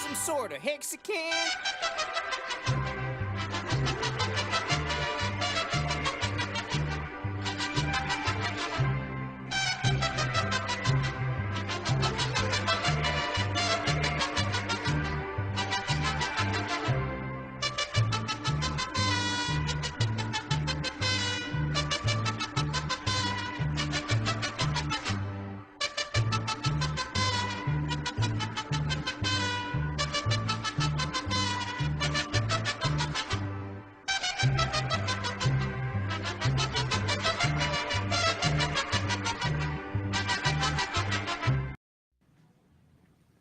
some sort of hexacan?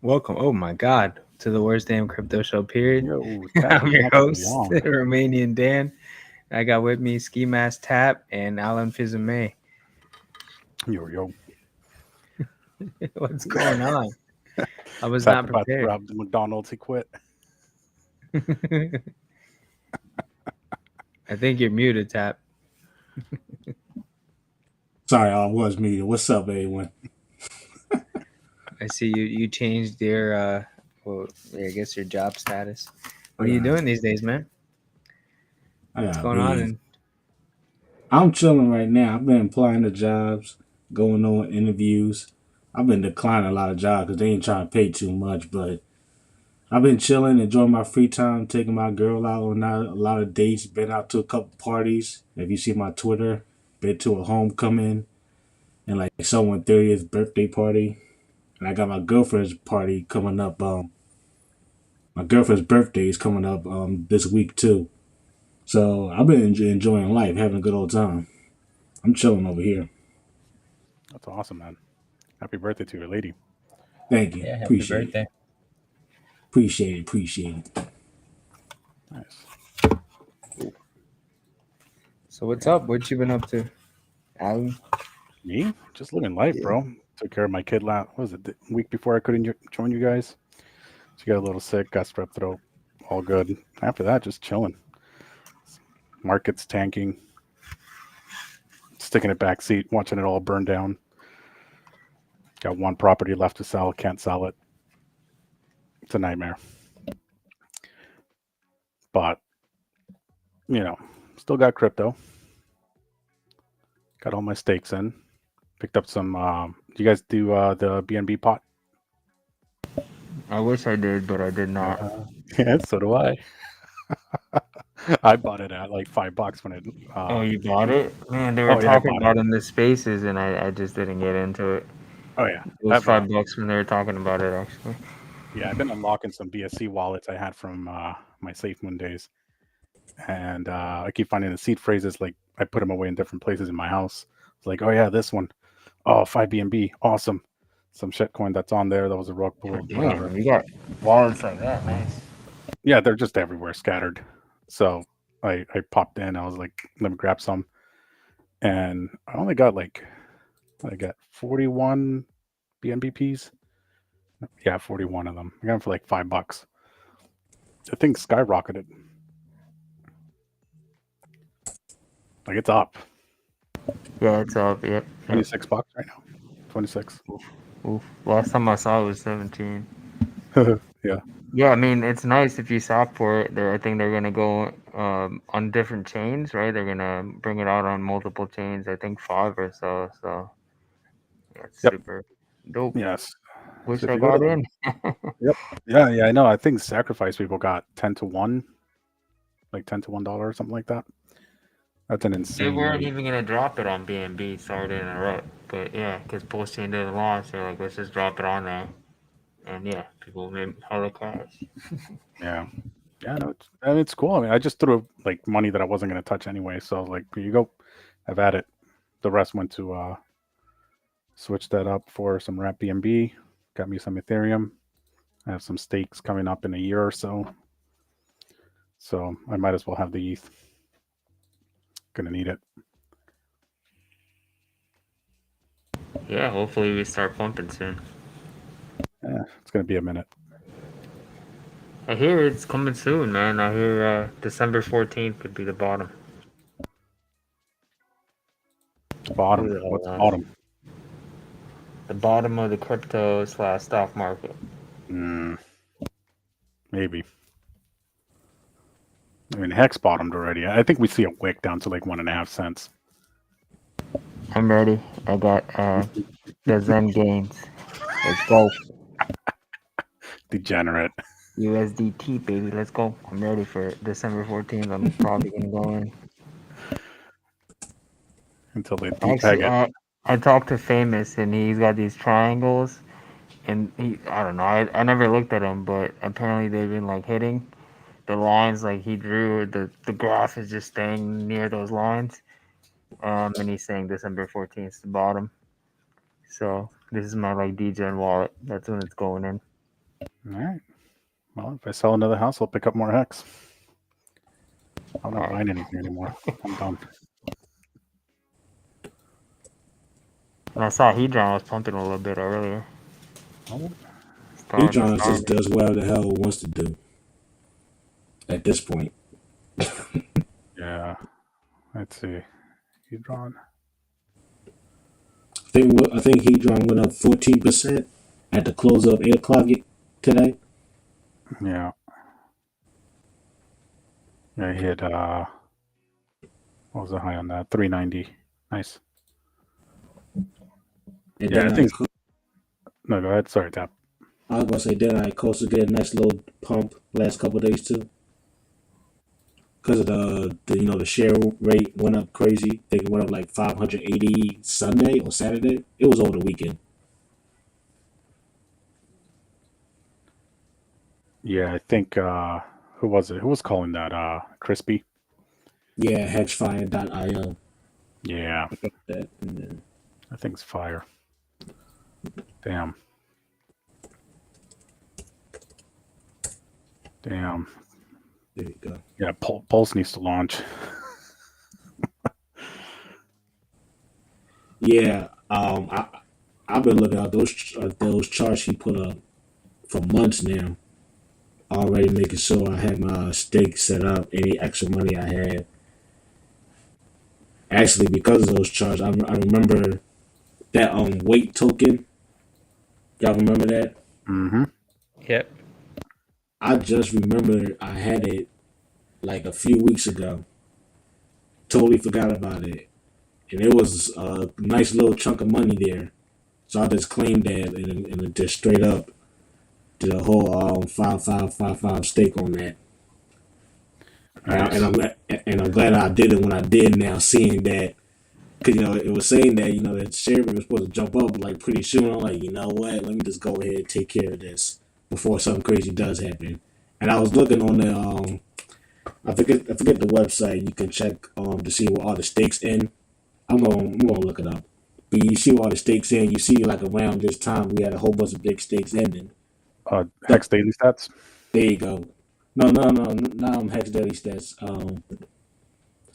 Welcome, oh my God, to the worst damn crypto show, period. Yo, I'm your host, Romanian Dan. I got with me Ski Mask Tap and Alan Fizame. Yo. What's going on? I was Tap not about to prepared. rob the McDonald's. He quit. I think you're muted, Tap. Sorry, I was muted. What's up, everyone? I see you changed your well, I guess your job status. What are you doing these days, man? What's going on? I'm chilling right now. I've been applying to jobs, going on interviews. I've been declining a lot of jobs because they ain't trying to pay too much, but I've been chilling, enjoying my free time, taking my girl out on a lot of dates, been out to a couple parties. If you see my Twitter, been to a homecoming and like someone's 30th birthday party. And I got my girlfriend's party coming up. My girlfriend's birthday is coming up this week too. So I've been enjoying life, having a good old time. I'm chilling over here. That's awesome, man. Happy birthday to your lady. Thank you. Yeah, happy Appreciate birthday. it. Appreciate it. Nice. So what's up? What you been up to, Alan? Me? Just living life, bro. Took care of my kid what was it, the week before I couldn't join you guys. She got a little sick, got strep throat. All good. After that, just chilling. Market's tanking. Sticking it back seat, watching it all burn down. Got one property left to sell, can't sell it. It's a nightmare. But, still got crypto. Got all my stakes in. Picked up some, do you guys do the BNB pot? I wish I did, but I did not. Yeah, so do I. I bought it at like $5 when it. Oh, you bought it? Man, they were talking about it in the spaces, and I just didn't get into it. Oh yeah, it was $5 when they were talking about it, actually. Yeah, I've been unlocking some BSC wallets I had from my SafeMoon days, and I keep finding the seed phrases. Like I put them away in different places in my house. It's like, oh yeah, this one, oh 5BNB, awesome. Some shitcoin that's on there. That was a rug pull. Damn, you got wallets like that, nice. Yeah, they're just everywhere, scattered. So I popped in. I was like, let me grab some, and I only got I got 41 BNBPs. Yeah, 41 of them. I got them for like $5. The thing skyrocketed. Like it's up. Yeah, it's up. Yep. $26 right now. 26. Oof. Last time I saw it was 17. Yeah. Yeah, I mean it's nice if you swap for it. I think they're gonna go on different chains, right? They're gonna bring it out on multiple chains. I think 5 or so. So yeah, it's super dope. Yes. Wish I got in. Yep. Yeah, I know. I think sacrifice people got 10 to 1, like $10 to $1 or something like that. That's an insane. They weren't even gonna drop it on BNB. Sorry to interrupt, but yeah, because PulseChain didn't launch, they're like, let's just drop it on there, and yeah, people made hella cash. Yeah, no, it's cool. I mean, I just threw like money that I wasn't gonna touch anyway, so I was like, here you go, I've had it. The rest went to switch that up for some wrap BNB. Got me some Ethereum. I have some stakes coming up in a year or so, so I might as well have the ETH. Gonna need it. Yeah, hopefully we start pumping soon. Yeah, it's gonna be a minute. I hear it's coming soon, man. I hear December 14th could be the bottom. Bottom? What's the bottom? The bottom of the crypto / stock market. Maybe. I mean, Hex bottomed already. I think we see a wick down to like 1.5 cents. I'm ready. I got the Zen gains. Let's go. Degenerate. USDT, baby. Let's go. I'm ready for December 14th. I'm probably going to go in. Until they Actually, peg it. I talked to Famous, and he's got these triangles. And I don't know. I never looked at them, but apparently they've been like hitting the lines like he drew. The graph is just staying near those lines. And he's saying December 14th is the bottom. So this is my like DGen wallet. That's when it's going in. All right. Well, if I sell another house, I'll pick up more Hex. I'm not buying anything anymore. I'm done. And I saw Hedron was pumping a little bit earlier. Oh, HEDRON just does whatever the hell it wants to do at this point. yeah. Let's see. HEDRON. I think HEDRON went up 14% at the close of 8 o'clock today. Yeah. I hit what was the high on that? 390. Nice. And Yeah, then I think. No, go ahead. Sorry, Tap. I was gonna say then ICOSA get a nice little pump last couple of days too, because of the share rate went up crazy. I think it went up like 580 Sunday or Saturday. It was over the weekend. Yeah, I think who was it? Who was calling that? Crispy. Yeah, hedgefire.io. Yeah, That and then that thing's fire. Damn. there you go. Yeah, Pulse needs to launch. Yeah, I've been looking at those charts he put up for months now. Already making sure I had my stake set up. Any extra money I had. Actually, because of those charts, I remember that weight token. Y'all remember that? Mm-hmm. Yep. I just remembered I had it like a few weeks ago. Totally forgot about it. And it was a nice little chunk of money there. So I just claimed that and just straight up did a whole 5555 stake on that. Nice. And I'm glad I did it when I did now, seeing that. Because, it was saying that, that share rate was supposed to jump up like pretty soon. I'm like, you know what? Let me just go ahead and take care of this before something crazy does happen. And I was looking on the, I forget the website you can check to see what all the stakes in. I'm gonna look it up. But you see all the stakes in. You see like around this time we had a whole bunch of big stakes ending. Hex Daily Stats. There you go. No, not Hex Daily Stats.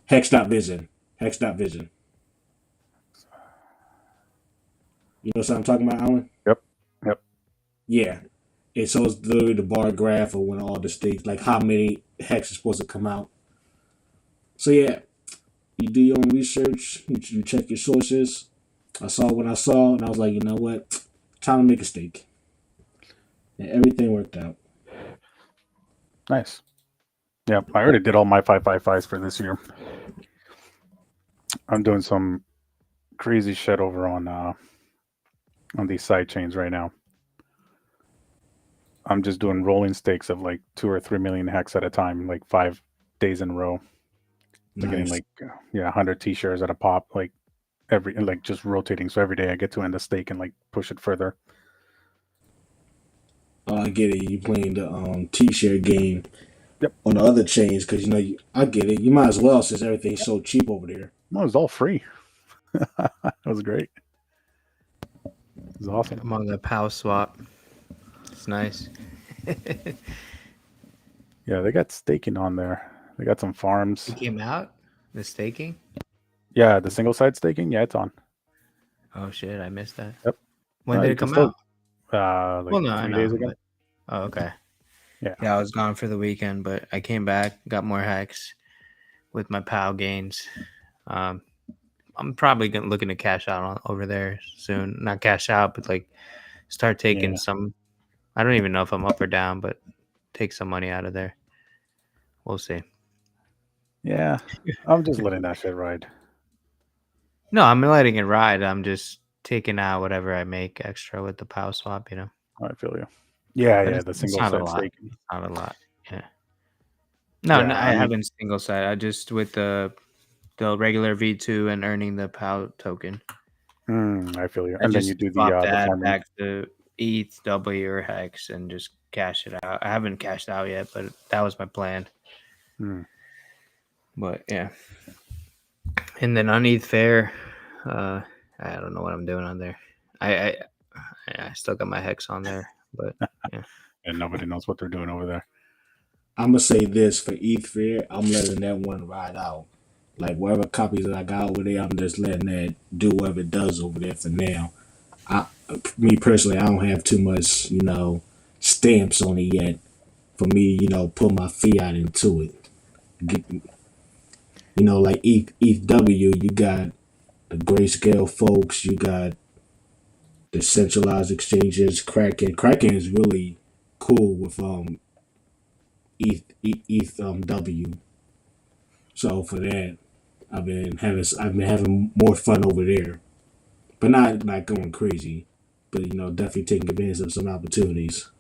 Hex.vision. Hex.vision. You know what I'm talking about, Alan? Yep. Yeah. And so it's literally the bar graph of when all the stakes, like how many hex is supposed to come out. So yeah, you do your own research. You check your sources. I saw what I saw, and I was like, you know what? Time to make a stake. And everything worked out. Nice. Yeah, I already did all my 555s for this year. I'm doing some crazy shit over on these side chains right now. I'm just doing rolling stakes of like 2 or 3 million hex at a time, like 5 days in a row. I'm getting like 100 t-shirts at a pop, like just rotating. So every day I get to end a stake and like push it further. Oh, I get it. You playing the T-share game on the other chains because I get it. You might as well since everything's so cheap over there. No, it was all free. That was great. It was awesome. I'm on the POW swap. It's nice. Yeah, they got staking on there. They got some farms. It came out? The staking? Yeah, the single side staking. Yeah, it's on. Oh shit, I missed that. Yep. When did it come out? Like 3 days ago. But... Oh, okay. Yeah. Yeah, I was gone for the weekend, but I came back, got more hex with my POW gains. I'm probably looking to cash out over there soon. Not cash out, but like start taking some. I don't even know if I'm up or down, but take some money out of there. We'll see. Yeah, I'm just letting that shit ride. No, I'm letting it ride. I'm just taking out whatever I make extra with the POW swap, you know. I feel you. Yeah, But yeah, it's, the it's single not a set lot. staking. It's not a lot. Yeah. No, Yeah, I I mean, haven't single side. I just with the regular V2 and earning the POW token. I feel you. I And then you just do swap the that farming. back to ETH, W, or Hex and just cash it out. I haven't cashed out yet, but that was my plan. But yeah. And then on ETH Fair, I don't know what I'm doing on there. I still got my Hex on there, but yeah. And nobody knows what they're doing over there. I'm gonna say this for ETH Fair, I'm letting that one ride out. Like whatever copies that I got over there, I'm just letting that do whatever it does over there for now. Me personally, I don't have too much, stamps on it yet for me, put my fiat into it. Get, like ETH W, you got the grayscale folks, you got the centralized exchanges, Kraken. Kraken is really cool with ETH W. So for that, I've been having more fun over there, but not like going crazy. But definitely taking advantage of some opportunities.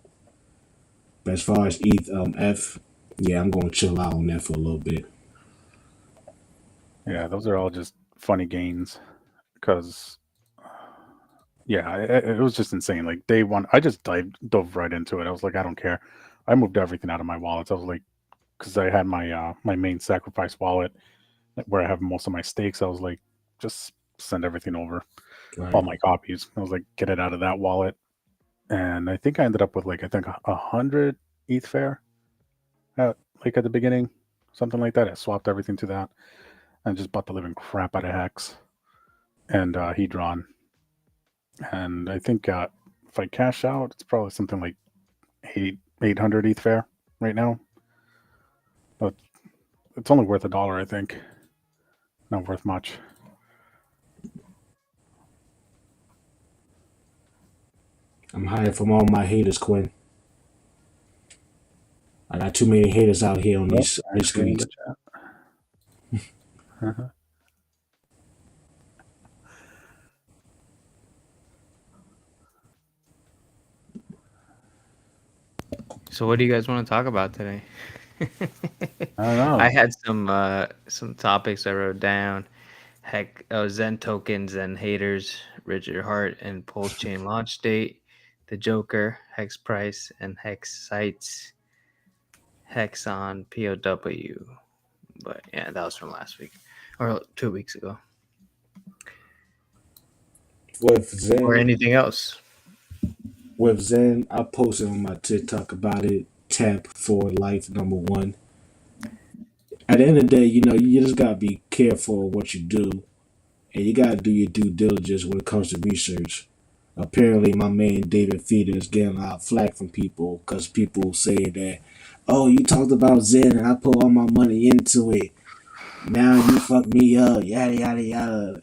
But as far as ETH F, yeah, I'm going to chill out on that for a little bit. Yeah, those are all just funny gains because, yeah, it was just insane. Like day one, I just dove right into it. I was like, I don't care. I moved everything out of my wallets. I was like, because I had my my main sacrifice wallet where I have most of my stakes. I was like, just send everything over, all my copies. I was like, get it out of that wallet, and I think I ended up with like 100 ETH Fair, at the beginning, something like that. I swapped everything to that, and just bought the living crap out of Hex and HEDRON. And I think if I cash out, it's probably something like 800 ETH Fair right now. But it's only worth $1, I think. Not worth much. I'm hiding from all my haters, Quinn. I got too many haters out here on these streets. So what do you guys want to talk about today? I don't know. I had some topics I wrote down. Zen tokens and haters, Richard Hart and PULSECHAIN launch date, the Joker, Hex price, and Hex sites, Hex on POW. But yeah, that was from last week or 2 weeks ago. With Zen, Or anything else? With Zen, I posted on my TikTok about it. Tap for life, #1. At the end of the day, you just gotta be careful of what you do, and you gotta do your due diligence when it comes to research. Apparently, my man David Feeder is getting a lot of flack from people because people say that, oh, you talked about Zen and I put all my money into it. Now you fuck me up, yada yada yada.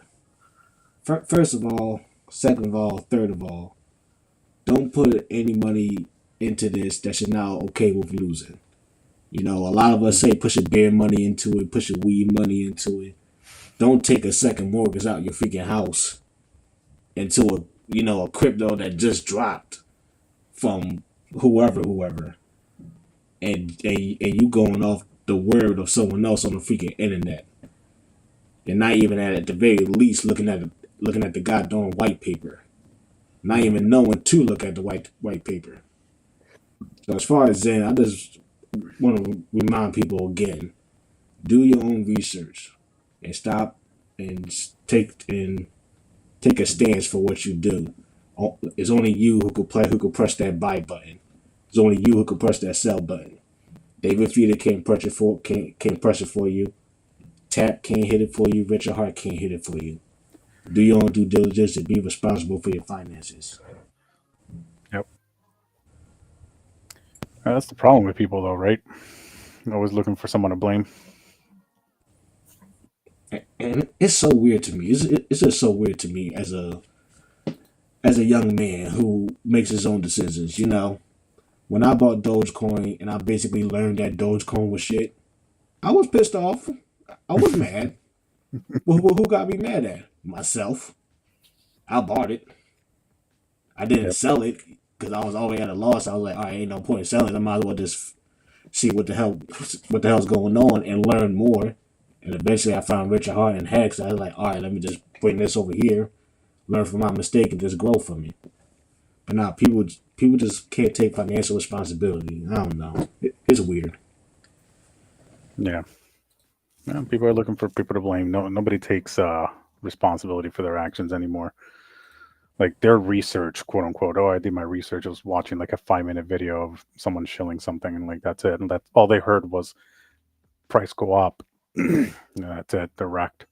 First of all, second of all, third of all, don't put any money into this that you're not okay with losing. A lot of us say put your beer money into it, put your weed money into it. Don't take a second mortgage out your freaking house into a crypto that just dropped from whoever, and you going off the word of someone else on the freaking internet, and not even at the very least looking at the goddamn white paper, not even knowing to look at the white paper. So as far as Zen, I just want to remind people again: do your own research and stop and take a stance for what you do. It's only you who could press that buy button. It's only you who could press that sell button. David Feeder can't press it for you. Tap can't hit it for you. Richard Hart can't hit it for you. Do your own due diligence and be responsible for your finances. Yep. That's the problem with people, though, right? Always looking for someone to blame. And it's so weird to me. It's just so weird to me as a young man who makes his own decisions. when I bought Dogecoin and I basically learned that Dogecoin was shit, I was pissed off. I was mad. Well, who got me mad at? Myself. I bought it. I didn't Yep. sell it because I was always at a loss. I was like, all right, ain't no point in selling it. I might as well just see what the hell's going on and learn more. And eventually I found Richard Hart and Hex. I was like, all right, let me just bring this over here, learn from my mistake, and just grow from it. But now people just can't take financial responsibility. I don't know. It's weird. Yeah. Yeah, people are looking for people to blame. Nobody takes responsibility for their actions anymore. Like their research, quote unquote. Oh, I did my research. I was watching like a 5-minute video of someone shilling something, and like that's it. And that's all they heard was price go up. That's it. They're wrecked.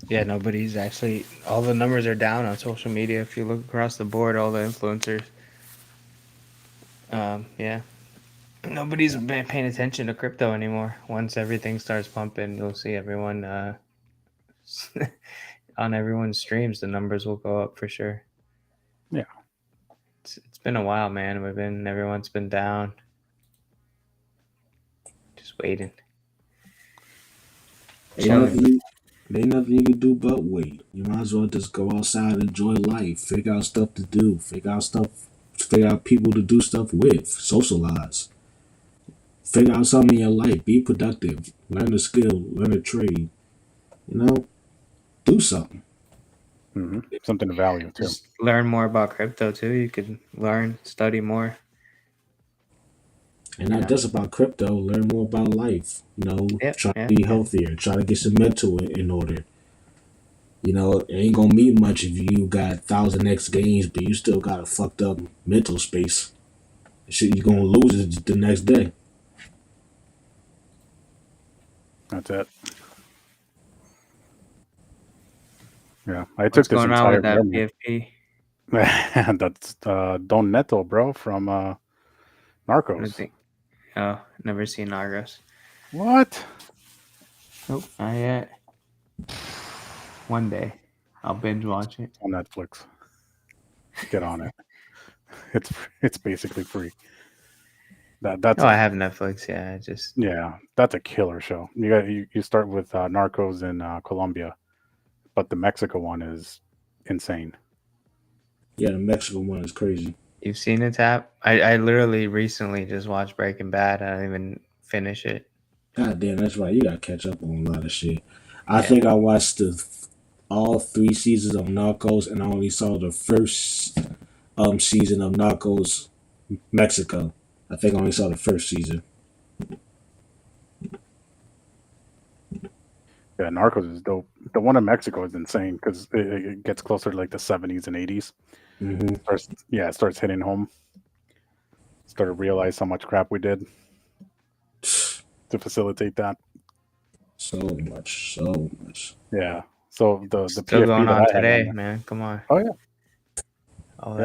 Yeah, nobody's actually. All the numbers are down on social media. If you look across the board, all the influencers. Yeah, nobody's been paying attention to crypto anymore. Once everything starts pumping, you'll see everyone on everyone's streams. The numbers will go up for sure. Yeah, it's been a while, man. Everyone's been down, just waiting. Ain't nothing you can do but wait. You might as well just go outside, enjoy life, figure out stuff to do, figure out people to do stuff with, socialize. Figure out something in your life. Be productive. Learn a skill. Learn a trade. You know, do something. Something to value too. Just learn more about crypto too. You could study more. And not just about crypto. Learn more about life. You know, try to be healthier. Try to get some mental in order. You know, it ain't gonna mean much if you got 1000x gains, but you still got a fucked up mental space. Shit, you're gonna lose it the next day. That's it. Yeah, I What's took this going on entire with that memory. PFP? That's Don Neto, bro, from Narcos. Oh, never seen Narcos. What? Nope, not yet. One day, I'll binge watch it on Netflix. Get on it. It's basically free. That's. I have Netflix. Yeah, that's a killer show. You start with Narcos in Colombia, but the Mexico one is insane. Yeah, the Mexico one is crazy. You've seen it, Tap? I literally recently just watched Breaking Bad. I didn't even finish it. God damn, that's right. You gotta catch up on a lot of shit. I think I watched all 3 seasons of Narcos, and I only saw the first season of Narcos Mexico. I think I only saw the first season. Yeah, Narcos is dope. The one in Mexico is insane because it gets closer to like the 70s and 80s. It starts hitting home. Started to realize how much crap we did to facilitate that. So much. Yeah. So the Still PFP going that on I today, had man. Come on. Oh yeah.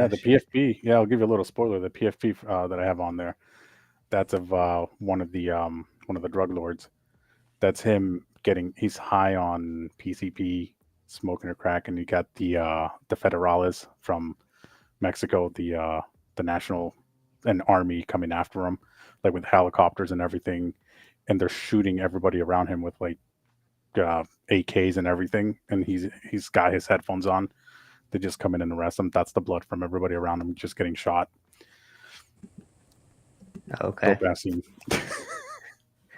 The PFP. Yeah, I'll give you a little spoiler. The PFP that I have on there, that's of one of the drug lords. That's him he's high on PCP, smoking a crack, and you got the federales from Mexico, the national and army coming after him, like with helicopters and everything, and they're shooting everybody around him with like AKs and everything, and he's got his headphones on. They just come in and arrest him. That's the blood from everybody around him just getting shot. Okay.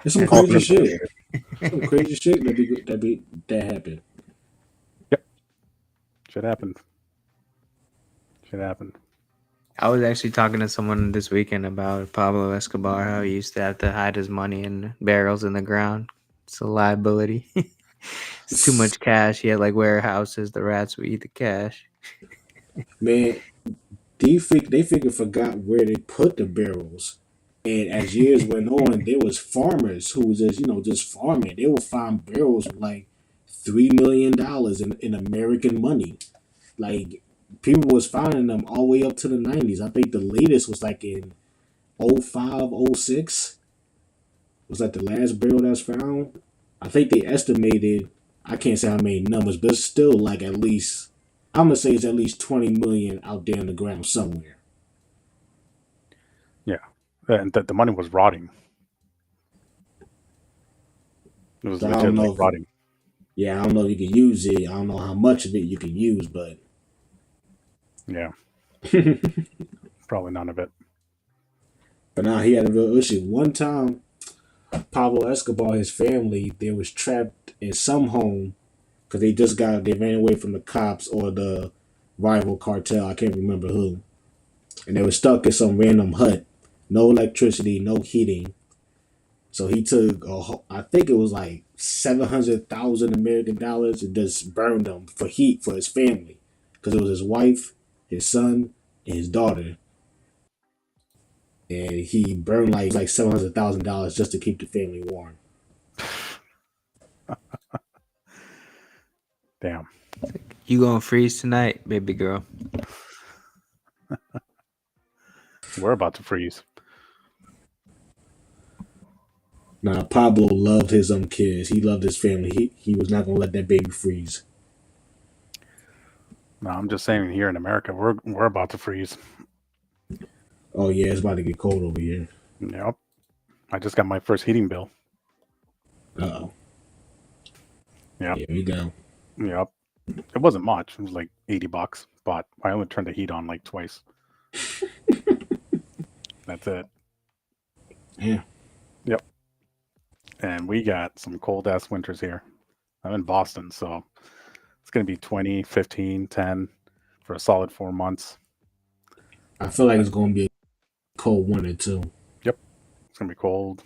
It's some crazy shit. Some crazy shit that happened. Yep. Shit happened. I was actually talking to someone this weekend about Pablo Escobar, how he used to have to hide his money in barrels in the ground. It's a liability. It's too much cash. He had like warehouses. The rats would eat the cash. Man, they forgot where they put the barrels. And as years went on, there was farmers who was just farming. They would find barrels with like $3 million in American money. Like people was finding them all the way up to the 90s. I think the latest was like in 05, 06. Was like the last barrel that's found. I think they estimated, I can't say how many numbers, but it's still like at least I'm gonna say it's at least 20 million out there in the ground somewhere. Yeah, and the money was rotting. It was So I don't legit like know if rotting. yeah, I don't know if you can use it. I don't know how much of it you can use, but Yeah, probably none of it. but now he had a real issue. One time, Pablo Escobar, his family, they was trapped in some home because they ran away from the cops or the rival cartel. I can't remember who, and they were stuck in some random hut, no electricity, no heating. So he took, I think it was like 700,000 American dollars and just burned them for heat for his family, because it was his wife, his son, and his daughter, and he burned like $700,000 just to keep the family warm. Damn. You gonna freeze tonight, baby girl? We're about to freeze. Now Pablo loved his kids. He loved his family. He was not gonna let that baby freeze. No, I'm just saying here in America, we're about to freeze. Oh yeah, it's about to get cold over here. Yep. I just got my first heating bill. Oh. Yep. Yeah, we go. Yep. It wasn't much. It was like $80, but I only turned the heat on like twice. That's it. Yeah. Yep. And we got some cold ass winters here. I'm in Boston, so it's going to be 20, 15, 10 for a solid 4 months. I feel like it's gonna be a cold winter too. Yep. It's going to be cold.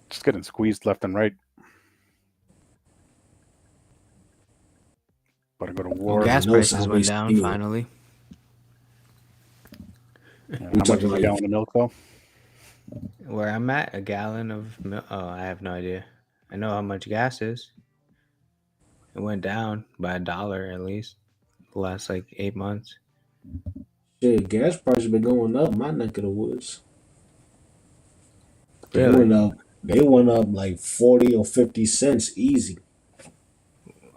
Just getting squeezed left and right. But I go to war. Well, gas No prices went Southeast down either. finally. Yeah, how We much talking is a like gallon of milk though? Where I'm at, a gallon of milk. Oh, I have no idea. I know how much gas is. It went down by $1 at least the last like 8 months. shit, gas prices been going up my neck of the woods. They Really? went up. They went up like 40 or 50 cents easy.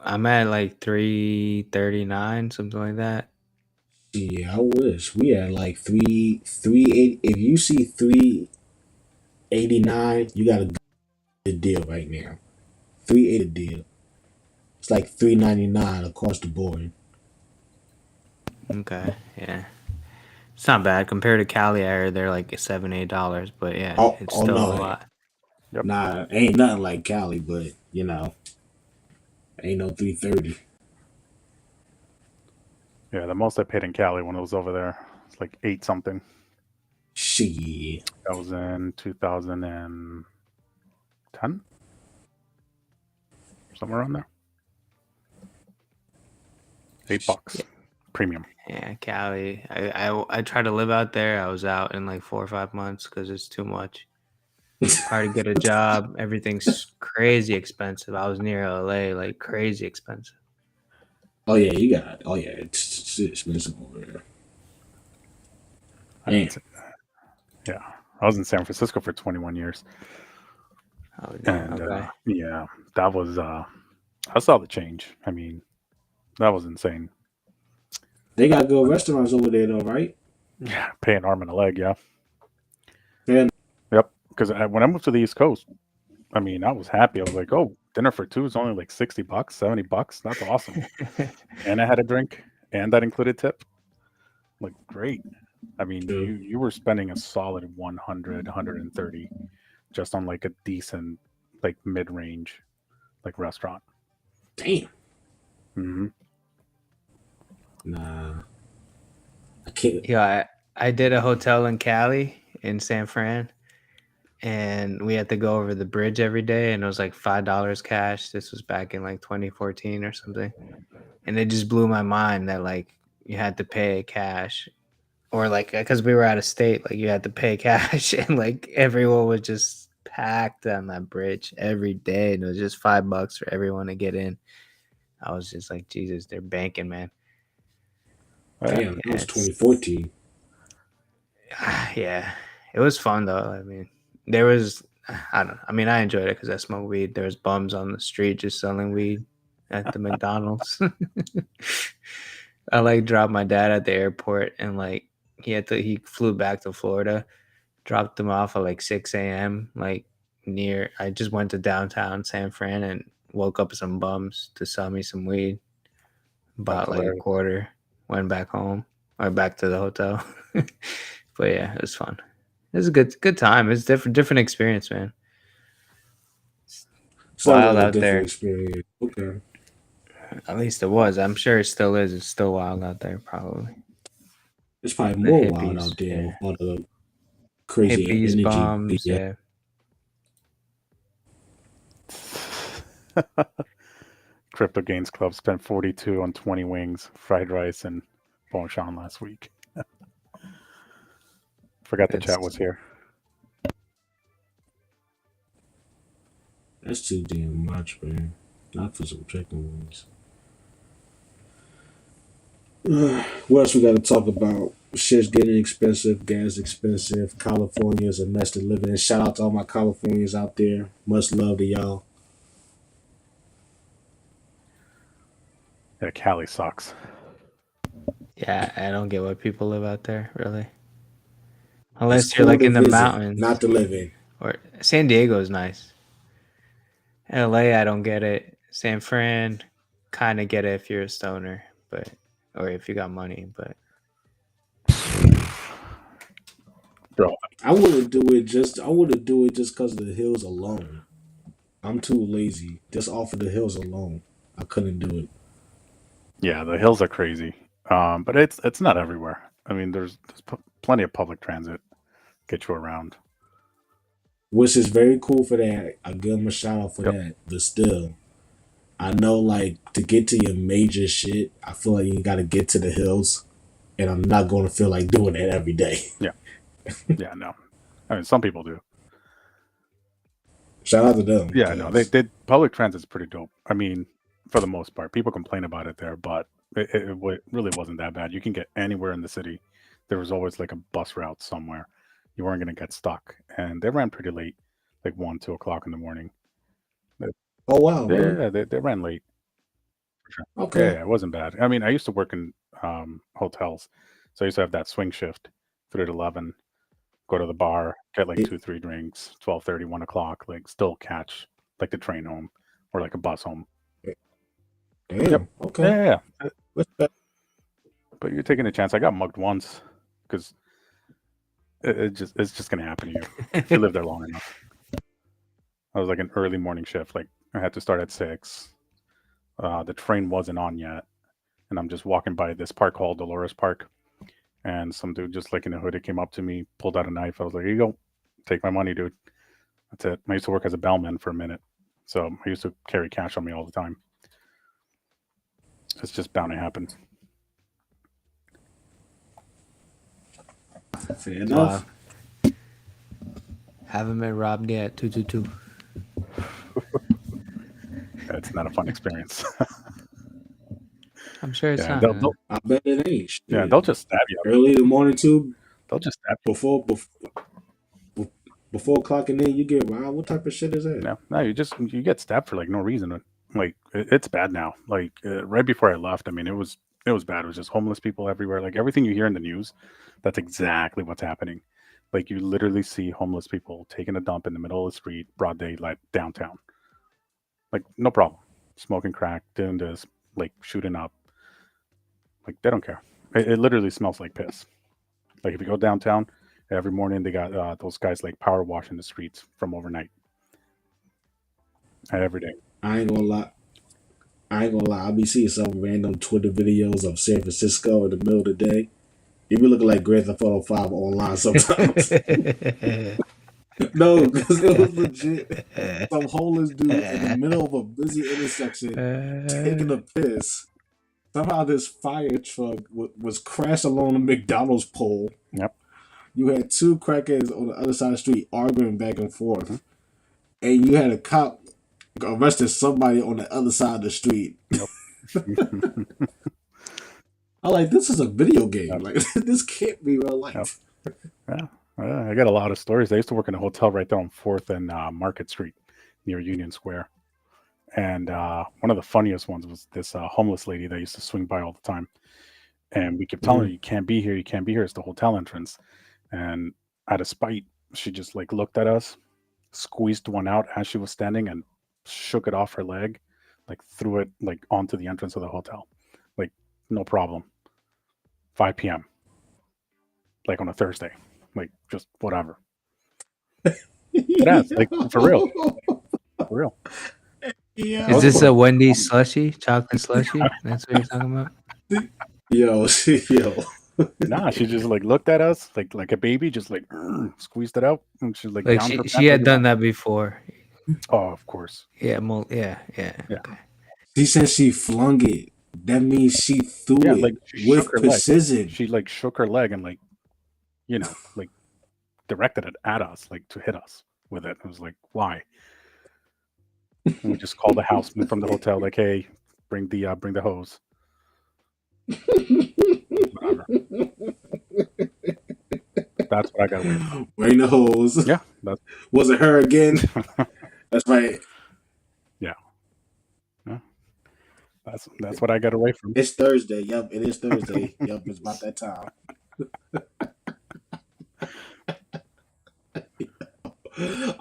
I'm at like 3.39, something like that. Yeah, I wish we had like 380. If you see 389, you got a good deal right now. 380 deal. It's like 399 across the board. Okay, yeah. It's not bad compared to Cali area. They're like $7, $8, but yeah, Oh, it's oh still a no, lot. Yep. nah, ain't nothing like Cali, but ain't no 330. Yeah, the most I paid in Cali when I was over there, it's like 8 something. Shit. That was in 2010, somewhere around there. $8 premium. Yeah, Cali. I tried to live out there. I was out in like 4 or 5 months because it's too much. Hard to get a job. Everything's crazy expensive. I was near LA, like crazy expensive. Oh yeah, you got. Oh yeah, it's expensive over there. I Damn. didn't, yeah, I was in San Francisco for 21 years, Oh, yeah, and okay. yeah, that was I saw the change. I mean, that was insane. They got good restaurants over there though, right? Yeah, pay an arm and a leg. Yeah, Yeah. yep. Because when I moved to the East Coast, I mean, I was happy. I was like, oh, dinner for two is only like $60, $70. That's awesome. And I had a drink, and that included tip. Like, great. I mean, True. you were spending a solid 100, 130 just on like a decent, like mid range, like restaurant. Damn. Hmm. Nah, I can't. Yeah, I did a hotel in Cali in San Fran, and we had to go over the bridge every day, and it was like $5 cash. This was back in like 2014 or something, and it just blew my mind that like you had to pay cash, or like because we were out of state, like you had to pay cash, and like everyone was just packed on that bridge every day, and it was just $5 for everyone to get in. I was just like, Jesus, they're banking, man. Damn, that Yeah, was it's 2014. yeah, it was fun though. I mean, there was I don't know. I mean, I enjoyed it because I smoked weed. There was bums on the street just selling weed. at the McDonald's. I like dropped my dad at the airport, and like he flew back to Florida, dropped him off at like 6 a.m. Like I just went to downtown San Fran and woke up some bums to sell me some weed. Bought like a quarter, went back home or back to the hotel. But yeah, it was fun. It was a good time. It's different experience, man. Sounds Wild like a out different there. experience. Okay. At least it was. I'm sure it still is. It's still wild out there, probably. It's probably The more wild hippies, out there yeah. with all the crazy Hippies, energy. bombs, yeah. Crypto Gains Club spent 42 on 20 wings, fried rice, and bonchon last week. Forgot the chat was here. That's too damn much, man. Not for some chicken wings. What else we got to talk about? Shit's getting expensive, gas expensive. California is a mess to live in. Shout out to all my Californians out there. Much love to y'all. Yeah, Cali sucks. Yeah, I don't get why people live out there, really. It's Unless you're cool like to in the visit, mountains. not to live in. Or San Diego is nice. LA, I don't get it. San Fran, kind of get it if you're a stoner, or if you got money, but Bro, I wouldn't do it just because of the hills alone. I'm too lazy. Just off of the hills alone. I couldn't do it. yeah, the hills are crazy. But it's not everywhere. I mean, there's plenty of public transit get you around. Which is very cool for that. I give them a shout out for that. But still, I know like to get to your major shit, I feel like you gotta get to the hills. And I'm not gonna feel like doing that every day. Yeah, no. I mean, some people do. Shout out to them. Yeah, no, they public transit's pretty dope. I mean, for the most part, people complain about it there, but it really wasn't that bad. You can get anywhere in the city. There was always like a bus route somewhere. You weren't going to get stuck, and they ran pretty late, like 1, 2 o'clock in the morning. Oh wow. Really? Yeah, they ran late. For sure. Okay. Yeah, it wasn't bad. I mean, I used to work in hotels, so I used to have that swing shift 3 to 11. Go to the bar, get like 2, 3 drinks, 12:30, 1 o'clock, like still catch like the train home or like a bus home. Damn. Yep. Okay. Yeah. What's that? But you're taking a chance. I got mugged once because it's just gonna happen to you if you live there long enough. I was like an early morning shift. Like I had to start at 6. The train wasn't on yet, and I'm just walking by this park called Dolores Park. And some dude just like in a hoodie came up to me, pulled out a knife. I was like, here you go. Take my money, dude. That's it. I used to work as a bellman for a minute. So I used to carry cash on me all the time. It's just bound to happen. Fair enough. wow. Haven't been robbed yet. 222. It's not a fun experience. I'm sure it's Yeah, not. I bet it ain't. Shit. yeah, they'll just stab you. Early in the morning too, They'll just stab you. before clocking in, you get robbed. What type of shit is that? No, you get stabbed for like no reason. Like it's bad now. Like right before I left, I mean, it was bad. It was just homeless people everywhere. Like everything you hear in the news, that's exactly what's happening. Like you literally see homeless people taking a dump in the middle of the street, broad daylight, downtown. Like no problem, smoking crack, doing this, like shooting up. Like they don't care. It literally smells like piss. Like if you go downtown, every morning they got those guys like power washing the streets from overnight. Every day. I ain't gonna lie. I'll be seeing some random Twitter videos of San Francisco in the middle of the day. It be looking like Grand Theft Auto 5 online sometimes. No, because it was legit some homeless dude in the middle of a busy intersection taking a piss. Somehow this fire truck was crashed along the McDonald's pole. Yep. You had 2 crackheads on the other side of the street arguing back and forth. And you had a cop arrested somebody on the other side of the street. Yep. I'm like, this is a video game. Like, this can't be real life. Yeah. I got a lot of stories. I used to work in a hotel right there on 4th and Market Street near Union Square. And one of the funniest ones was this homeless lady that used to swing by all the time. And we kept telling her, you can't be here, you can't be here. It's the hotel entrance. And out of spite, she just like looked at us, squeezed one out as she was standing and shook it off her leg, like threw it like onto the entrance of the hotel. Like, no problem. 5 p.m. Like on a Thursday. Like, just whatever. That's like for real. For real. Yo. Is this a Wendy's slushy, chocolate slushy? That's what you're talking about? Yo. Nah, she just like looked at us like a baby, just like squeezed it out, and she's like, Like down her she had pants, done that before. Oh, of course. Yeah, yeah. Okay. She said she flung it. That means she threw Yeah, it like she with shook her precision. leg. She like shook her leg and like, like directed it at us, like to hit us with it. I was like, why? And we just called the houseman from the hotel, like, hey, bring the hose. Whatever. That's what I got away from. Bring the hose. Yeah, Was it her again? That's right. Yeah. That's what I got away from. It's Thursday. Yep, it is Thursday. Yep, it's about that time.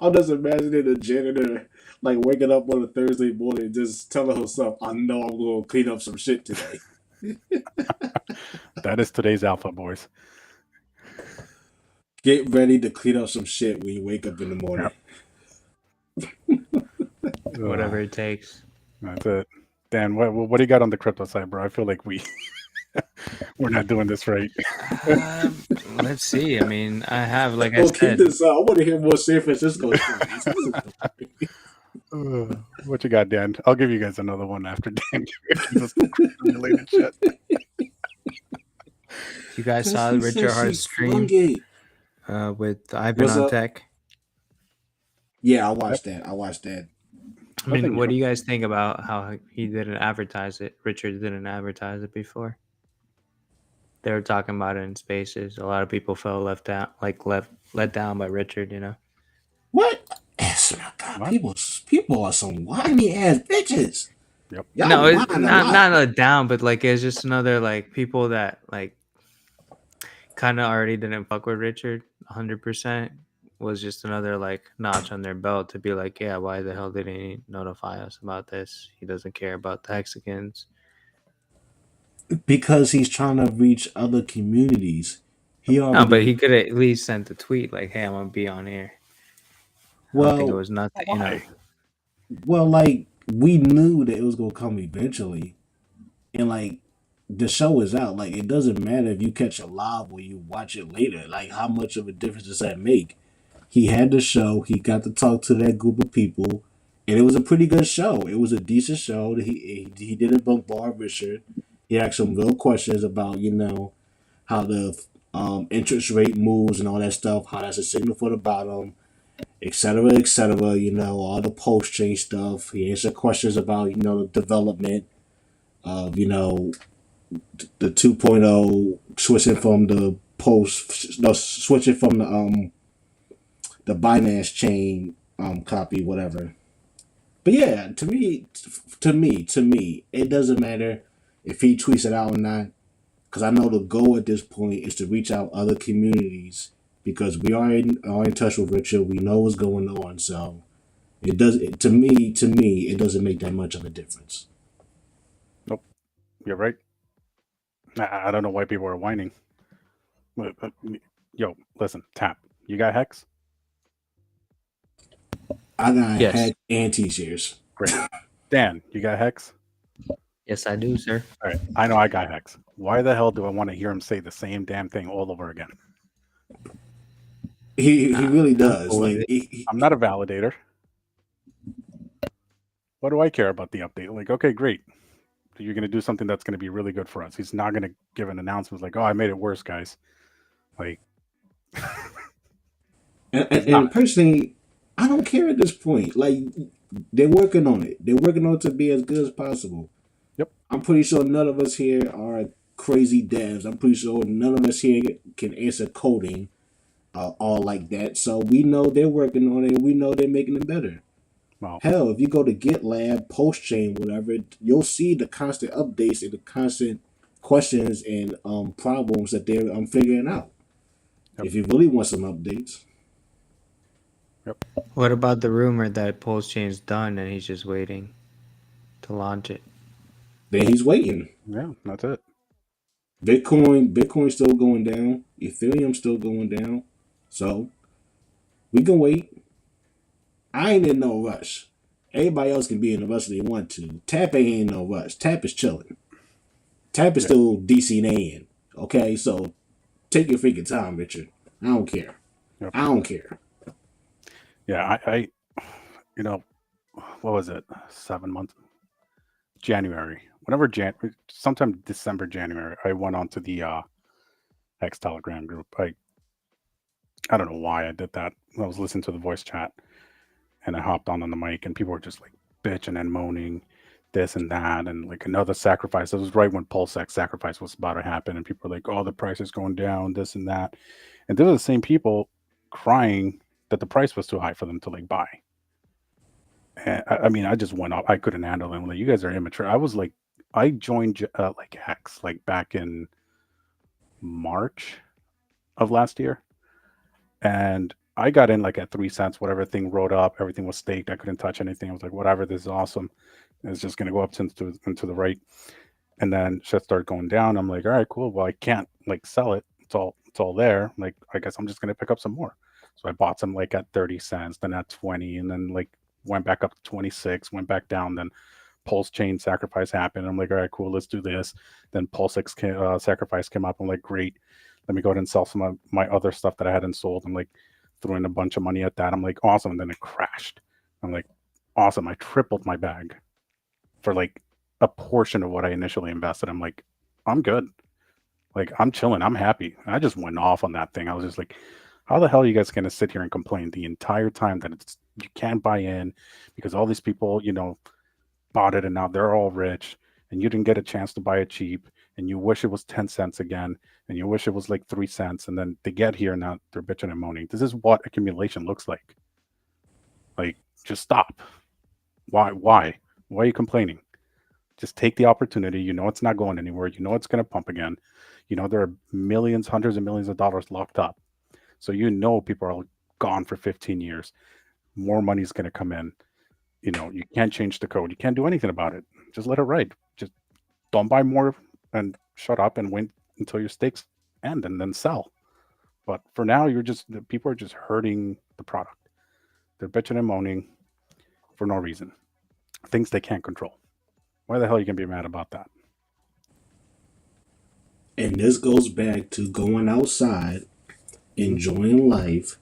I'm just imagining a janitor like waking up on a Thursday morning just telling herself, I know I'm going to clean up some shit today. That is today's alpha, boys. Get ready to clean up some shit when you wake up in the morning. Whatever it takes. That's it. Dan, what do you got on the crypto side, bro? I feel like we're not doing this right. Let's see. I mean, I have, like I Oh, said, keep this up. I want to hear more San Francisco stories. What you got, Dan? I'll give you guys another one after Dan gives us related shit. you guys saw the Richard Hart stream with Ivan What's on up? Tech. Yeah, I watched that. I mean, what do you guys think about how he didn't advertise it? Richard didn't advertise it before. They were talking about it in Spaces. A lot of people felt let down by Richard. You know What? Yes, my God. People are some whiny ass bitches. Yep. No, it's not let down, but like it's just another like people that like kind of already didn't fuck with Richard 100%. Was just another like notch on their belt to be like, yeah, why the hell didn't he notify us about this? He doesn't care about the Hexicans. Because he's trying to reach other communities. No, but he could at least sent a tweet like, hey, I'm gonna be on here. I don't think it was nothing, you know. Well, like we knew that it was gonna come eventually, and like the show is out. Like it doesn't matter if you catch it live or you watch it later. Like how much of a difference does that make? He had the show. He got to talk to that group of people, and it was a pretty good show. It was a decent show. He didn't bombard Richard. He asked some real questions about how the interest rate moves and all that stuff. How that's a signal for the bottom, etc., etc. All the post chain stuff. He answered questions about the development of the 2.0 switching from the switching from the Binance chain copy, whatever. But yeah, to me, it doesn't matter if he tweets it out or not, because I know the goal at this point is to reach out other communities because we are in touch with Richard. We know what's going on, so to me, it doesn't make that much of a difference. Nope, you're right. I don't know why people are whining. Yo, listen, Tap, you got Hex? I got Hex and T-shares. Great. Dan, you got Hex? Yes, I do, sir. All right, I know I got Hex. Why the hell do I want to hear him say the same damn thing all over again? He really does. Like I'm not a validator. What do I care about the update? Like, okay, great. You're going to do something that's going to be really good for us. He's not going to give an announcement like, oh, I made it worse, guys. Like, and personally, I don't care at this point. Like, they're working on it. They're working on it to be as good as possible. Yep. I'm pretty sure none of us here are crazy devs. I'm pretty sure none of us here can answer coding all like that. So we know they're working on it, and we know they're making it better. Well, Hell, if you go to GitLab, PostChain, whatever, you'll see the constant updates and the constant questions and problems that they're figuring out. yep, If you really want some updates, yep, What about the rumor that PulseChain's done and he's just waiting to launch it? then he's waiting. yeah, that's it. Bitcoin's still going down. Ethereum's still going down. So we can wait. I ain't in no rush. Everybody else can be in a rush if they want to. Tap ain't in no rush. Tap is chilling. Tap is Yeah, still DCing. Okay, so take your freaking time, Richard. I don't care. yep. I don't care. Yeah, I you know, what was it? 7 months, January. Whenever sometime December, January, I went onto the X Telegram group. I don't know why I did that. I was listening to the voice chat, and I hopped on the mic, and people were just like bitching and moaning, this and that, and like another sacrifice. It was right when PulseX sacrifice was about to happen, and people were like, "Oh, the price is going down, this and that," and those are the same people crying that the price was too high for them to like buy. And I mean, I just went up. I couldn't handle it. I'm like, you guys are immature. I was like, I joined like Hex like back in March of last year, and I got in like at 3 cents. Whatever thing rode up, everything was staked. I couldn't touch anything. I was like, whatever, this is awesome. It's just gonna go up into the right, and then shit started going down. I'm like, all right, cool. Well, I can't like sell it. It's all there. Like, I guess I'm just gonna pick up some more. So I bought some like at 30 cents, then at 20, and then like went back up to 26, went back down. Then Pulse Chain sacrifice happened. I'm like, all right, cool, let's do this. Then PulseX sacrifice came up. I'm like, great, let me go ahead and sell some of my other stuff that I hadn't sold. I'm like, threw in a bunch of money at that. I'm like, awesome. And then it crashed. I'm like, awesome. I tripled my bag for like a portion of what I initially invested. I'm like, I'm good. Like, I'm chilling. I'm happy. I just went off on that thing. I was just like, how the hell are you guys going to sit here and complain the entire time that you can't buy in because all these people, bought it and now they're all rich and you didn't get a chance to buy it cheap and you wish it was 10 cents again and you wish it was like 3 cents and then they get here and now they're bitching and moaning. This is what accumulation looks like. Like, just stop. Why are you complaining? Just take the opportunity. It's not going anywhere. It's going to pump again. There are millions, hundreds of millions of dollars locked up. So people are gone for 15 years. More money is going to come in. You can't change the code. You can't do anything about it. Just let it ride. Just don't buy more and shut up and wait until your stakes end and then sell. But for now, people are just hurting the product. They're bitching and moaning for no reason. Things they can't control. Why the hell are you going to be mad about that? And this goes back to going outside, enjoying life,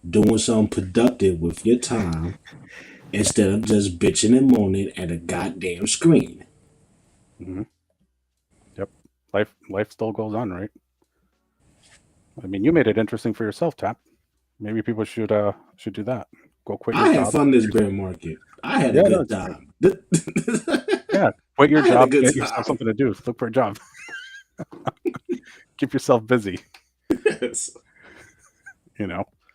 doing something productive with your time, instead of just bitching and moaning at a goddamn screen. Mm-hmm. Yep. Life still goes on, right? I mean, you made it interesting for yourself, Tap. Maybe people should do that. Go quit your job. I had fun this bear market. I had a good time. Yeah, quit your job. Get yourself something to do. Look for a job. Keep yourself busy. Yes.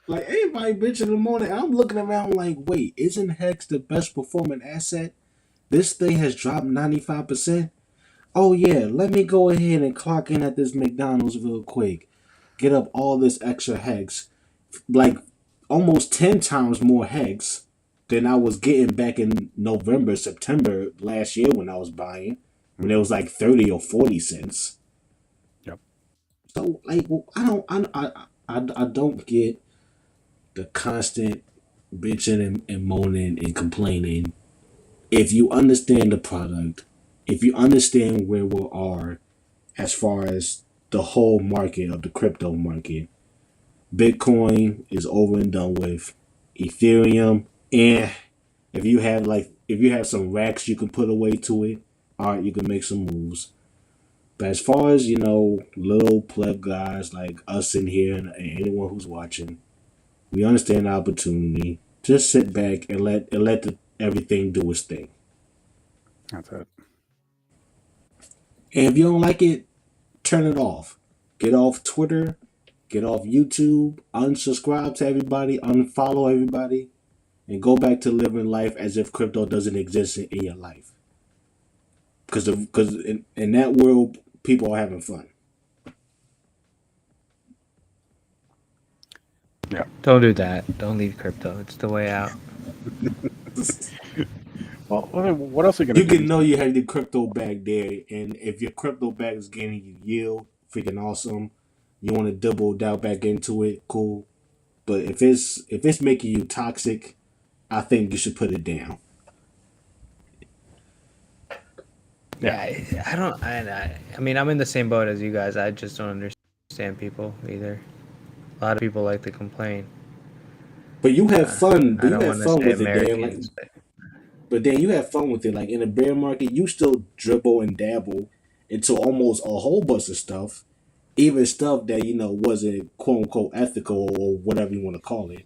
Like, everybody bitching in the morning. I'm looking around like, wait, isn't Hex the best performing asset? This thing has dropped 95%. Oh yeah, let me go ahead and clock in at this McDonald's real quick. Get up all this extra Hex. Like, almost 10 times more Hex than I was getting back in November, September last year when I was buying. When it was like 30 or 40 cents. Yep. So, like, well, I don't get the constant bitching and moaning and complaining. If you understand the product, if you understand where we are as far as the whole market of the crypto market, Bitcoin is over and done with. Ethereum, if you have some racks you can put away to it, all right, you can make some moves. But as far as little pleb guys like us in here and anyone who's watching, we understand the opportunity. Just sit back and let everything do its thing. That's it. And if you don't like it, turn it off. Get off Twitter. Get off YouTube. Unsubscribe to everybody. Unfollow everybody. and go back to living life as if crypto doesn't exist in your life. Because in that world, people are having fun. Yeah. Don't do that. Don't leave crypto. It's the way out. Well, what else are you You gonna do? can know you have the crypto bag there, and if your crypto bag is getting you yield, freaking awesome. You want to double down back into it, cool. But if it's making you toxic, I think you should put it down. Yeah, I don't. I mean, I'm in the same boat as you guys. I just don't understand people either. A lot of people like to complain. But you have fun. But I you don't have want to fun say with it, Dan. Like, Americans, but but then you have fun with it. Like in a bear market, you still dribble and dabble into almost a whole bunch of stuff, even stuff that wasn't quote unquote ethical or whatever you want to call it.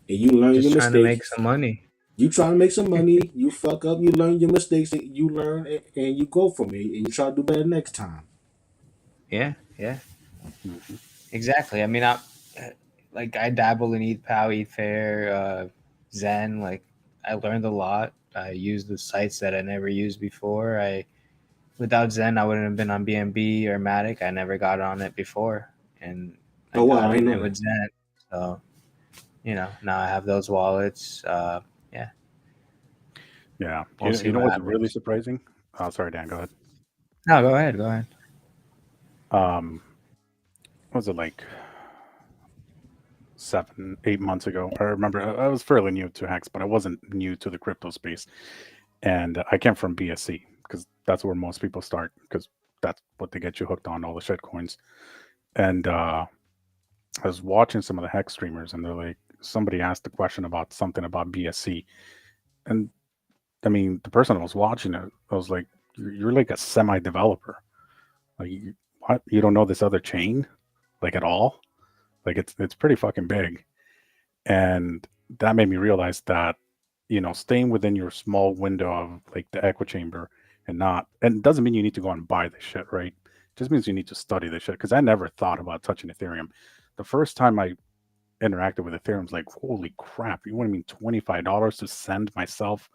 And you learn just your trying to mistakes. make some money. You try to make some money. You fuck up. You learn your mistakes. And you learn and you go from it. And you try to do better next time. Yeah, yeah, Mhm. exactly. I mean, I dabble in Eat Pow, Eat Fair, Zen. Like, I learned a lot. I used the sites that I never used before. Without Zen, I wouldn't have been on BNB or Matic. I never got on it before, and I Oh wow, got I ain't on know it that. with Zen. So now I have those wallets. Yeah, Yeah. we'll You see know what what's really happens. surprising? Oh, sorry, Dan. Go ahead. No, go ahead. Go ahead. Um, what was it like 7, 8 months ago? I remember I was fairly new to Hex, but I wasn't new to the crypto space, and I came from BSC because that's where most people start because that's what they get you hooked on all the shit coins. And I was watching some of the Hex streamers, and they're like, somebody asked a question about something about BSC, and I mean, the person I was watching it, I was like, you're like a semi-developer. Like, what? You don't know this other chain, like at all? Like, it's pretty fucking big, and that made me realize that staying within your small window of like the echo chamber and it doesn't mean you need to go and buy the shit, right? It just means you need to study the shit. Because I never thought about touching Ethereum. The first time I interacted with Ethereum, was like, holy crap! You want to mean $25 to send myself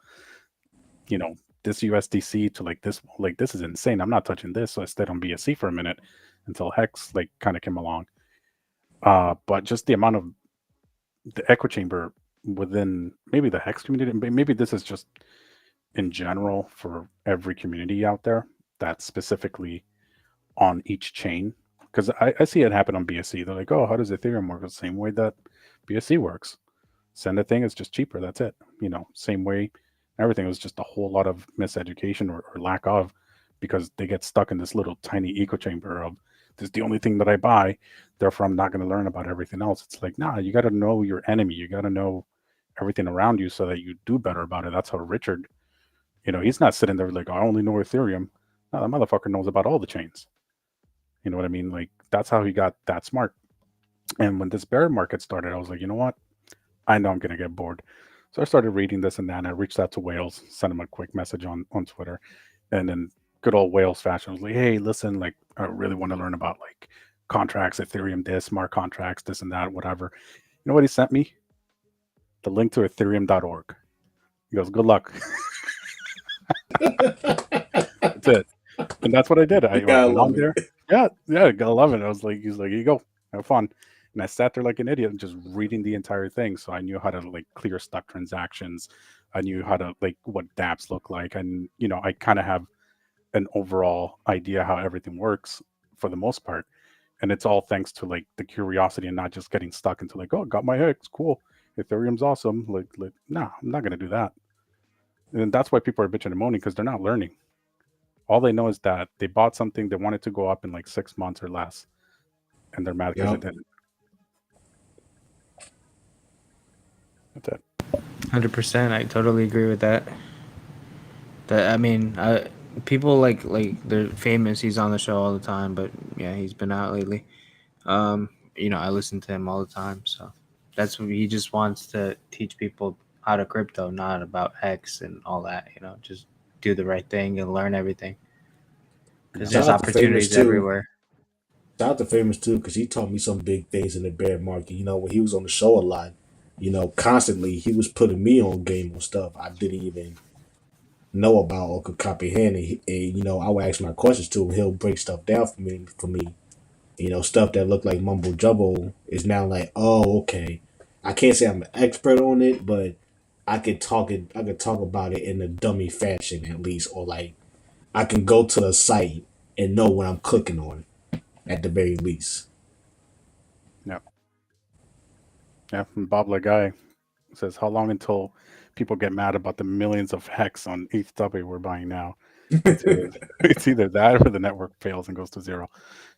you know this USDC to like this? Like, this is insane. I'm not touching this. So I stayed on BSC for a minute until Hex like kind of came along. But just the amount of the echo chamber within maybe the Hex community, maybe this is just in general for every community out there that's specifically on each chain. Because I see it happen on BSC. They're like, oh, how does Ethereum work? The same way that BSC works. Send a thing, it's just cheaper. That's it. Same way. Everything was just a whole lot of miseducation or lack of, because they get stuck in this little tiny echo chamber of this is the only thing that I buy, therefore I'm not going to learn about everything else. It's like, nah, you got to know your enemy. You got to know everything around you so that you do better about it. That's how Richard, he's not sitting there like, I only know Ethereum. No, that motherfucker knows about all the chains. You know what I mean? Like, that's how he got that smart. And when this bear market started, I was like, you know what? I know I'm going to get bored. So I started reading this and that, and I reached out to Wales, sent him a quick message on Twitter. And then good old Wales fashion, I was like, hey, listen, like, I really want to learn about like contracts, Ethereum, this, smart contracts, this and that, whatever. You know what he sent me? The link to ethereum.org. He goes, good luck. That's it. And that's what I did. I You gotta went on love there. it. Yeah, I gotta love it. I was like, he's like, here you go, have fun. And I sat there like an idiot, just reading the entire thing. So I knew how to like clear stuck transactions. I knew how to like what dApps look like, and I kind of have an overall idea how everything works for the most part. And it's all thanks to like the curiosity and not just getting stuck into like, oh, got my X, cool. Ethereum's awesome. Like, nah, I'm not gonna do that. And that's why people are bitching and moaning, because they're not learning. All they know is that they bought something, they wanted to go up in like 6 months or less, and they're mad because it Yep. didn't. That's it. 100%. I totally agree with that. That I mean, people they're famous. He's on the show all the time, but yeah, he's been out lately. I listen to him all the time, so that's what he just wants to teach people how to crypto, not about X and all that. Just do the right thing and learn everything because Yeah. Shout there's out to Famous opportunities too. everywhere. Shout out to Famous too, because he taught me some big things in the bear market. When he was on the show a lot, constantly he was putting me on game on stuff I didn't even know about or could comprehend. And I would ask my questions to him. He'll break stuff down for me. Stuff that looked like mumbo jumbo is now like, oh, okay. I can't say I'm an expert on it, but I could talk about it in a dummy fashion at least, or like I can go to the site and know what I'm clicking on at the very least. Yeah. Yeah. And Bob Guy says, how long until people get mad about the millions of hex on ETH we're buying now? It's either, it's either that or the network fails and goes to zero.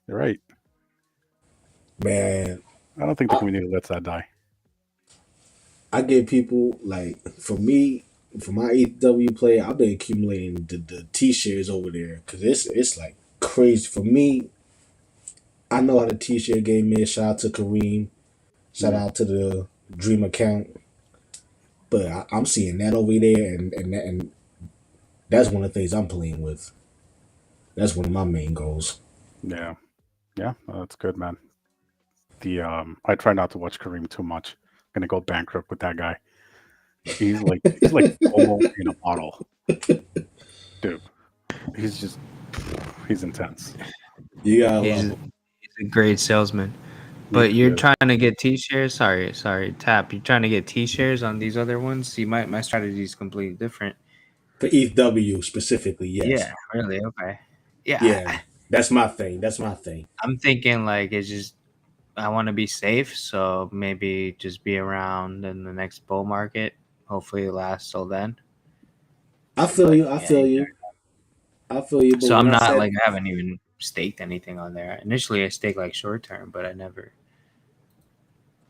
You're right. Man, I don't think the community lets that die. I get people like for me, for my EW play, I've been accumulating the T-shirts over there because it's like crazy for me. I know how the T-shirt game is. Shout out to Kareem. Shout out to the Dream account. But I'm seeing that over there, and that's one of the things I'm playing with. That's one of my main goals. Yeah. Yeah. That's good, man. I try not to watch Kareem too much. I'm gonna go bankrupt with that guy. He's like FOMO in a bottle. Dude. He's intense. You gotta He's love him. a great salesman. But you're trying to get T-shares. Sorry, Tap. You're trying to get T-shares on these other ones. See, my strategy is completely different. For EW specifically, yes. Yeah, really. Okay. Yeah, Yeah, that's my thing. That's my thing. I'm thinking like it's just I want to be safe, so maybe just be around in the next bull market. Hopefully, it lasts till then. I feel But you. I yeah, feel you. I feel you. But so when I'm I not said, like I haven't even staked anything on there. Initially, I staked like short term, but I never.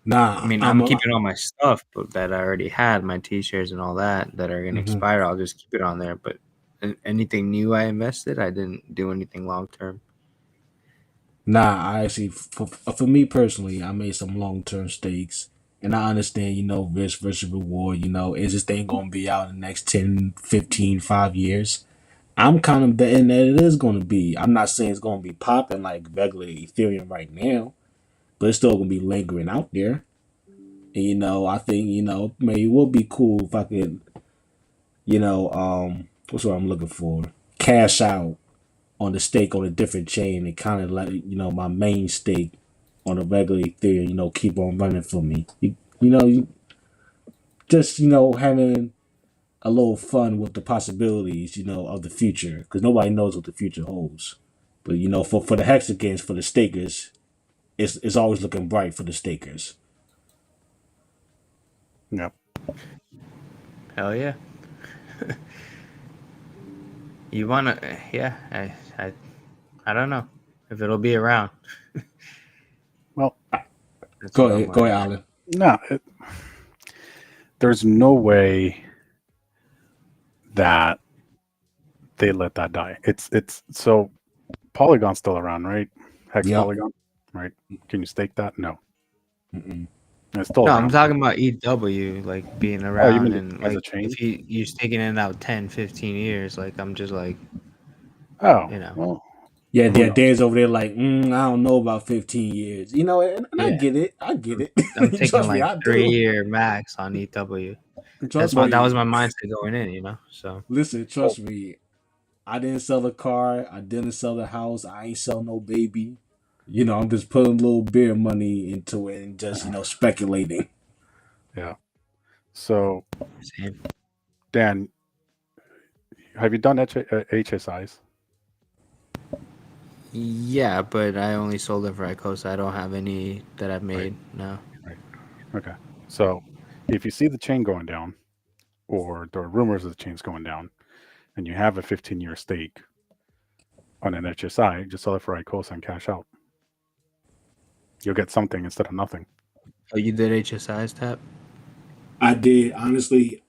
I nah, mean, I'm keeping all my stuff but that I already had, my T-shirts and all that are going to Mhm. expire. I'll just keep it on there. But anything new I invested, I didn't do anything long term. Nah, I actually, for me personally, I made some long term stakes. And I understand, risk versus reward. Is this thing going to be out in the next 10, 15, 5 years? I'm kind of betting that it is going to be. I'm not saying it's going to be popping like regular Ethereum right now, but it's still going to be lingering out there. And, I think, maybe it would be cool if I could, what's what I'm looking for? Cash out on the stake on a different chain and kind of let my main stake on a regular Ethereum, keep on running for me. You just having a little fun with the possibilities, of the future because nobody knows what the future holds. But for the hexagons, for the stakers, it's always looking bright for the stakers. Yeah. Hell yeah. You wanna? Yeah. I don't know if it'll be around. Well, That's Go what I'm ahead, go worried ahead, about. Alan. no, there's no way that they let that die. It's so Polygon's still around, right? Hex Yep. Polygon, right? Can you stake that? No, Mm-mm. it's still No, I'm around. talking about EW, like being Oh, you around mean and as a like chain? if you're sticking it out 10, 15 years, like I'm just like, Oh, you know, well, Yeah, who yeah. knows? Dan's over there like, I don't know about 15 years. And I yeah. get it. I get it. I'm taking Trust me, like I do. 3-year max on EW. Trust That was me. my mindset going in, you know. So Listen, Well, trust me. I didn't sell the car. I didn't sell the house. I ain't sell no baby. I'm just putting a little beer money into it and just, speculating. yeah. So, same. Dan, have you done HSIs? Yeah, but I only sold it for ICOSA. I don't have any that I've Right. made. No. Right. Okay. So, if you see the chain going down, or there are rumors of the chain's going down, and you have a 15-year stake on an HSI, just sell it for ICOSA and cash out. You'll get something instead of nothing. Oh, you did HSI's Tap? I did, honestly,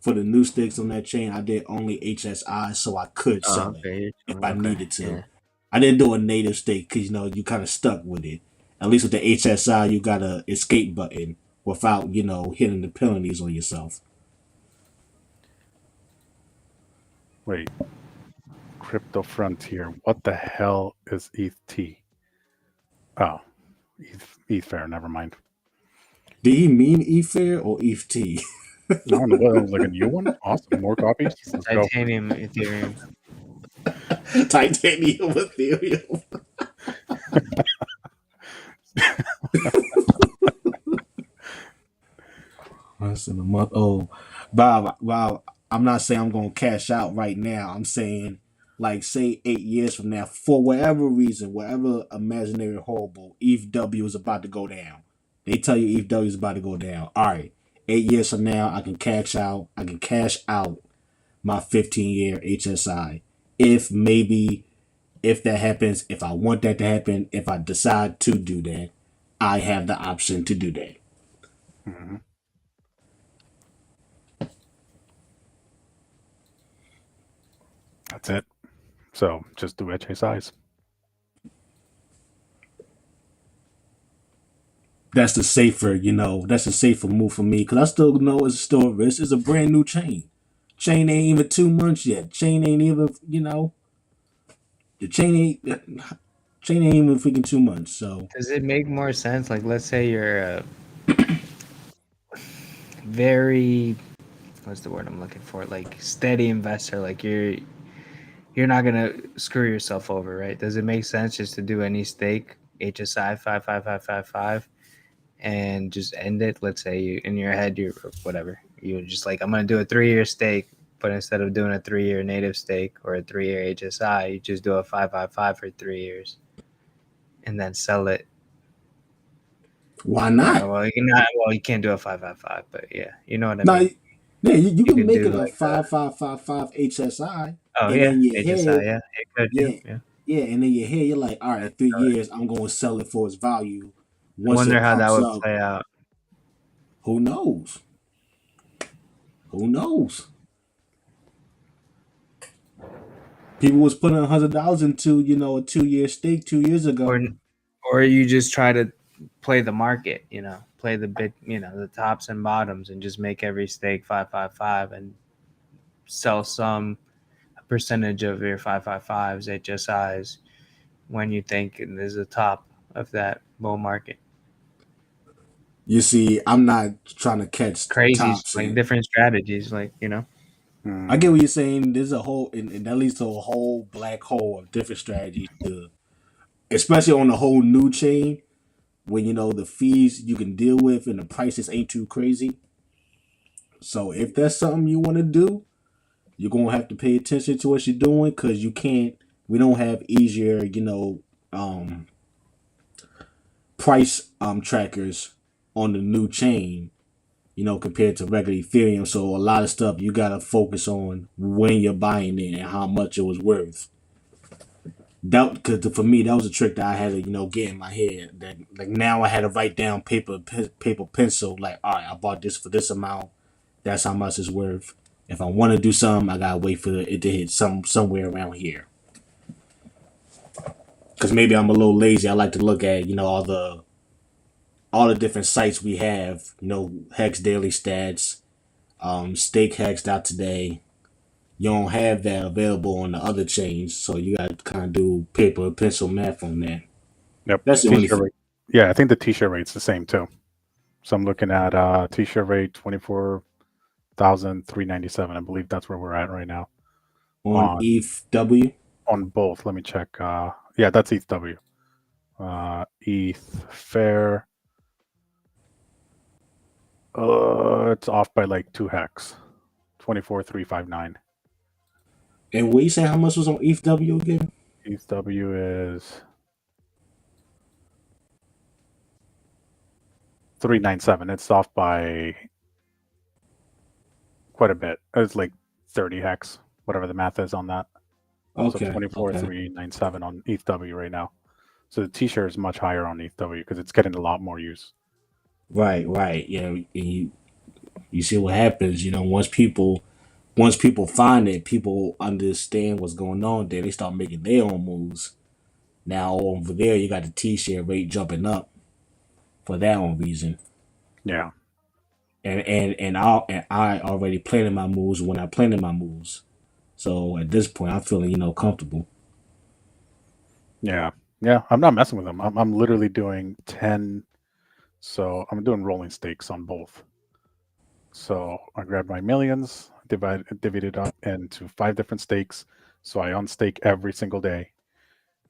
for the new sticks on that chain, I did only HSI so I could Oh, sell it okay. if I Okay. needed to. Yeah. I didn't do a native stake because, you kind of stuck with it. At least with the HSI, you got a escape button without, hitting the penalties on yourself. Wait, Crypto Frontier. What the hell is ETH? Oh, ETH Fair. Never mind. Did he mean Ether or ETH? I don't know what. It was like a new one. Awesome. More copies. Let's go. Titanium Ethereum. Titanium Ethereum. Once in a month. Oh, Bob, I'm not saying I'm gonna cash out right now. I'm saying, like, say 8 years from now, for whatever reason, whatever imaginary horrible, ETH W is about to go down. They tell you ETH W is about to go down. All right, 8 years from now, I can cash out. I can cash out my 15-year HSI. If that happens, if I want that to happen, if I decide to do that, I have the option to do that. Mm-hmm. That's it. So just do HSIs. That's the safer, that's a safer move for me because I still know it's still a risk. It's a brand new chain. Chain ain't even 2 months yet. Chain ain't even, the chain ain't even freaking 2 months. So Does it make more sense? Like, let's say you're a very, what's the word I'm looking for? Like, steady investor. Like, you're not gonna screw yourself over, right? Does it make sense just to do any stake HSI 55555 and just end it? Let's say you in your head you're whatever you're just like, I'm gonna do a 3-year stake, but instead of doing a 3-year native stake or a 3-year HSI, you just do a 555 for 3 years and then sell it. why not? Well, you can't do a 555, but yeah, you know what I No, mean. yeah, you can could make do it a like 5555 HSI, oh and yeah, in your HSI, head, yeah, it could, yeah, yeah. yeah, and in your head, you're like, all right, in 3 years, I'm going to sell it for its value. I Once wonder it how that pumps would up, play out. who knows? Who knows? People was putting $100 into, a 2-year stake 2 years ago. Or you just try to play the market, play the big, the tops and bottoms, and just make every stake 555 and sell a percentage of your 555s HSIs when you think there's a top of that bull market. You see, I'm not trying to catch Crazy, tops. like different strategies, like I get what you're saying. There's a whole, and that leads to a whole black hole of different strategies, especially on the whole new chain, when the fees you can deal with and the prices ain't too crazy. So if that's something you want to do, you're gonna have to pay attention to what you're doing because you can't. We don't have easier, price trackers on the new chain, compared to regular Ethereum. So a lot of stuff you gotta focus on when you're buying it and how much it was worth. That because for me that was a trick that I had to get in my head. That like now I had to write down paper pencil. Like, all right, I bought this for this amount. That's how much it's worth. If I want to do something, I gotta wait for it to hit somewhere around here. Because maybe I'm a little lazy. I like to look at all the different sites we have. Hex Daily Stats, Stake Hex.today. You don't have that available on the other chains, so you got to kind of do paper pencil math on that. Yep. That's the only T-shirt thing. rate. Yeah, I think the T-shirt rate's the same too. So I'm looking at T-shirt rate 24,397. I believe that's where we're at right now. On ETH W? On both. Let me check. Yeah, that's ETH W. ETH Fair. It's off by like 2 hex. 24,359. And what you say? How much was on ETH W again? ETH W is 397. It's off by quite a bit. It's like 30 hex, whatever the math is on that. Okay. So 24,397 on ETH W right now. So the T-shirt is much higher on ETH W because it's getting a lot more use. Right. Yeah, and you see what happens. Once people find it, people understand what's going on. Then they start making their own moves. Now over there, you got the T-share rate jumping up for that one reason. Yeah. And I already planning my moves when I planted my moves. So at this point, I'm feeling comfortable. Yeah. I'm not messing with them. I'm literally doing 10 So I'm doing rolling stakes on both. So I grabbed my millions, divvied it up into 5 different stakes. So I unstake every single day,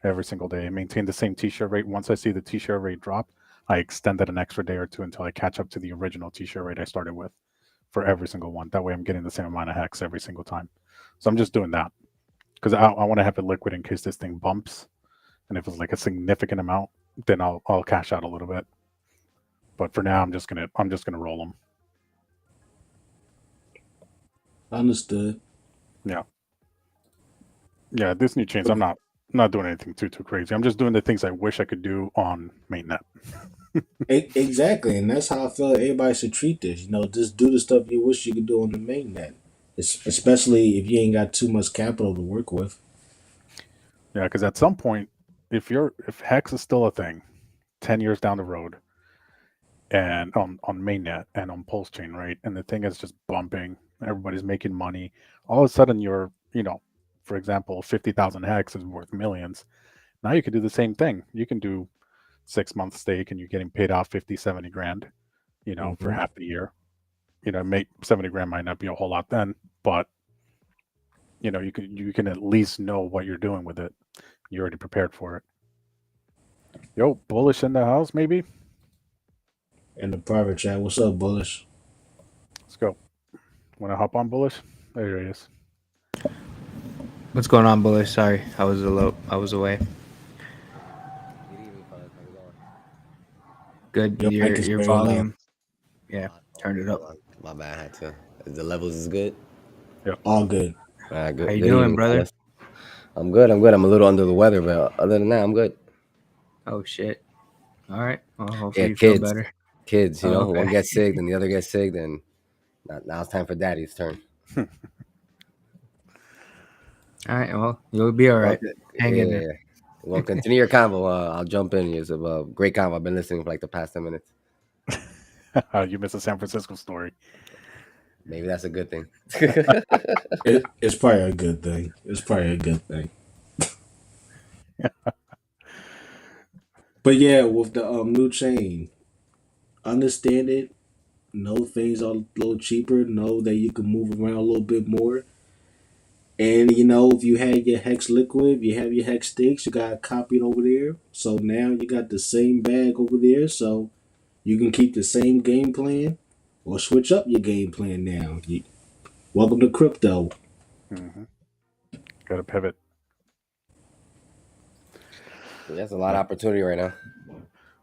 maintain the same t-shirt rate. Once I see the t-shirt rate drop, I extend it an extra day or two until I catch up to the original t-shirt rate I started with for every single one. That way I'm getting the same amount of hex every single time. So I'm just doing that because I want to have it liquid in case this thing bumps. And if it's like a significant amount, then I'll cash out a little bit. But for now, I'm just gonna roll them. Understood. Yeah, yeah. This new chains, I'm not doing anything too crazy. I'm just doing the things I wish I could do on mainnet. Exactly, and that's how I feel everybody should treat this. You know, just do the stuff you wish you could do on the mainnet, especially if you ain't got too much capital to work with. Yeah, because at some point, if hex is still a thing, 10 years down the road, and on mainnet and on pulse chain, right, and the thing is just bumping, everybody's making money. All of a sudden, for example, 50,000 hex is worth millions. Now you can do the same thing. You can do 6 month stake and you're getting paid off 50, 70 grand, for Mhm. half the year. Make 70 grand might not be a whole lot then, but you can at least know what you're doing with it. You're already prepared for it. Yo, bullish in the house, maybe. In the private chat, what's up, Bullish? Let's go. Want to hop on bullish? There he is. What's going on, Bullish? Sorry, I was away. Good evening, fellas. How's it going? Good. Your mic is Your very low. volume. Yeah, Oh, turned it up. hold on. My bad. I had to. The levels is good. All good. All right, good. How you Good doing, evening, brother? fellas. I'm good. I'm good. I'm a little under the weather, but other than that, I'm good. Oh shit. All right. Well, hopefully Yeah, you feel kids. better. Kids, Oh, one okay. gets sick, then the other gets sick, then now it's time for daddy's turn. All right. Well, you'll be all Well, right. Hang in there. yeah. Well, continue your convo. I'll jump in. It's a great convo. I've been listening for like the past 10 minutes. You missed a San Francisco story. Maybe that's a good thing. It's probably a good thing. It's probably a good thing. But yeah, with the new chain, understand it. Know things are a little cheaper. Know that you can move around a little bit more. And if you had your hex liquid, if you have your hex sticks, you got copied over there. So now you got the same bag over there. So you can keep the same game plan or switch up your game plan now. Welcome to crypto. Mm-hmm. Got to pivot. There's a lot of opportunity right now.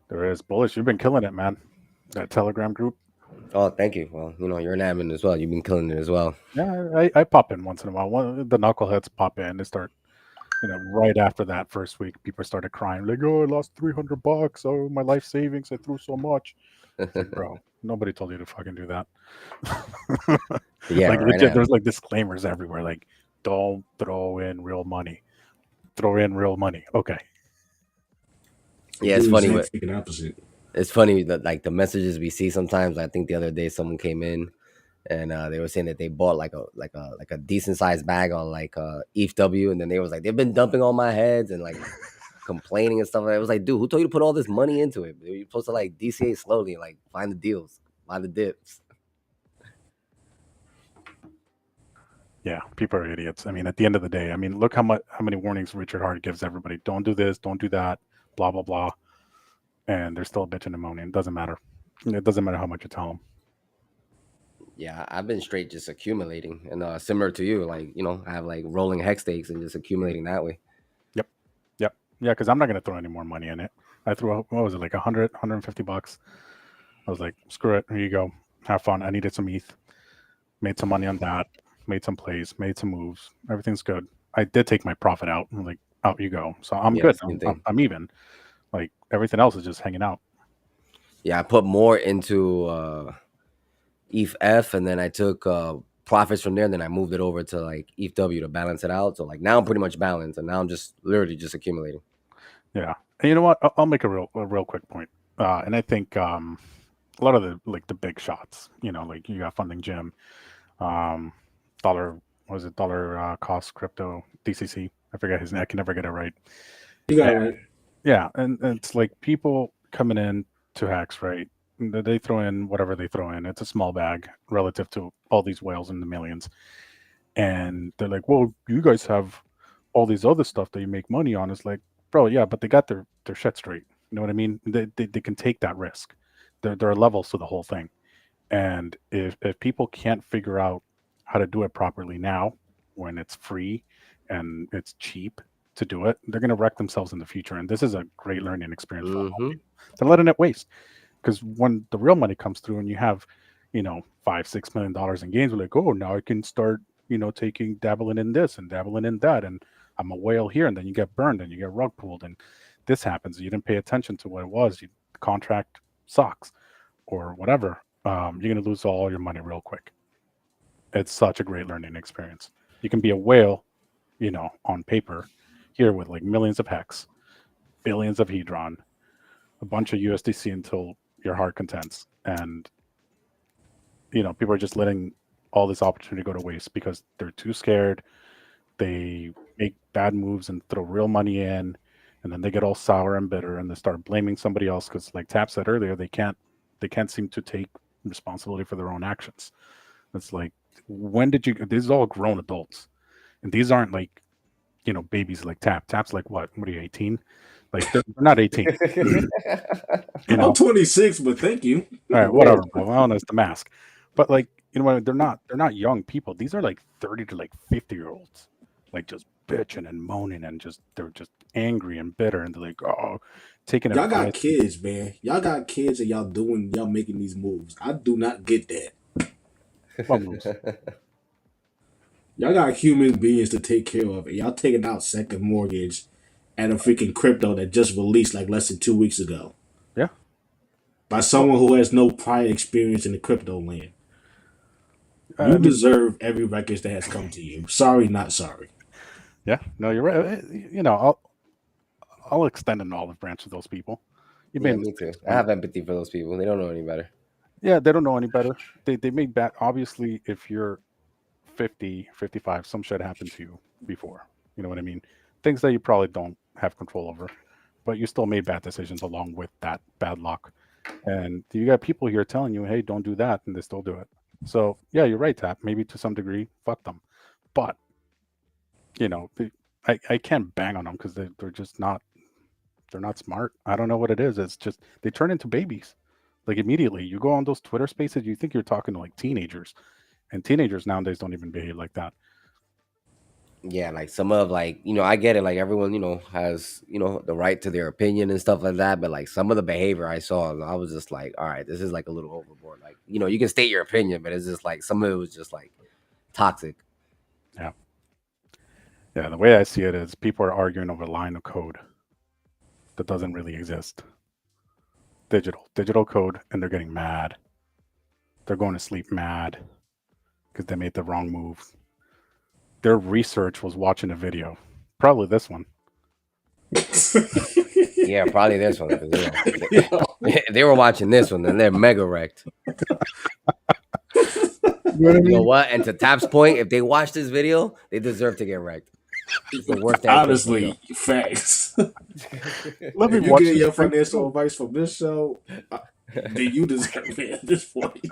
There is. Bullish, you've been killing it, man. That Telegram group. Oh, thank you. Well, you're an admin as well. You've been killing it as well. Yeah, I pop in once in a while. The knuckleheads pop in. They start, right after that first week, people started crying like, "Oh, I lost $300. Oh, my life savings. I threw so much." It's like, bro, nobody told you to fucking do that. Yeah, Like right legit, now. there's like disclaimers everywhere. Like, don't throw in real money. Throw in real money. Okay. Yeah, it's Do funny. the exact opposite. It's funny that like the messages we see sometimes. I think the other day someone came in and they were saying that they bought like a decent sized bag on like ETH, and then they was like they've been dumping on my heads and like complaining and stuff. Like that. It was like, dude, who told you to put all this money into it? You're supposed to like DCA slowly and like find the deals, buy the dips. Yeah, people are idiots. I mean, at the end of the day, I mean, look how many warnings Richard Hart gives everybody. Don't do this, don't do that, blah blah blah, and they're still bitching and moaning. It doesn't matter. It doesn't matter how much you tell them. Yeah, I've been straight just accumulating, and similar to you, like I have like rolling hex stakes and just accumulating that way. Yep, yep, yeah. Because I'm not gonna throw any more money in it. I threw out, what was it, like $150. I was like, screw it. Here you go. Have fun. I needed some ETH. Made some money on that. Made some plays. Made some moves. Everything's good. I did take my profit out. I'm like, out you go. So I'm Yeah, good. same thing. I'm even. Like everything else is just hanging out. Yeah, I put more into ETH, and then I took profits from there, and then I moved it over to like ETH to balance it out. So like now I'm pretty much balanced, and now I'm just literally just accumulating. Yeah. And you know what? I'll make a real quick point. And I think a lot of the big shots, like you got Funding Jim, dollar, what was it, dollar cost crypto, DCC. I forget his name. I can never get it right. You got it And, right. yeah. And it's like people coming in to hacks, right? They throw in whatever they throw in. It's a small bag relative to all these whales in the millions. And they're like, "Well, you guys have all these other stuff that you make money on." It's like, bro, yeah, but they got their shit straight. You know what I mean? They can take that risk. There are levels to the whole thing. And if people can't figure out how to do it properly now, when it's free and it's cheap to do it, they're going to wreck themselves in the future. And this is a great learning experience for all Mm-hmm. people. They're letting it waste, because when the real money comes through and you have, $5-6 million in gains, we're like, oh, now I can start, taking dabbling in this and dabbling in that, and I'm a whale here, and then you get burned and you get rug pulled, and this happens. You didn't pay attention to what it was. The contract sucks or whatever. You're gonna lose all your money real quick. It's such a great learning experience. You can be a whale, on paper, here with like millions of hex, billions of hedron, a bunch of USDC until your heart contents, and people are just letting all this opportunity go to waste because they're too scared. They make bad moves and throw real money in, and then they get all sour and bitter, and they start blaming somebody else because, like Tap said earlier, they can't seem to take responsibility for their own actions. It's like, when did you? These are all grown adults, and these aren't like babies like Tap. Tap's like what? What are you, 18? Like they're not 18. I'm 26, but thank you. All right, whatever, bro. I don't know, it's the mask. But like, what? They're not young people. These are like 30 to like 50-year-olds, like just bitching and moaning, and they're just angry and bitter, and they're like, oh, taking Y'all got advice. kids, man. Y'all got kids, and y'all making these moves. I do not get that. What moves? Y'all got human beings to take care of, and y'all taking out second mortgage and a freaking crypto that just released like less than 2 weeks ago Yeah. by someone who has no prior experience in the crypto land. I You mean, deserve every wreckage that has come to you. Sorry, not sorry. yeah. No, you're right. I'll extend an olive branch to those people. You Yeah, made me too. mistakes, I man. have empathy for those people. They don't know any better. Yeah, they don't know any better. They made bad. Obviously, if you're 50, 55, some shit happened to you before. You know what I mean? Things that you probably don't have control over, but you still made bad decisions along with that bad luck. And you got people here telling you, hey, don't do that, and they still do it. So yeah, you're right, Tap. Maybe to some degree, fuck them. But I can't bang on them because they're just not they're not smart. I don't know what it is. It's just they turn into babies. Like immediately, you go on those Twitter spaces, you think you're talking to like teenagers, and teenagers nowadays don't even behave like that. Yeah, like some of like, I get it. Like everyone, has, the right to their opinion and stuff like that. But like some of the behavior I saw, I was just like, all right, this is like a little overboard. Like, you can state your opinion, but it's just like some of it was just like toxic. Yeah, yeah. The way I see it is, people are arguing over a line of code that doesn't really exist. Digital code, and they're getting mad. They're going to sleep mad because they made the wrong move. Their research was watching a video, probably this one. Yeah, probably this one. 'Cause, Yo, they were watching this one and they're mega wrecked. You know what I You know mean? what? And to Tap's point, if they watch this video, they deserve to get wrecked. It's the worst damn crypto honestly, facts. Let me If you watch get this your thing. financial advice from this show, then you deserve it at this point.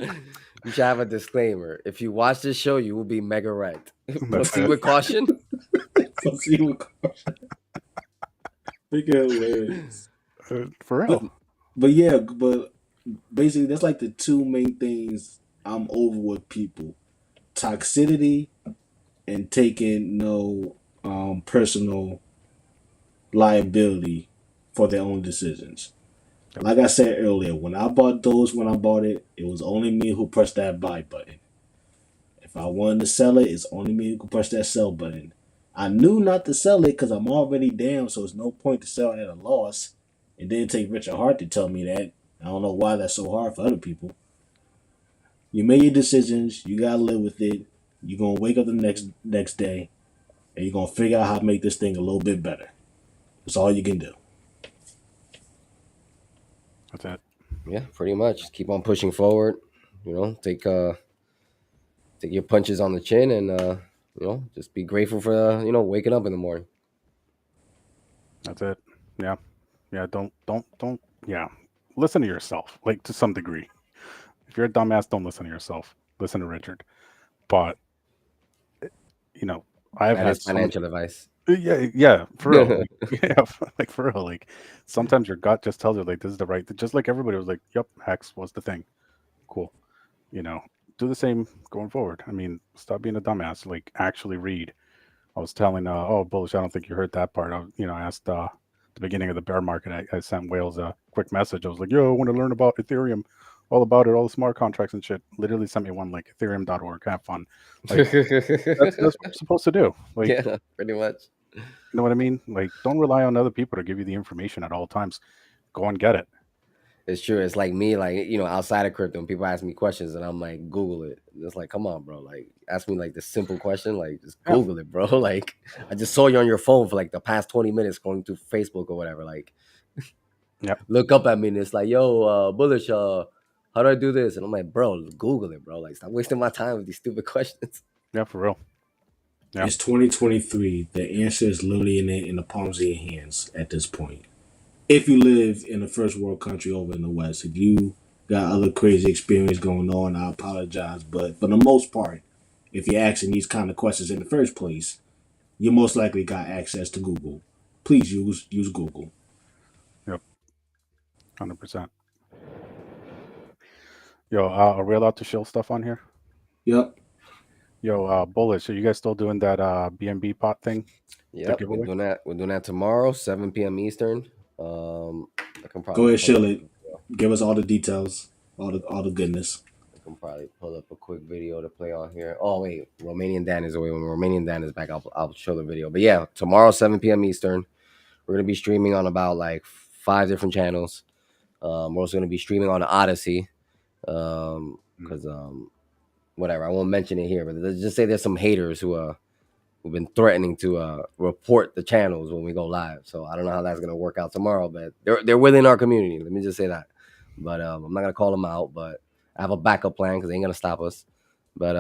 You should have a disclaimer. If you watch this show, you will be mega wrecked. That's Proceed it. with caution. Let's see what freaking hilarious. For But real. but basically that's like the two main things I'm over with people: toxicity and taking no personal liability for their own decisions. Yep. Like I said earlier, when I bought it, it was only me who pressed that buy button. If I wanted to sell it, it's only me who could press that sell button. I knew not to sell it because I'm already down, so it's no point to sell at a loss. It didn't take Richard Hart to tell me that. I don't know why that's so hard for other people. You made your decisions. You gotta live with it. You're gonna wake up the next day, and you're gonna figure out how to make this thing a little bit better. That's all you can do. That's it. Yeah, pretty much. Just keep on pushing forward. Take your punches on the chin, and just be grateful for waking up in the morning. That's it. Yeah. Yeah. Don't. Yeah. listen to yourself, like to some degree. If you're a dumbass, don't listen to yourself. Listen to Richard. But you know, I've That had is so many. financial advice. Yeah, for real. Like, yeah, like for real. Like sometimes your gut just tells you like this is the right. Just like everybody was like, "Yep, hex was the thing." Cool. You know, do the same going forward. I mean, stop being a dumbass. Like actually read. I was telling, oh, Bullish, I don't think you heard that part. I asked the beginning of the bear market, I sent Wales a quick message. I was like, yo, I want to learn about Ethereum, all about it, all the smart contracts and shit. Literally sent me one link, ethereum.org. Have fun. Like, that's what you're supposed to do. Like, Yeah, pretty much. you know what I mean? Like, don't rely on other people to give you the information at all times. Go and get it. It's true. It's like me, like, outside of crypto, and people ask me questions, and I'm like, Google it. And it's like, come on, bro. Like, ask me like this simple question, like, just Yeah. Google it, bro. Like, I just saw you on your phone for like the past 20 minutes going through Facebook or whatever. Like, Yep. look up at me, and it's like, yo, Bullish, how do I do this? And I'm like, bro, Google it, bro. Like, stop wasting my time with these stupid questions. Yeah, for real. Yeah. It's 2023. The answer is literally in the palms of your hands at this point. If you live in a first world country over in the West, if you got other crazy experience going on, I apologize. But for the most part, if you're asking these kind of questions in the first place, you most likely got access to Google. Please use Google. Yep. 100%. Yo, are we allowed to shill stuff on here? Yep. Yo, Bullish, are you guys still doing that BNB pot thing? Yep, we're doing that. We're doing that tomorrow, 7 p.m. Eastern. I can Go probably ahead, pull shill up. it. Give us all the details, all the goodness. I can probably pull up a quick video to play on here. Oh wait, Romanian Dan is away. When Romanian Dan is back, I'll show the video. But yeah, tomorrow 7 p.m. Eastern, we're gonna be streaming on about like 5 different channels. We're also gonna be streaming on Odyssey. Because whatever, I won't mention it here, but let's just say there's some haters who've been threatening to report the channels when we go live. So I don't know how that's gonna work out tomorrow, but they're within our community. Let me just say that. But I'm not gonna call them out, but I have a backup plan because they ain't gonna stop us. But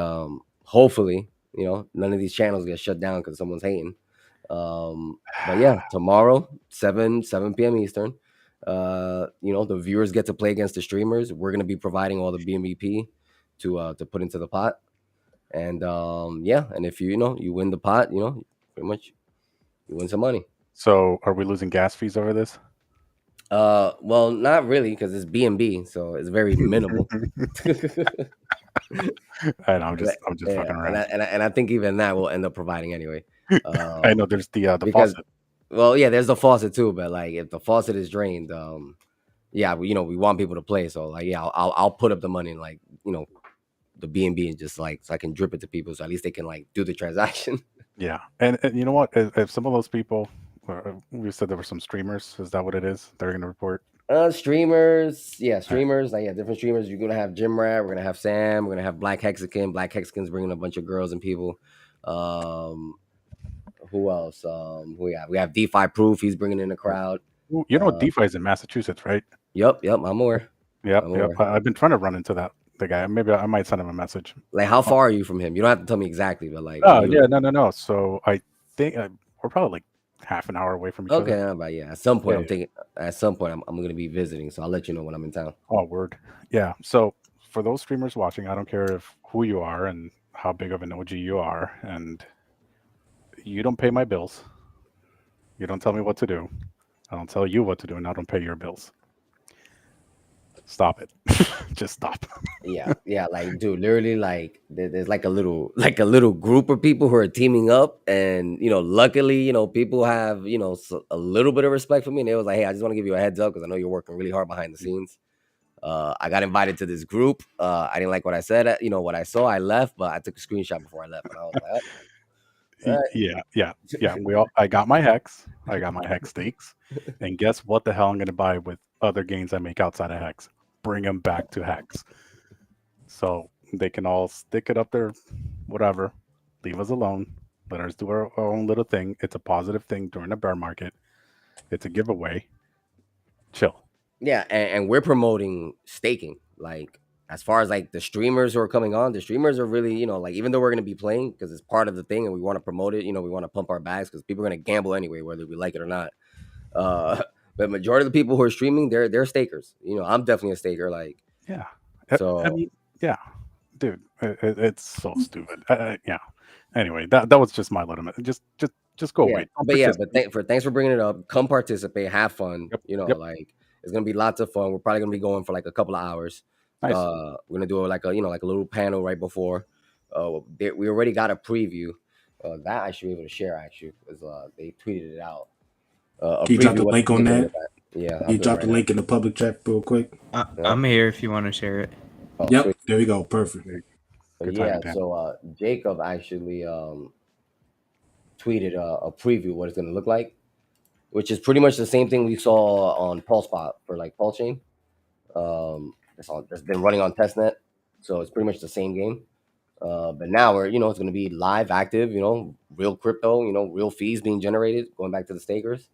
hopefully, none of these channels get shut down because someone's hating. But yeah, tomorrow, 7 p.m. Eastern. The viewers get to play against the streamers. We're gonna be providing all the BMVP to put into the pot. And and if you win the pot, pretty much you win some money. So, are we losing gas fees over this? Well, not really, because it's BNB, so it's very minimal. I know, I'm just Yeah, fucking around. and I think even that will end up providing anyway. I know there's the Because, faucet. well, yeah, there's the faucet too, but like if the faucet is drained, yeah, we want people to play, so like yeah, I'll put up the money and like the BNB and just like so I can drip it to people, so at least they can like do the transaction. Yeah, and you know what? If some of those people, we said there were some streamers. Is that what it is? They're going to report. Streamers, yeah, streamers, like yeah, different streamers. You're gonna have Jim Rat, we're gonna have Sam, we're gonna have Black Hexagon. Black Hexagon's bringing a bunch of girls and people. Who else? We have DeFi Proof. He's bringing in a crowd. You know, DeFi is in Massachusetts, right? Yep, I'm aware. Yep. I've been trying to run into the guy. Maybe I might send him a message. Like, how far are you from him? You don't have to tell me exactly, but like, oh yeah, no. So I think we're probably like half an hour away from each other. Okay, but yeah, at some point I'm thinking. At some point I'm going to be visiting, so I'll let you know when I'm in town. Oh, word. Yeah. So for those streamers watching, I don't care who you are and how big of an OG you are, and you don't pay my bills. You don't tell me what to do. I don't tell you what to do, and I don't pay your bills. Stop it. Just stop. Yeah, like dude, literally, like there's like a little group of people who are teaming up, and luckily, people have a little bit of respect for me, and they was like, hey, I just want to give you a heads up because I know you're working really hard behind the scenes. I got invited to this group. I didn't like what I said. What I saw, I left, but I took a screenshot before I left, and I was like, Yeah. I got my hex. I got my hex stakes, and guess what? The hell I'm going to buy with other gains I make outside of hex. Bring them back to hex, so they can all stick it up there, whatever. Leave us alone. Let us do our own little thing. It's a positive thing during the bear market. It's a giveaway. Chill. Yeah, and we're promoting staking. Like, as far as like the streamers who are coming on, the streamers are really, like, even though we're going to be playing because it's part of the thing and we want to promote it, we want to pump our bags because people are going to gamble anyway, whether we like it or not. But majority of the people who are streaming, they're stakers. You know, I'm definitely a staker. Like, Yeah. so I mean, yeah, dude, it's so stupid. Yeah. Anyway, that was just my limit. Just go away. Don't but participate. thanks for bringing it up. Come participate, have fun. Yep. You know, Yep. like it's gonna be lots of fun. We're probably gonna be going for like a couple of hours. Nice. We're gonna do like a like a little panel right before. We already got a preview. That I should be able to share actually because they tweeted it out. Can you drop the link on that? Yeah, you drop the link in the public chat real quick. I'm here if you want to share it. Oh, yep, sweet. there we go. Perfect. Yeah, so Jacob actually tweeted a preview of what it's going to look like, which is pretty much the same thing we saw on PulseSpot for like PulseChain. That's been running on testnet, so it's pretty much the same game. But now we're it's going to be live, active, real crypto, real fees being generated, going back to the stakers.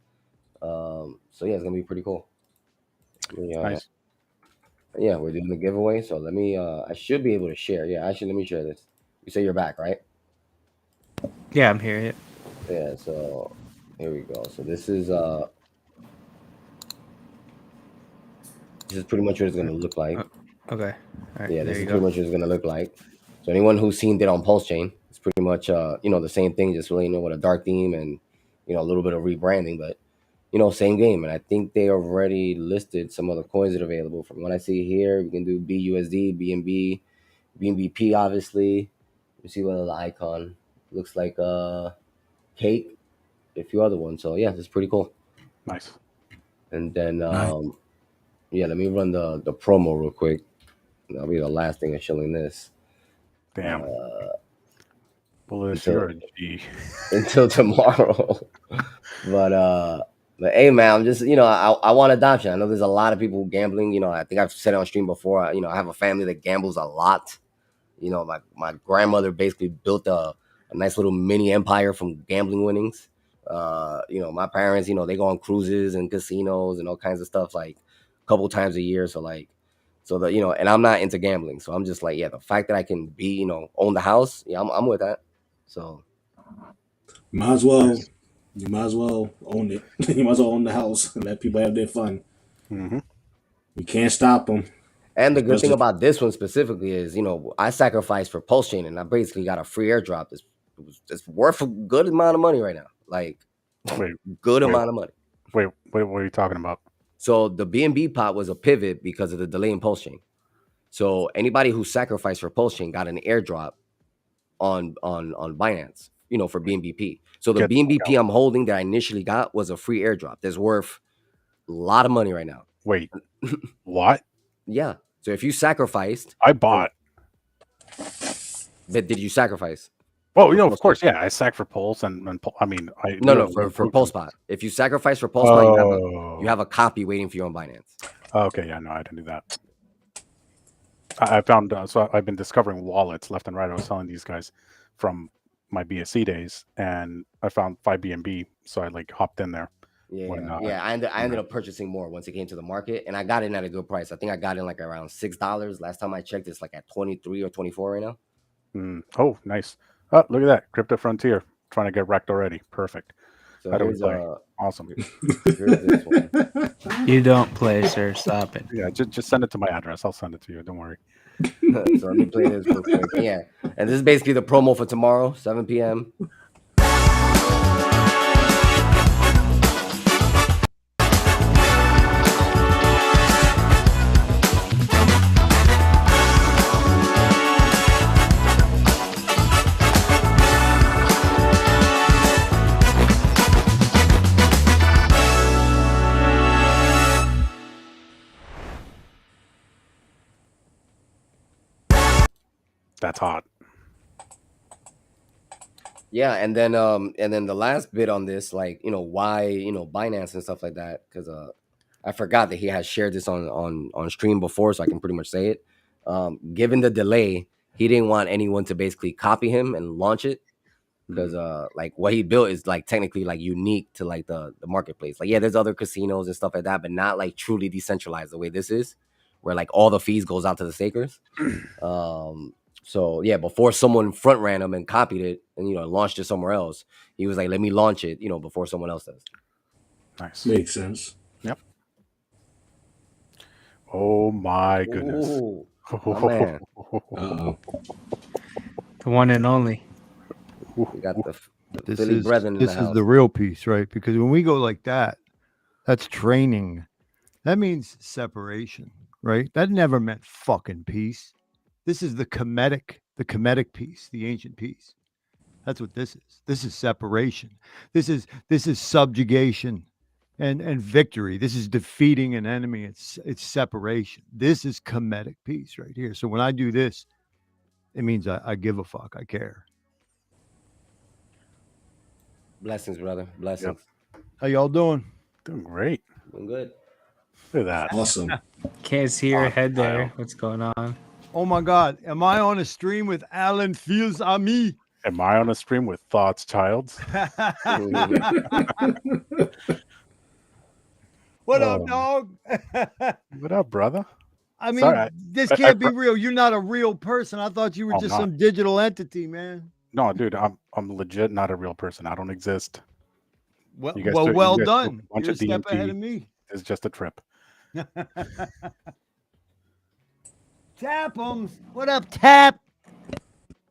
So yeah, it's going to be pretty cool. Nice. Yeah, we're doing the giveaway, so let me. I should be able to share. Yeah, actually, let me share this. You say you're back, right? Yeah, I'm here. Yeah, so here we go. So this is pretty much what it's gonna look like. Okay. All right, yeah, this is pretty much what it's gonna look like. So anyone who's seen it on PulseChain, it's pretty much the same thing, just really with a dark theme and a little bit of rebranding, but same game. And I think they already listed some of the coins that are available. From what I see here, we can do BUSD, BNB, BNBP, obviously. You see what the icon looks like, cake, a few other ones. So yeah, it's pretty cool. Nice. And then yeah, let me run the promo real quick. That'll be the last thing of showing this. Damn. Bullish, you're a G. Until tomorrow. But hey man, I'm just I want adoption. I know there's a lot of people gambling. I think I've said it on stream before. I have a family that gambles a lot. My grandmother basically built a nice little mini empire from gambling winnings. My parents, they go on cruises and casinos and all kinds of stuff like a couple times a year. So and I'm not into gambling. So I'm just like, yeah, the fact that I can be, own the house. Yeah, I'm with that. So you might as well own it. You might as well own the house and let people have their fun. Mm-hmm. You can't stop them. And the good thing about this one specifically is, I sacrificed for PulseChain and I basically got a free airdrop. It's worth a good amount of money right now. Like, amount of money. Wait, what are you talking about? So the BNB pot was a pivot because of the delay in PulseChain. So anybody who sacrificed for PulseChain got an airdrop on Binance, for BNBP. So the BNBP I'm holding that I initially got was a free airdrop. That's worth a lot of money right now. Wait, what? Yeah. So if you sacrificed, I bought. But did you sacrifice? Well, of course, yeah. I sack for Pulse and I mean, for PulseSpot. If you sacrifice for PulseSpot, you have a copy waiting for you on Binance. Okay, yeah, no, I didn't do that. I found so I've been discovering wallets left and right. I was telling these guys from my BSC days, and I found 5BNB, so I hopped in there. I ended up purchasing more once it came to the market, and I got in at a good price. I think I got in around $6. Last time I checked, it's at 23 or 24 right now. Oh, nice. Oh, look at that. Crypto Frontier trying to get wrecked already. Perfect. So how do we play? Awesome. You don't play, sir. Stop it. Yeah, just send it to my address. I'll send it to you. Don't worry. So let me play this real quick. Yeah. And this is basically the promo for tomorrow, 7 p.m. That's hot. Yeah, and then the last bit on this, why Binance and stuff like that, because I forgot that he has shared this on stream before, so I can pretty much say it. Given the delay, he didn't want anyone to basically copy him and launch it, because what he built is technically unique to the marketplace. There's other casinos and stuff like that, but not truly decentralized the way this is, where all the fees goes out to the stakers. So yeah, before someone front ran him and copied it and launched it somewhere else, he was like, "Let me launch it," before someone else does. Nice, makes sense. Yep. Oh my goodness. Ooh, my man. Uh-oh. The one and only. We got the This Philly is brethren in the this house. is the real piece, right? Because when we go like that, that's training. That means separation, right? That never meant fucking peace. This is the Kemetic piece, the ancient peace. That's what this is. This is separation. This is subjugation and victory. This is defeating an enemy. It's separation. This is Kemetic peace right here. So when I do this, it means I give a fuck. I care. Blessings, brother. Blessings. How y'all doing? Doing great. Doing good. Look at that. Awesome. Can't see your head there. Kyle. What's going on? Oh my God. Am I on a stream with Alan Fields Ami? Am I on a stream with Thoughts Childs? What Oh. up, dog? What up, brother? I mean, Sorry, this I- can't be real. You're not a real person. I thought you were I'm just not. some digital entity, man. No, dude, I'm legit not a real person. I don't exist. Well, You guys well, do- you well guys do a done. bunch You're a of step ahead DMT. of me. It's just a trip. Tap 'em. What up, Tap?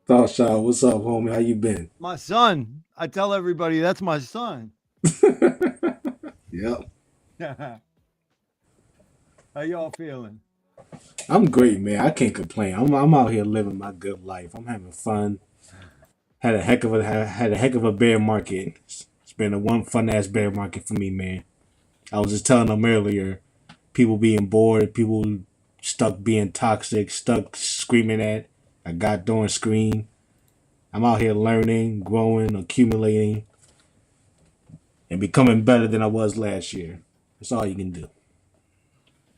Thought Shot, what's up, homie? How you been? My son. I tell everybody that's my son. Yep. How y'all feeling? I'm great, man. I can't complain. I'm out here living my good life. I'm having fun. Had a heck of a bear market. It's been a one fun ass bear market for me, man. I was just telling them earlier, people being bored, people stuck being toxic, stuck screaming at a goddamn screen. I'm out here learning, growing, accumulating, and becoming better than I was last year. That's all you can do.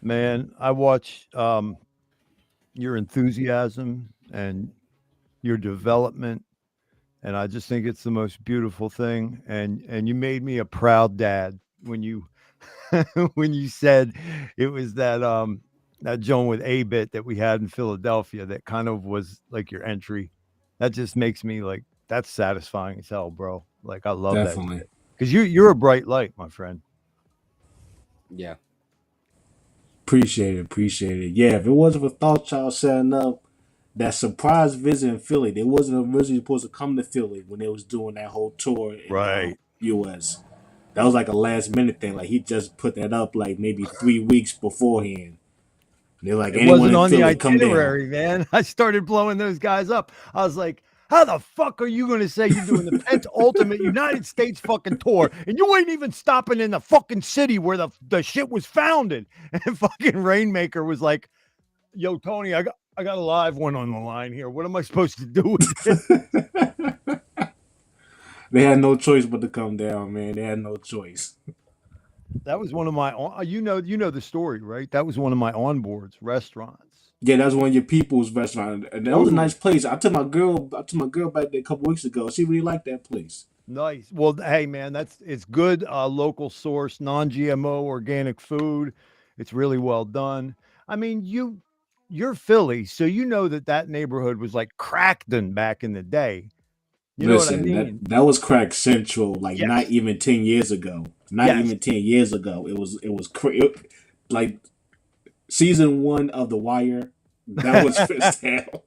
Man, I watch your enthusiasm and your development, and I just think it's the most beautiful thing. And you made me a proud dad when you when you said it was that joint with A-Bit that we had in Philadelphia that kind of was like your entry. That just makes me like, that's satisfying as hell, bro. Like I love Definitely. that because you're a bright light, my friend. Yeah. Appreciate it. Yeah, if it wasn't for Thought Child setting up that surprise visit in Philly, they wasn't originally supposed to come to Philly when they was doing that whole tour in Right. US. That was like a last minute thing. Like he just put that up like maybe 3 weeks beforehand. They're like, It anyone wasn't in on the Philly, come down. itinerary, man. I started blowing those guys up. I was like, how the fuck are you going to say you're doing the penultimate United States fucking tour and you ain't even stopping in the fucking city where the shit was founded? And fucking Rainmaker was like, yo, Tony, I got a live one on the line here. What am I supposed to do with it? They had no choice but to come down, man. They had no choice. That was one of my, you know the story, right? That was one of my onboards restaurants. Yeah, that was one of your people's restaurant, and that was a nice place. I took my girl back there a couple weeks ago. She really liked that place. Nice. Well, hey man, it's good local source, non-GMO organic food. It's really well done. I mean, you're Philly, so you know that neighborhood was like Crackton back in the day. You Listen, know what I mean? that was Crack Central, like Yes. not even 10 years ago. Even 10 years ago. It was like season 1 of The Wire. That was Fitztown.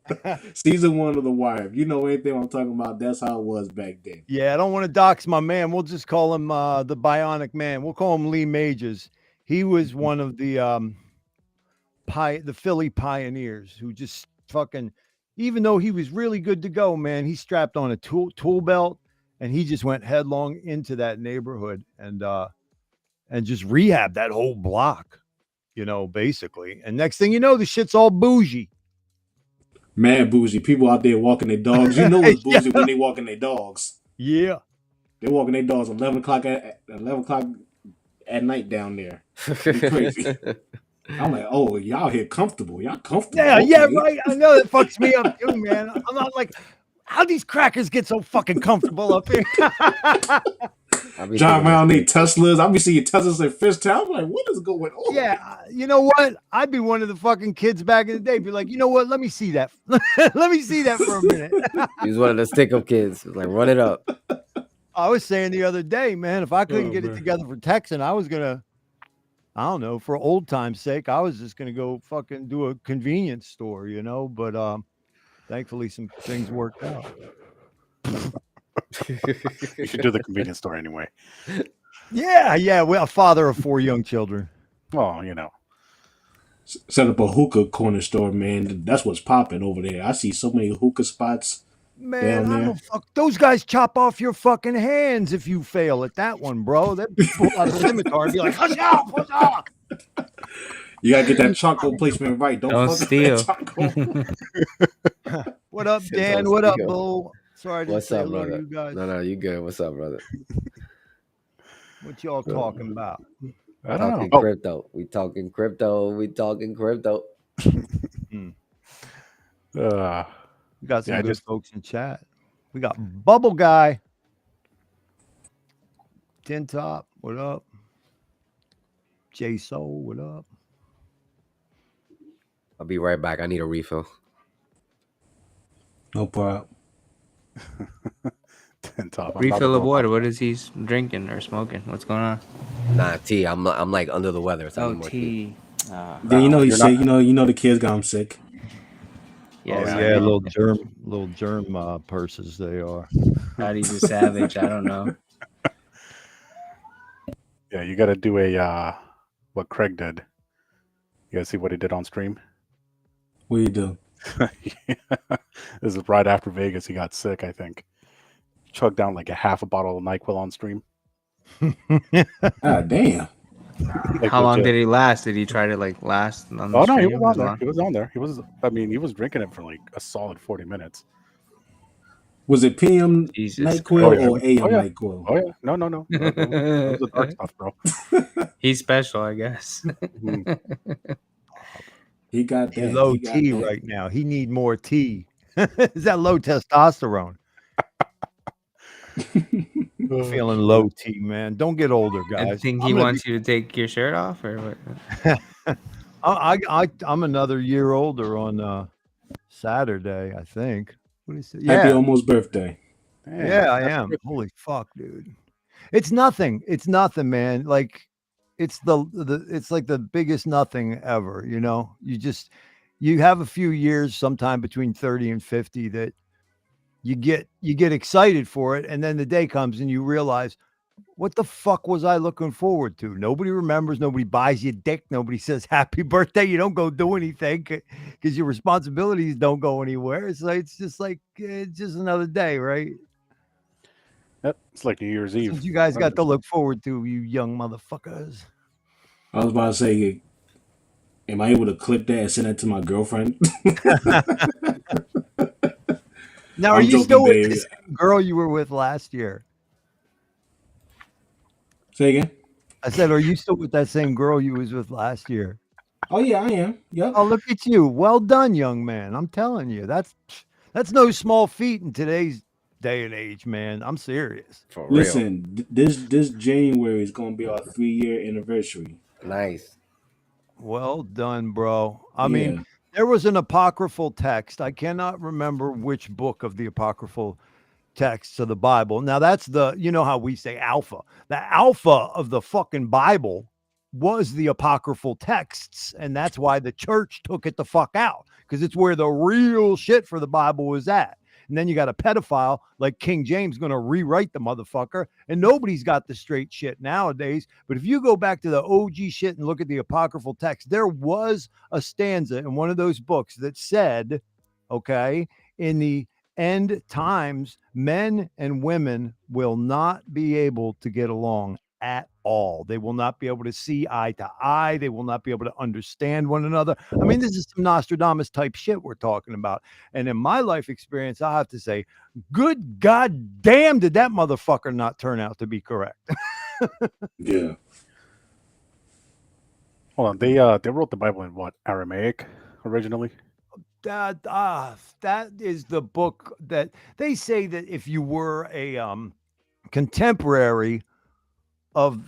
Season 1 of The Wire. If you know anything I'm talking about, that's how it was back then. Yeah, I don't want to dox my man. We'll just call him the Bionic Man. We'll call him Lee Mages. He was one of the Philly pioneers who just fucking, even though he was really good to go, man, he strapped on a tool belt and he just went headlong into that neighborhood and just rehabbed that whole block, you know, basically. And next thing you know, the shit's all bougie. Mad bougie. People out there walking their dogs. You know it's bougie when they walking their dogs. Yeah. They're walking their dogs 11 o'clock at night down there. It's crazy. I'm like, oh, y'all here comfortable. Y'all comfortable. Yeah, Okay. yeah, right. I know that fucks me up too, man. I'm not like, how these crackers get so fucking comfortable up here? Drive around these Teslas. I'll be seeing Teslas in Fishtown. I'm like, what is going on? Yeah, you know what? I'd be one of the fucking kids back in the day. Be like, you know what? Let me see that. Let me see that for a minute. He's one of the stick-up kids. Like, run it up. I was saying the other day, man, if I couldn't get it together for Texan, I was gonna I don't know, for old time's sake, I was just gonna go fucking do a convenience store, but thankfully some things worked out. You should do the convenience store anyway. Yeah, well, a father of 4 young children. Well, Set up a hookah corner store, man. That's what's popping over there. I see so many hookah spots Man, down I there. don't fuck. Those guys chop off your fucking hands if you fail at that one, bro. They pull out a scimitar and be like, "Hush out, push out." You gotta get that charcoal placement right. Don't Don't fuck up steal. that charcoal. What up, Dan? Don't What up, steal. Bull? Sorry, I didn't What's say up, hello brother? to you guys. No, you good. What's up, brother? What y'all talking about? I don't know. Talking crypto. We talking crypto. We talking crypto. We got some Yeah, I good just- folks in chat. We got Bubble Guy, Tin Top. What up? J Soul. What up? I'll be right back. I need a refill. No problem. Top. I'm Refill about of to what? go- What is he drinking or smoking? What's going on? Nah, tea. I'm like under the weather. So I Oh, need more tea. tea. Then you know he's You're sick. You know the kids got him sick. Yes, Oh I yeah, know. little germ purses they are. He's a savage. I don't know. Yeah, you got to do a what Craig did. You guys see what he did on stream? What do you do? This is right after Vegas. He got sick, I think. Chugged down like a half a bottle of NyQuil on stream. Ah, damn. Like, How long legit. did he last? Did he try to last on the Oh no, he stream? was on As there. long- He was on there. He was drinking it for like a solid 40 minutes. Was it PM Jesus NyQuil Oh, yeah. or AM Oh, yeah. NyQuil? Oh yeah, no. That was the dark stuff, bro. He's special, I guess. Mhm. He got He's that. low He got T that. right now. He need more T. Is that low testosterone? Feeling low T, man. Don't get older, I guys. think he wants you to take your shirt off, or what? I'm another year older on Saturday, I think. What is it? Happy Yeah, almost birthday. yeah, I am. Holy fuck, dude. It's nothing. It's nothing, man. Like it's it's like the biggest nothing ever, you have a few years sometime between 30 and 50 that you get excited for it, and then the day comes and you realize, what the fuck was I looking forward to? Nobody remembers, nobody buys you dick, nobody says happy birthday, you don't go do anything because your responsibilities don't go anywhere. So it's just like it's just another day, right? Yep, it's like New Year's Eve. Since you guys got to look forward to, you young motherfuckers. I was about to say, am I able to clip that and send that to my girlfriend? Now, are I'm you joking, still with baby. this girl you were with last year? Say again? I said, are you still with that same girl you was with last year? Oh yeah, I am. Yep. Oh, look at you. Well done, young man. I'm telling you, that's no small feat in today's day and age, man. I'm serious. For real. Listen, this January is gonna be our 3-year anniversary. Nice. Well done, bro. I Yeah. mean, there was an apocryphal text. I cannot remember which book of the apocryphal texts of the Bible. Now that's how we say alpha. The alpha of the fucking Bible was the apocryphal texts, and that's why the church took it the fuck out, because it's where the real shit for the Bible was at. And then you got a pedophile like King James going to rewrite the motherfucker, and nobody's got the straight shit nowadays. But if you go back to the OG shit and look at the apocryphal text, there was a stanza in one of those books that said, okay, in the end times, men and women will not be able to get along at all. They will not be able to see eye to eye. They will not be able to understand one another. I mean, this is some Nostradamus type shit we're talking about. And in my life experience, I have to say, good God damn, did that motherfucker not turn out to be correct? Yeah. Hold on, they wrote the Bible in what, Aramaic originally? That is the book that they say that if you were a contemporary of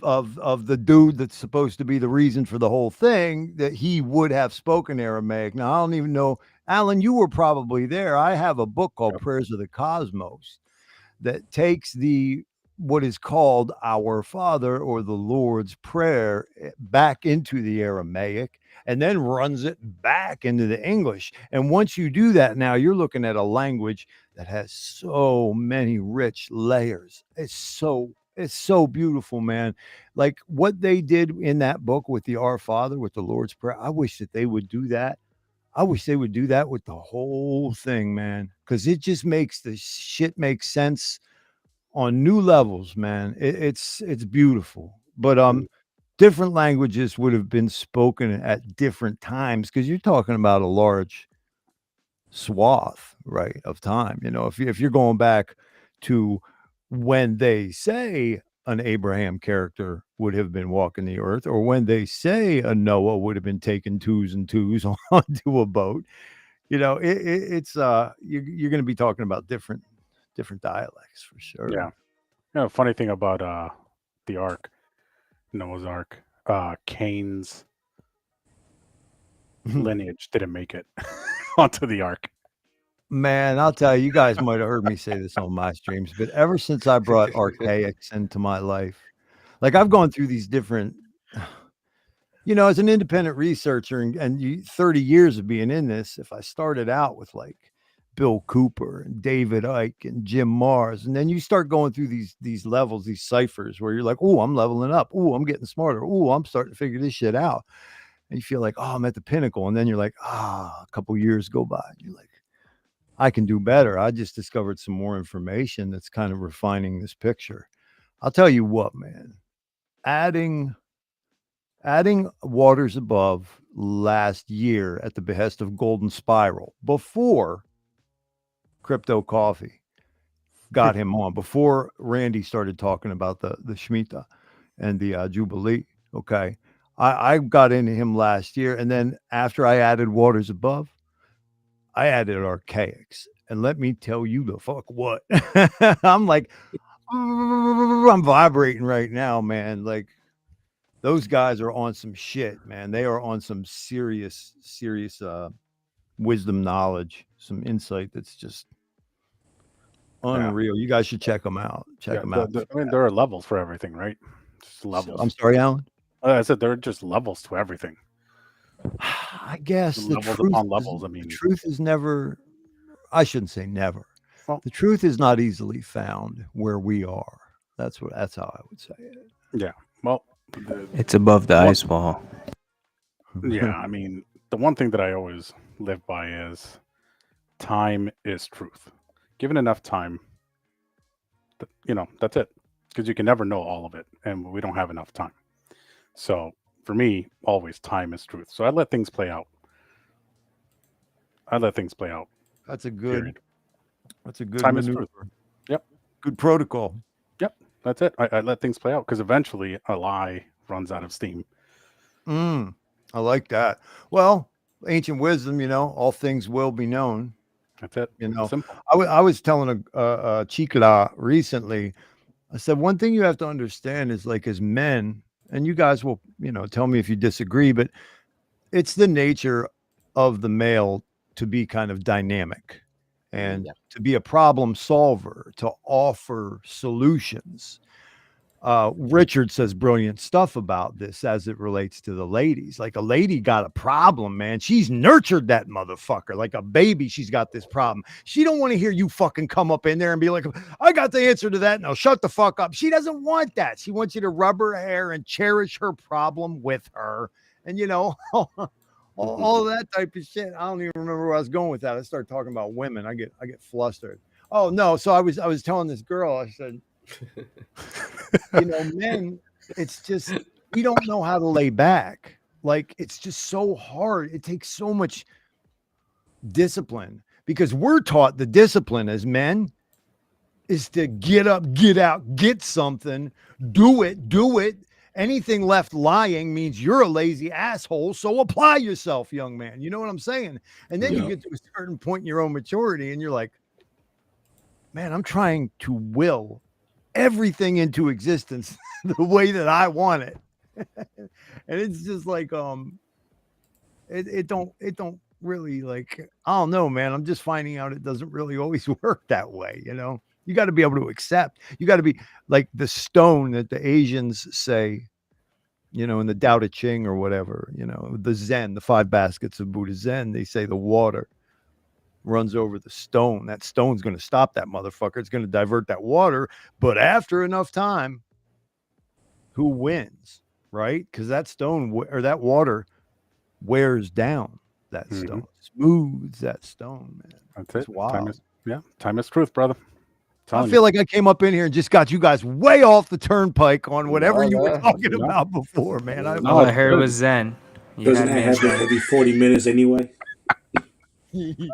the dude that's supposed to be the reason for the whole thing, that he would have spoken Aramaic. Now, I don't even know, Alan, you were probably there. I have a book called Prayers of the Cosmos that takes the what is called Our Father or the Lord's Prayer back into the Aramaic and then runs it back into the English. And once you do that, now you're looking at a language that has so many rich layers. It's so beautiful, man. Like what they did in that book with the Our Father, with the Lord's Prayer. I wish that they would do that. I wish they would do that with the whole thing, man, because it just makes the shit make sense on new levels, man. It's beautiful. But different languages would have been spoken at different times because you're talking about a large swath, right, of time. You know, if you're going back to when they say an Abraham character would have been walking the earth, or when they say a Noah would have been taking twos and twos onto a boat, you know, it's you're going to be talking about different dialects for sure. Yeah. You know, funny thing about the Ark, Noah's Ark, Cain's lineage didn't make it onto the Ark. Man, I'll tell you, you guys might have heard me say this on my streams, but ever since I brought archaics into my life, like I've gone through these different, you know, as an independent researcher and 30 years of being in this, if I started out with like Bill Cooper and David Icke and Jim Mars, and then you start going through these levels, these ciphers where you're like, oh, I'm leveling up. Oh, I'm getting smarter. Oh, I'm starting to figure this shit out. And you feel like, oh, I'm at the pinnacle. And then you're like, a couple years go by. And you're like, I can do better. I just discovered some more information that's kind of refining this picture. I'll tell you what, man, adding Waters Above last year at the behest of Golden Spiral before Crypto Coffee got him on, before Randy started talking about the Shemitah and the Jubilee. Okay. I got into him last year. And then after I added Waters Above, I added Archaics. And let me tell you the fuck what. I'm like, I'm vibrating right now, man. Like those guys are on some shit, man. They are on some serious wisdom, knowledge, some insight that's just unreal. You guys should check them out. Check them out. I mean, there are levels for everything, right? Just levels. I'm sorry, Alan. I said there are just levels to everything. I guess the levels truth upon levels. Is, I mean, the truth is never. I shouldn't say never. Well, the truth is not easily found where we are. That's how I would say it. Yeah. Well, it's above the ice wall. Yeah, I mean, the one thing that I always live by is time is truth. Given enough time, you know, that's it. Because you can never know all of it, and we don't have enough time. So for me, always time is truth. So I let things play out. That's a good. Period. That's a good time maneuver. Is truth. Yep. Good protocol. Yep. That's it. I let things play out because eventually a lie runs out of steam. I like that. Well, ancient wisdom, you know, all things will be known. That's it. You know, simple. I was telling a chikla recently. I said one thing you have to understand is like as men, and you guys will, you know, tell me if you disagree, but it's the nature of the male to be kind of dynamic and to be a problem solver, to offer solutions. Richard says brilliant stuff about this as it relates to the ladies. Like a lady got a problem, man. She's nurtured that motherfucker like a baby. She's got this problem. She don't want to hear you fucking come up in there and be like, I got the answer to that. Now shut the fuck up. She doesn't want that. She wants you to rub her hair and cherish her problem with her. And you know, all of that type of shit. I don't even remember where I was going with that. I started talking about women. I get flustered. Oh no. So I was telling this girl, I said, you know, men, it's just we don't know how to lay back. Like it's just so hard. It takes so much discipline because we're taught the discipline as men is to get up, get out, get something, do it. Anything left lying means you're a lazy asshole. So apply yourself, young man. You know what I'm saying? And then you get to a certain point in your own maturity and you're like, man, I'm trying to will everything into existence the way that I want it. And it's just like it don't really like I don't know, man. I'm just finding out it doesn't really always work that way, you know. You got to be able to accept. You got to be like the stone that the Asians say, you know, in the Tao Te Ching or whatever, you know, the Zen, the 5 baskets of Buddha Zen, they say the water runs over the stone. That stone's going to stop that motherfucker. It's going to divert that water. But after enough time, who wins, right? Because that stone or that water wears down that stone, smooths that stone, man. That's It's it. wild. Time is truth, brother. I feel like I came up in here and just got you guys way off the turnpike on whatever you were talking about before, man. All I heard was Zen. You Doesn't had that me happen Zen. every 40 minutes anyway? To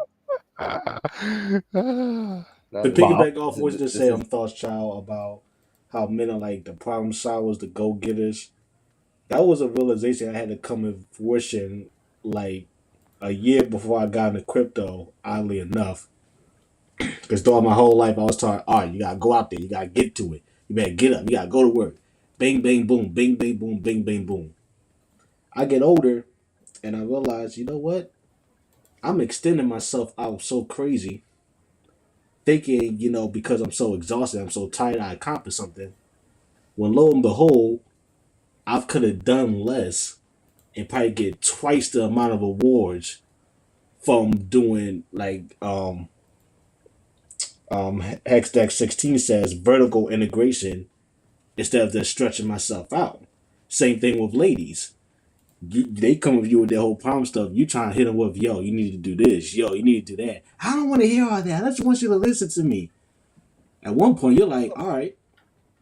piggyback off what you just said on Thoughts Child about how men are like the problem solvers, the go getters. That was a realization I had to come to fruition like a year before I got into crypto, oddly enough. Because throughout my whole life I was taught, all right, you gotta go out there, you gotta get to it. You better get up, you gotta go to work. Bang bang boom, bang bang boom, bang bang boom. I get older and I realize, you know what? I'm extending myself out so crazy, thinking, you know, because I'm so exhausted, I'm so tired, I accomplished something. When lo and behold, I could have done less and probably get twice the amount of awards from doing like Hexdeck 16 says vertical integration instead of just stretching myself out. Same thing with ladies. They come with you with their whole problem stuff. You trying to hit them with, yo, you need to do this. Yo, you need to do that. I don't want to hear all that. I just want you to listen to me. At one point, you're like, all right,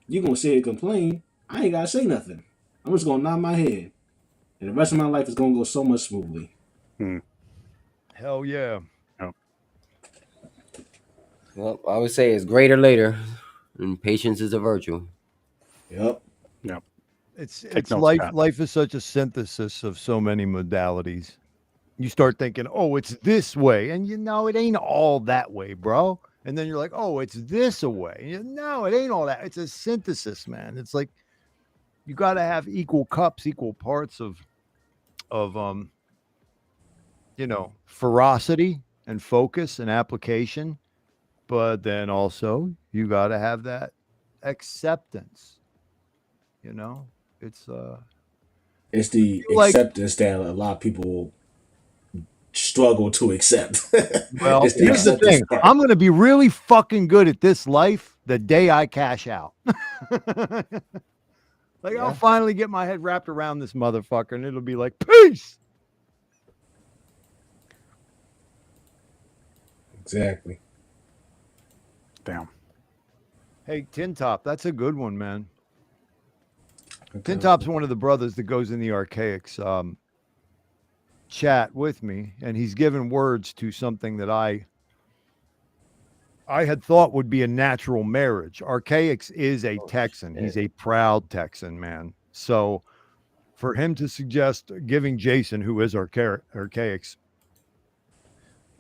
you're going to sit here and complain. I ain't got to say nothing. I'm just going to nod my head. And the rest of my life is going to go so much smoothly. Hell yeah. Well, I would say it's greater later, and patience is a virtue. Yep. It's life. Life is such a synthesis of so many modalities. You start thinking, oh, it's this way. And you know, it ain't all that way, bro. And then you're like, oh, it's this way. No, it ain't all that. It's a synthesis, man. It's like you got to have equal cups, equal parts of you know, ferocity and focus and application. But then also you got to have that acceptance. You know, it's the like, acceptance that a lot of people struggle to accept. Well, here's the thing. Part. I'm going to be really fucking good at this life the day I cash out. Like, I'll finally get my head wrapped around this motherfucker and it'll be like, peace. Exactly. Damn. Hey, Tin Top, that's a good one, man. Tin Top's one of the brothers that goes in the Archaics chat with me, and he's given words to something that I had thought would be a natural marriage. Archaics is a Texan. He's a proud Texan, man. So for him to suggest giving Jason, who is Archaics,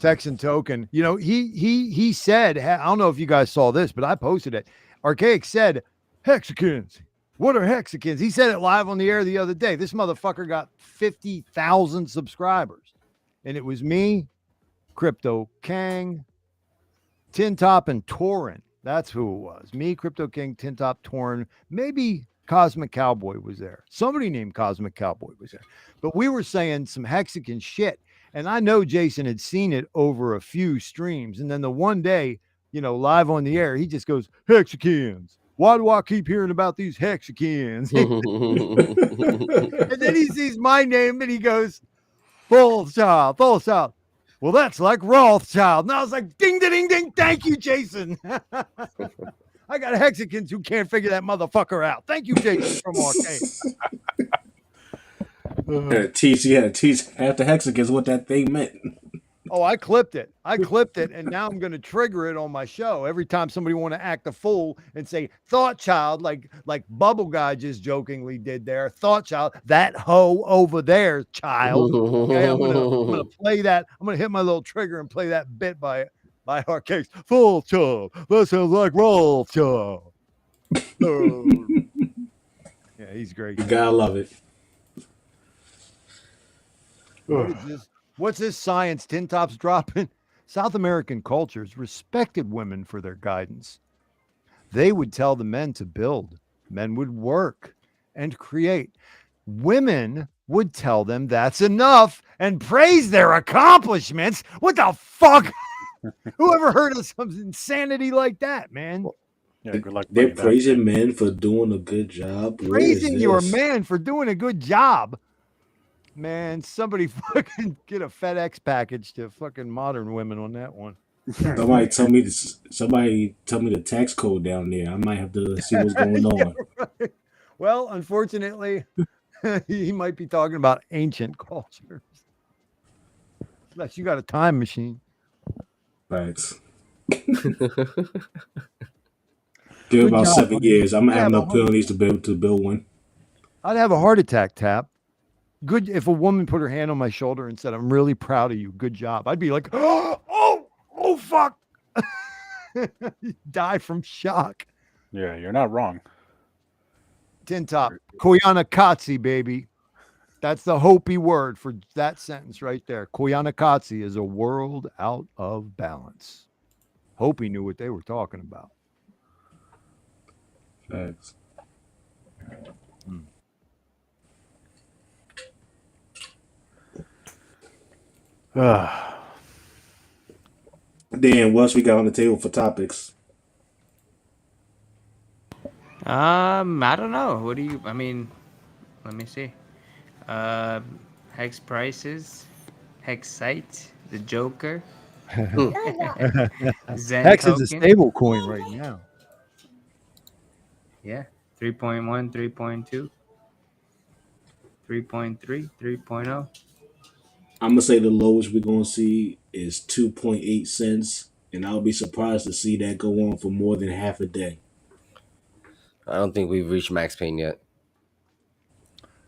Texan token, you know, he said, I don't know if you guys saw this, but I posted it. Archaic said, Hexicans. What are Hexicans? He said it live on the air the other day. This motherfucker got 50,000 subscribers. And it was me, Crypto King, Tin Top, and Torin. That's who it was. Me, Crypto King, Tin Top, Torin. Maybe Cosmic Cowboy was there. Somebody named Cosmic Cowboy was there. But we were saying some Hexican shit. And I know Jason had seen it over a few streams. And then the one day, you know, live on the air, he just goes, Hexicans. Why do I keep hearing about these Hexicans? And then he sees my name and he goes, Fullchild. Well, that's like Rothschild. And I was like, ding, ding, ding, ding. Thank you, Jason. I got Hexicans who can't figure that motherfucker out. Thank you, Jason from Arcade. You had to teach after Hexicans what that thing meant. Oh, I clipped it, and now I'm going to trigger it on my show every time somebody want to act a fool and say "thought child," like Bubble Guy just jokingly did there. Thought child, that hoe over there, child. Okay, I'm gonna play that. I'm gonna hit my little trigger and play that bit by Arcades. Full child. That sounds like Rolf child. Yeah, he's great. You gotta love it. What's this science Tin Top's dropping? South American cultures respected women for their guidance. They would tell the men to build. Men would work and create. Women would tell them that's enough and praise their accomplishments. What the fuck? Who ever heard of some insanity like that, man? Yeah, good luck. They're buddy, that praising shit. men for doing a good job. What is Praising your this? man for doing a good job. Man, somebody fucking get a FedEx package to fucking modern women on that one. Somebody tell me this. Somebody tell me the tax code down there. I might have to see what's going on. Right. Well, unfortunately, he might be talking about ancient cultures. Unless you got a time machine. Thanks. Good Give about job, 7 buddy. years. I'm gonna Yeah, have but enough penalties to be able to build one. I'd have a heart attack, Tap. Good if a woman put her hand on my shoulder and said, "I'm really proud of you. Good job." I'd be like, oh, fuck. Die from shock. Yeah, you're not wrong. Tin Top. Koyanakatsi, baby. That's the Hopi word for that sentence right there. Koyanakatsi is a world out of balance. Hopi knew what they were talking about. Thanks. Dan, what else we got on the table for topics? I don't know. What do you? I mean, let me see. Hex prices, hex site, the Joker, Zen Hex is a token. stable coin right now. Yeah, 3.1, 3.2, 3.3, 3.0. I'm gonna say the lowest we're gonna see is 2.8 cents, and I'll be surprised to see that go on for more than half a day. I don't think we've reached max pain yet.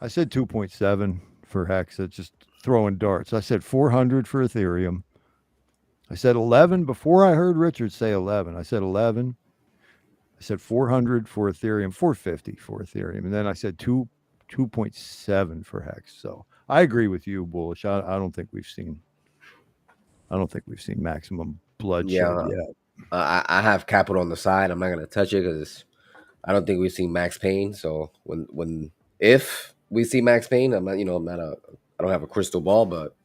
I said 2.7 for Hex. It's just throwing darts. I said 400 for Ethereum. I said 11 before I heard Richard say 11. I said 11. I said 400 for Ethereum, 450 for Ethereum, and then I said 2.7 for Hex. So I agree with you, Bullish. I don't think we've seen maximum bloodshed yet. I have capital on the side. I'm not gonna touch it because I don't think we've seen max pain. So if we see max pain, I don't have a crystal ball, but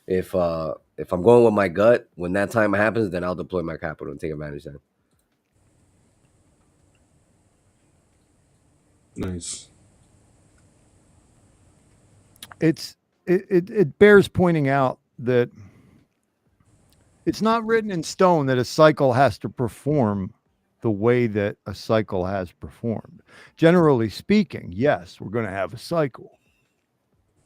if I'm going with my gut, when that time happens, then I'll deploy my capital and take advantage of that. Nice. It bears pointing out that it's not written in stone that a cycle has to perform the way that a cycle has performed. Generally speaking, yes, we're going to have a cycle.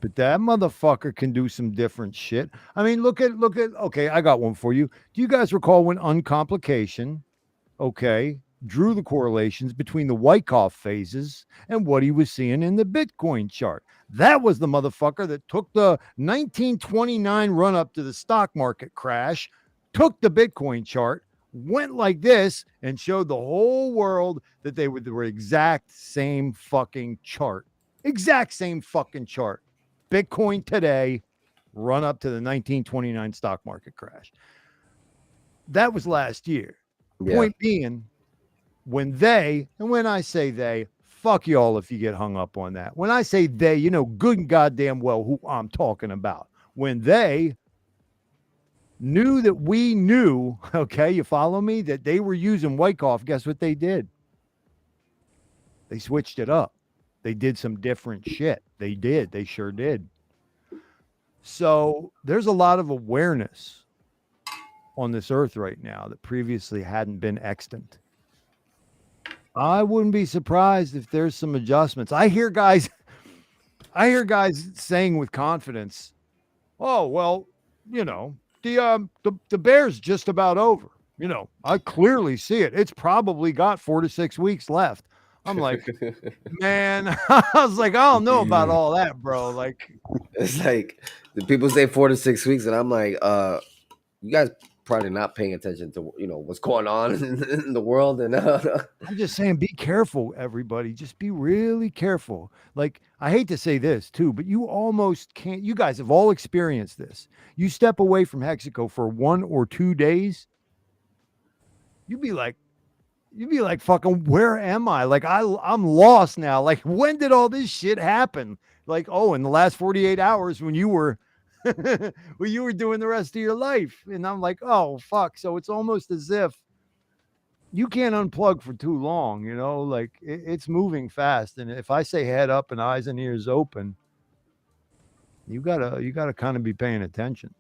But that motherfucker can do some different shit. I mean, look at okay, I got one for you. Do you guys recall when Uncomplication, okay, drew the correlations between the Wyckoff phases and what he was seeing in the Bitcoin chart? That was the motherfucker that took the 1929 run up to the stock market crash, took the Bitcoin chart, went like this, and showed the whole world that they were exact same fucking chart. Exact same fucking chart. Bitcoin today, run up to the 1929 stock market crash. That was last year. Yeah. Point being, when I say they, fuck y'all if you get hung up on that. When I say they, you know good and goddamn well who I'm talking about. When they knew that we knew, okay, you follow me, that they were using Wyckoff, guess what they did? They switched it up. They did some different shit. They did. They sure did. So there's a lot of awareness on this earth right now that previously hadn't been extant. I wouldn't be surprised if there's some adjustments. I hear guys saying with confidence, "Oh, well, you know, the bear's just about over. You know, I clearly see it. It's probably got 4 to 6 weeks left." I'm like, man, I was like, I don't know about all that, bro. Like, It's like the people say 4 to 6 weeks, and I'm like, you guys probably not paying attention to what's going on in the world. And I'm just saying, be careful, everybody. Just be really careful. Like, I hate to say this too, but you almost can't. You guys have all experienced this. You step away from Hexaco for 1 or 2 days, you'd be like, you'd be like, fucking, where am I? Like, I'm lost now. Like, when did all this shit happen? Like, oh, in the last 48 hours when you were when you were doing the rest of your life. And I'm like, oh fuck. So it's almost as if you can't unplug for too long, you know, like it's moving fast. And if I say head up and eyes and ears open, you gotta kind of be paying attention.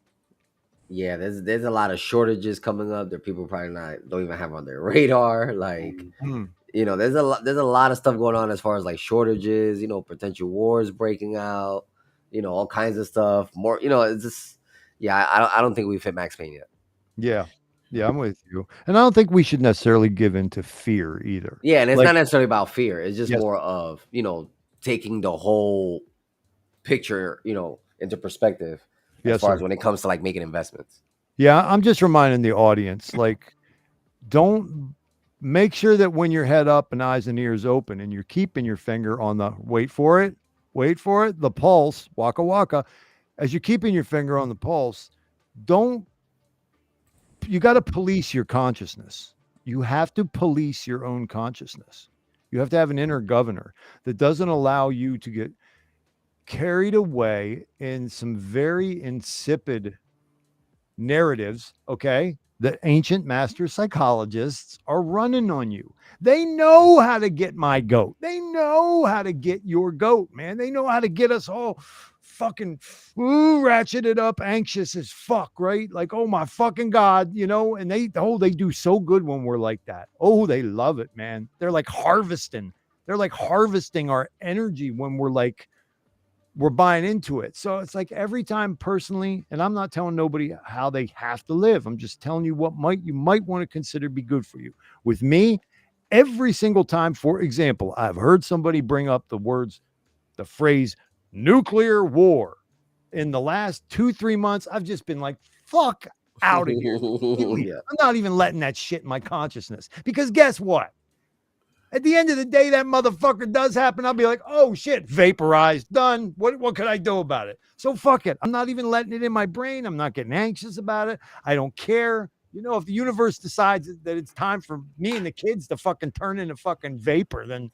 Yeah, there's a lot of shortages coming up that people probably don't even have on their radar. Like, Hmm. you know, there's a lot of stuff going on as far as like shortages, you know, potential wars breaking out, you know, all kinds of stuff. More, you know, it's just yeah, I don't think we've hit max pain yet. Yeah. Yeah, I'm with you. And I don't think we should necessarily give in to fear either. Yeah, and it's Like, not necessarily about fear. It's just yes, more of, you know, taking the whole picture, you know, into perspective as yes, far sir. as when it comes to like making investments. Yeah, I'm just reminding the audience, like, don't make sure that when your head up and eyes and ears open and you're keeping your finger on the wait for it, the pulse, waka waka. As you're keeping your finger on the pulse, don't you got to police your consciousness. You have to police your own consciousness. You have to have an inner governor that doesn't allow you to get carried away in some very insipid narratives, okay, that ancient master psychologists are running on you. They know how to get my goat. They know how to get your goat, man. They know how to get us all fucking ratcheted up, anxious as fuck, right? Like, oh my fucking God, you know, and they do so good when we're like that. Oh, they love it, man. They're like harvesting. They're like harvesting our energy when we're buying into it. So it's like every time personally, and I'm not telling nobody how they have to live. I'm just telling you what you might want to consider be good for you. With me, every single time, for example, I've heard somebody bring up the phrase nuclear war in the last 2-3 months. I've just been like, fuck out of here. Yeah. I'm not even letting that shit in my consciousness, because guess what? At the end of the day, that motherfucker does happen. I'll be like, oh shit, vaporized, done. What could I do about it? So fuck it. I'm not even letting it in my brain. I'm not getting anxious about it. I don't care. You know, if the universe decides that it's time for me and the kids to fucking turn into fucking vapor, then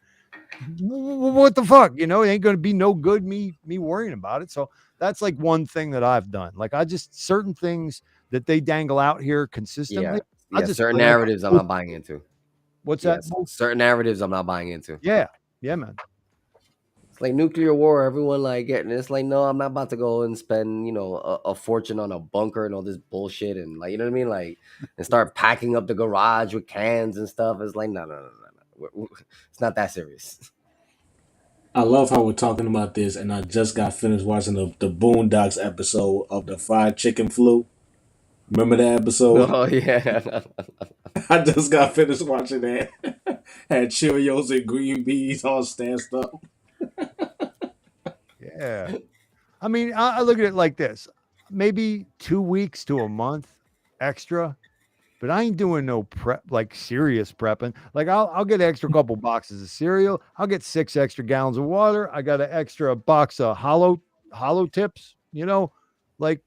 what the fuck? You know, it ain't gonna be no good me worrying about it. So that's like one thing that I've done. Like, I just, certain things that they dangle out here consistently. Yeah, I just certain like, narratives I'm not buying into. what's Yeah, that? certain narratives I'm not buying into. Yeah, man. It's like nuclear war, everyone like getting it's like, no, I'm not about to go and spend, you know, a fortune on a bunker and all this bullshit and like, you know what I mean? Like, and start packing up the garage with cans and stuff. It's like, no. It's not that serious. I love how we're talking about this, and I just got finished watching the Boondocks episode of the fried chicken flu. Remember that episode? Oh yeah. I just got finished watching that. Had Cheerios and green beans all stanced up. Yeah. I mean, I look at it like this: maybe 2 weeks to a month extra, but I ain't doing no prep, like serious prepping. Like, I'll get an extra couple boxes of cereal. I'll get 6 extra gallons of water. I got an extra box of hollow tips, you know, like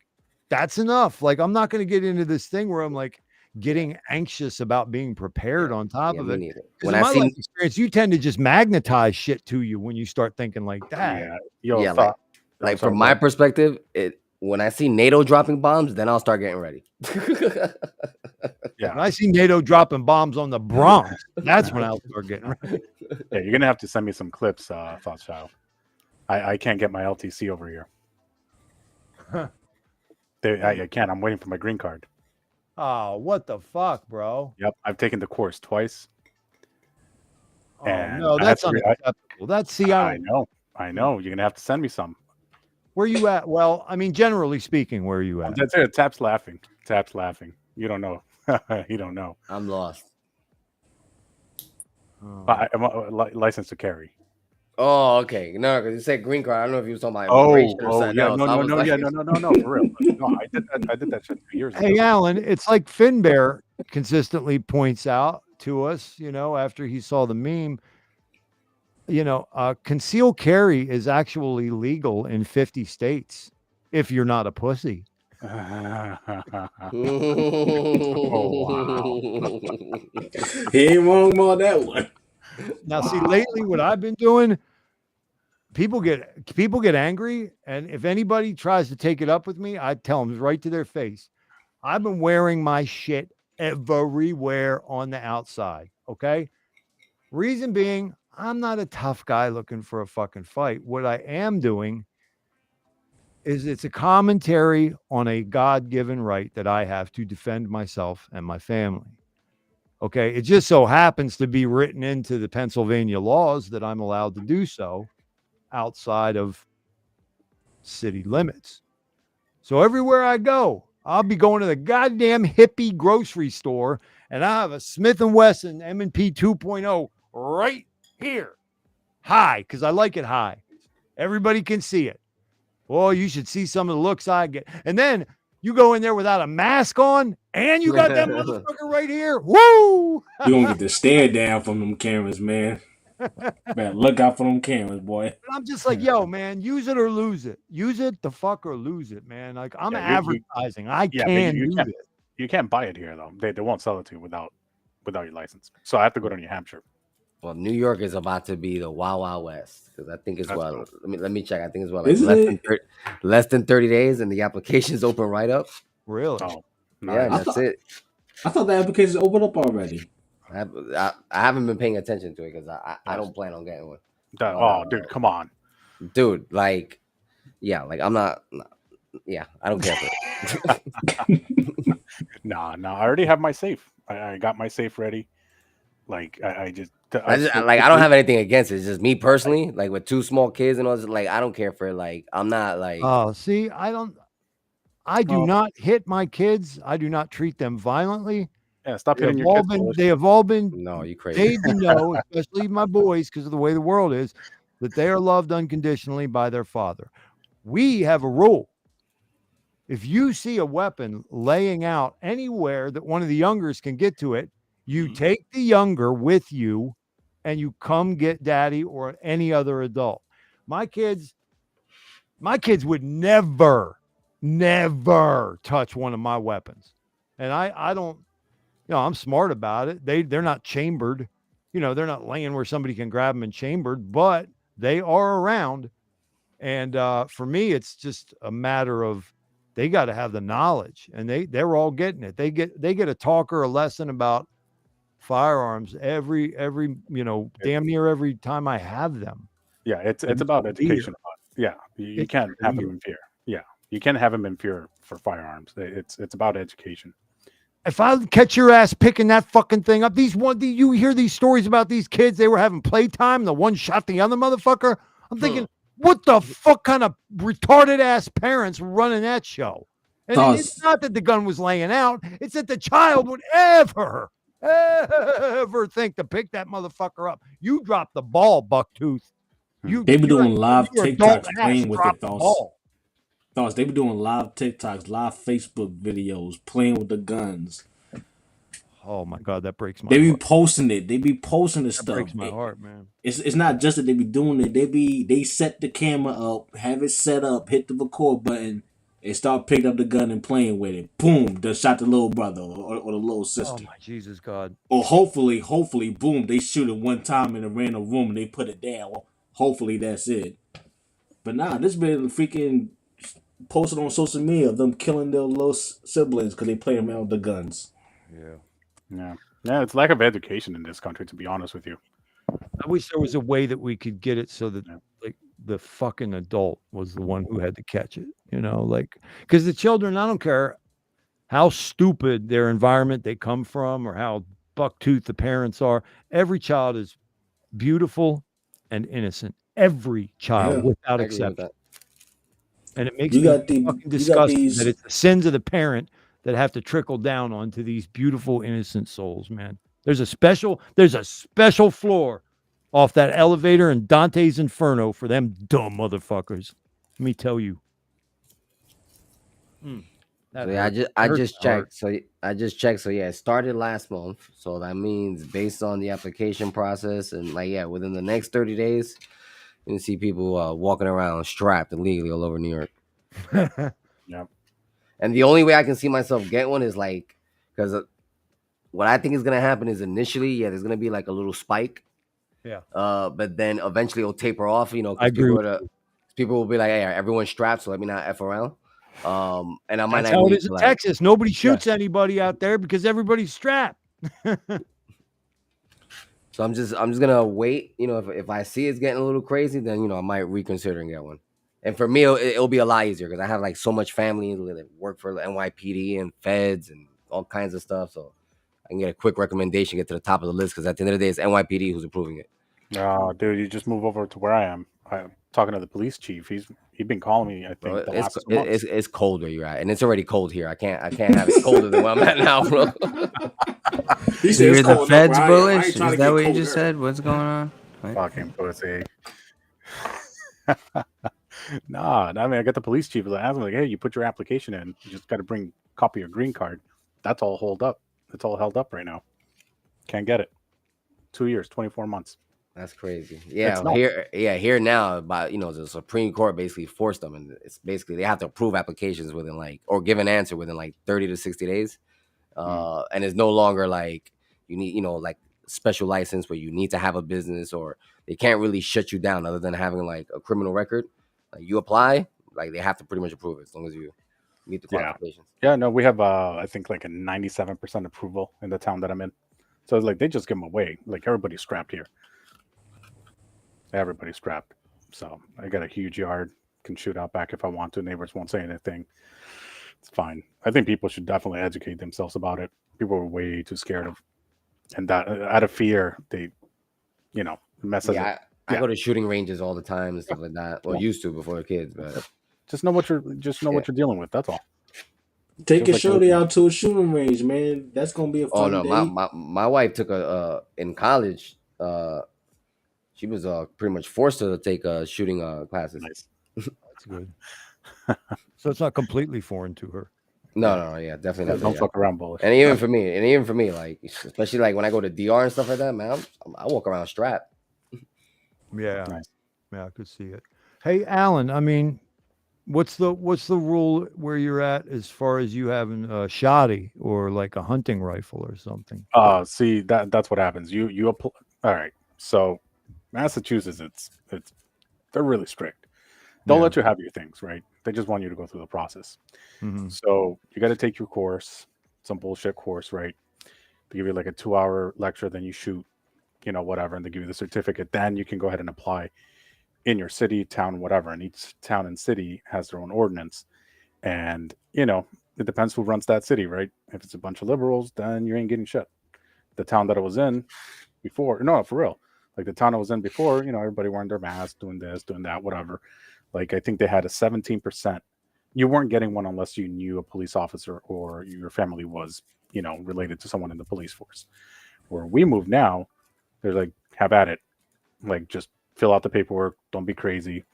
that's enough. Like, I'm not going to get into this thing where I'm like getting anxious about being prepared on top Yeah, of me it. neither. Because When in I my see life experience, you tend to just magnetize shit to you when you start thinking like that. Yeah. Yo, yeah, thought. like from my perspective, when I see NATO dropping bombs, then I'll start getting ready. Yeah. When I see NATO dropping bombs on the Bronx, that's when I'll start getting ready. Yeah, you're gonna have to send me some clips, Thought Child. I can't get my LTC over here. I can't. I'm waiting for my green card. Oh, what the fuck, bro? Yep, I've taken the course twice. Oh And no, I had that's to unacceptable. That's I know. You're gonna have to send me some. Where you at? Well, I mean, generally speaking, where are you at? That's it. Tap's laughing. Tap's laughing. You don't know. You don't know. I'm lost. I'm licensed to carry. Oh, okay. No, because you said green card. I don't know if you was talking about Oh, immigration or something yeah, else. no, I no, was no, like, yeah, no, for real. No, I did that shit 2 years ago. Hey, Alan, it's like Finbear consistently points out to us, you know, after he saw the meme, you know, concealed carry is actually legal in 50 states if you're not a pussy. He ain't wrong about that one. Now, see, lately what I've been doing, people get angry, and if anybody tries to take it up with me, I tell them right to their face. I've been wearing my shit everywhere on the outside. Okay. Reason being, I'm not a tough guy looking for a fucking fight. What I am doing is it's a commentary on a God-given right that I have to defend myself and my family. Okay. It just so happens to be written into the Pennsylvania laws that I'm allowed to do so outside of city limits. So everywhere I go, I'll be going to the goddamn hippie grocery store, and I have a Smith & Wesson M&P 2.0 right here, high, because I like it high. Everybody can see it. Well, you should see some of the looks I get. And then you go in there without a mask on, and you got that motherfucker right here. Woo! You gonna get the stare down from them cameras, man. Man, look out for them cameras, boy. And I'm just like, yo, man, use it or lose it. Use it the fuck or lose it, man. Like, I'm advertising. I can do this. You can't buy it here though. They won't sell it to you without your license. So I have to go to New Hampshire. Well, New York is about to be the Wild Wild West because I think it's That's let me check. I think it's less than 30 days, and the applications open right up. Really? Oh, Yeah, nice. that's it. I thought the applications opened up already. I haven't been paying attention to it because I don't plan on getting one. Dude, come on. Dude, like, yeah, like I'm not yeah, I don't care for it. No, I already have my safe. I got my safe ready. Like I don't have anything against it. It's just me personally, like with two small kids and all this, like I don't care for it. Like I'm not like Oh, see, I do not hit my kids. I do not treat them violently. Yeah, stop hitting your kids. They have all been no, you crazy. made to know, especially my boys, because of the way the world is, that they are loved unconditionally by their father. We have a rule. If you see a weapon laying out anywhere that one of the youngers can get to it, you take the younger with you and you come get daddy or any other adult. My kids would never touch one of my weapons. And I don't, I'm smart about it. They're not chambered. They're not laying where somebody can grab them and chambered, but they are around. And for me, it's just a matter of they got to have the knowledge, and they're all getting it. They get a talk or a lesson about firearms every damn near every time I have them. Yeah, it's about education. Yeah, you can't have them in fear. Yeah, you can't have them in fear for firearms. It's about education. If I catch your ass picking that fucking thing up, you hear these stories about these kids, they were having playtime, the one shot the other motherfucker. I'm thinking, what the fuck kind of retarded ass parents were running that show? And it's not that the gun was laying out, it's that the child would ever think to pick that motherfucker up. You dropped the ball, Bucktooth. They be doing live TikToks playing with it, Thoughts. They be doing live TikToks, live Facebook videos, playing with the guns. Oh my God, that breaks my heart. They be posting it. They be posting the stuff. That breaks my heart, man. It's not just that they be doing it. They set the camera up, have it set up, hit the record button, and start picking up the gun and playing with it. Boom, they shot the little brother or the little sister. Oh my Jesus God. Or hopefully, boom, they shoot it one time in a random room and they put it down. Well, hopefully that's it. But nah, this been freaking posted on social media of them killing their little siblings because they play around with the guns. Yeah. It's lack of education in this country, to be honest with you. I wish there was a way that we could get it so that like the fucking adult was the one who had to catch it, because the children, I don't care how stupid their environment they come from or how bucktooth the parents are. Every child is beautiful and innocent. Every child, without exception. And it makes me fucking disgusting that it's the sins of the parent that have to trickle down onto these beautiful, innocent souls, man. There's a special floor off that elevator in Dante's Inferno for them dumb motherfuckers. Let me tell you. I just checked. So it started last month. So that means based on the application process and within the next 30 days, you can see people walking around strapped illegally all over New York. Yep. And the only way I can see myself get one is like, because what I think is gonna happen is initially, yeah, there's gonna be like a little spike. Yeah. But then eventually it'll taper off, you know, I because agree. people will be like, hey, everyone's strapped, so let me not F around. And I might That's not how it need is to in like, Texas. Nobody shoots anybody out there because everybody's strapped. so I'm just gonna wait. You know, if I see it's getting a little crazy, then you know I might reconsider and get one. And for me, it'll be a lot easier because I have like so much family that work for the NYPD and feds and all kinds of stuff. So I can get a quick recommendation, get to the top of the list because at the end of the day, it's NYPD who's approving it. No, dude, you just move over to where I am. I'm talking to the police chief. He's been calling me. I Bro, think the last 2 months. it's cold where you're at, and it's already cold here. I can't have it colder than where I'm at now, bro. He So said you're it's the cold enough feds where I am. I bullish? ain't trying Is to that get what you cold just there. said? What's going on? What? Fucking pussy. Nah, I mean, I got the police chief. I asked him, like, hey, you put your application in. You just got to bring a copy of your green card. That's all hold up. It's all held up right now. Can't get it. 2 years, 24 months. That's crazy. Yeah, nuts. here now, but you know, the Supreme Court basically forced them, and it's basically they have to approve applications within like or give an answer within like 30 to 60 days. And it's no longer like you need, you know, like special license where you need to have a business or they can't really shut you down other than having like a criminal record. Like you apply, like they have to pretty much approve it as long as you meet the qualifications. Yeah, no, we have I think like a 97% approval in the town that I'm in. So like they just give them away. Like everybody's strapped here. Everybody's strapped. So I got a huge yard, can shoot out back if I want to. Neighbors won't say anything. It's fine. I think people should definitely educate themselves about it. People are way too scared of, and that out of fear, they, you know, mess it. Yeah, I go to shooting ranges all the time and stuff like that. Well, used to before the kids, but just know what you're dealing with. That's all. Take Just your like shorty anything out else. to a shooting range, man. That's gonna be a oh fun no, day. my wife took a in college. She was pretty much forced to take shooting classes. Nice. That's good. So it's not completely foreign to her. No, yeah, definitely not. Don't fuck around, bullish. And even for me, like especially like when I go to DR and stuff like that, man, I walk around strapped. Yeah. Nice. Yeah, I could see it. Hey, Alan, I mean, what's the rule where you're at as far as you having a shoddy or like a hunting rifle or something? See that's what happens. You apply. All right. So Massachusetts, it's they're really strict. They'll let you have your things, right? They just want you to go through the process. Mm-hmm. So you got to take your course, some bullshit course, right? They give you like a 2-hour lecture, then you shoot, you know, whatever, and they give you the certificate. Then you can go ahead and apply in your city, town, whatever. And each town and city has their own ordinance. And, you know, it depends who runs that city, right? If it's a bunch of liberals, then you ain't getting shit. The town that I was in before, no, for real. Like the town I was in before, you know, everybody wearing their masks, doing this, doing that, whatever. Like I think they had a 17%. You weren't getting one unless you knew a police officer or your family was, you know, related to someone in the police force. Where we move now, they're like, have at it. Like just fill out the paperwork, don't be crazy,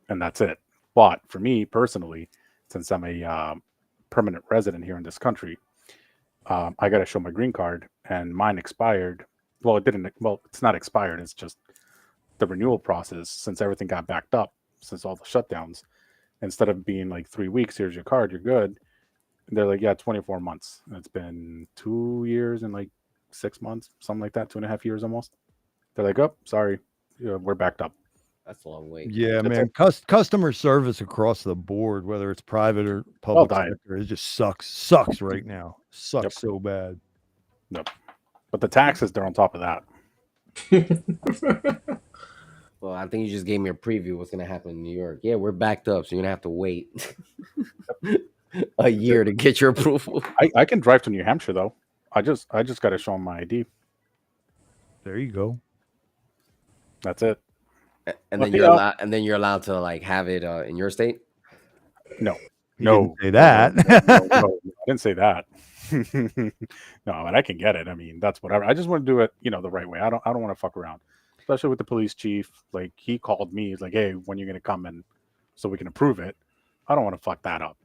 and that's it. But for me personally, since I'm a permanent resident here in this country, I got to show my green card, and mine expired. Well, it didn't. Well, it's not expired. It's just the renewal process. Since everything got backed up, since all the shutdowns, instead of being like 3 weeks, here's your card, you're good. They're like, yeah, 24 months. It's been 2 years and like 6 months, something like that, 2.5 years almost. They're like, oh, sorry, we're backed up. That's a long wait. Yeah, That's man. Customer service across the board, whether it's private or public sector, it just sucks right now. Sucks so bad. Yep. But the taxes, they're on top of that. Well, I think you just gave me a preview of what's gonna happen in New York. Yeah, we're backed up, so you're gonna have to wait a year to get your approval. I can drive to New Hampshire though. I just got to show them my ID. There you go. That's it. And then you're allowed to like have it in your state. No, You no, didn't say that. no, I didn't say that. No, and I can get it. I mean, that's whatever. I just want to do it, you know, the right way. I don't want to fuck around, especially with the police chief. Like he called me, he's like, "Hey, when you're gonna come in, so we can approve it?" I don't want to fuck that up.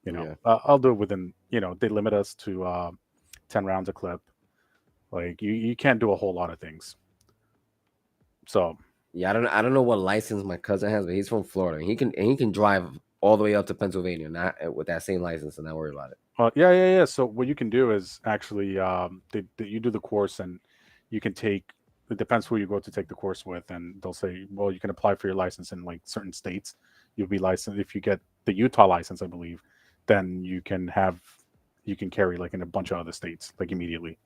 You know, I'll do it within. You know, they limit us to 10 rounds a clip. Like you can't do a whole lot of things. So yeah, I don't know what license my cousin has, but he's from Florida. He can drive all the way up to Pennsylvania, not with that same license, and not worry about it. Yeah. So what you can do is actually, you do the course, and you can take. It depends who you go to take the course with, and they'll say, well, you can apply for your license in like certain states. You'll be licensed if you get the Utah license, I believe. Then you can carry like in a bunch of other states like immediately.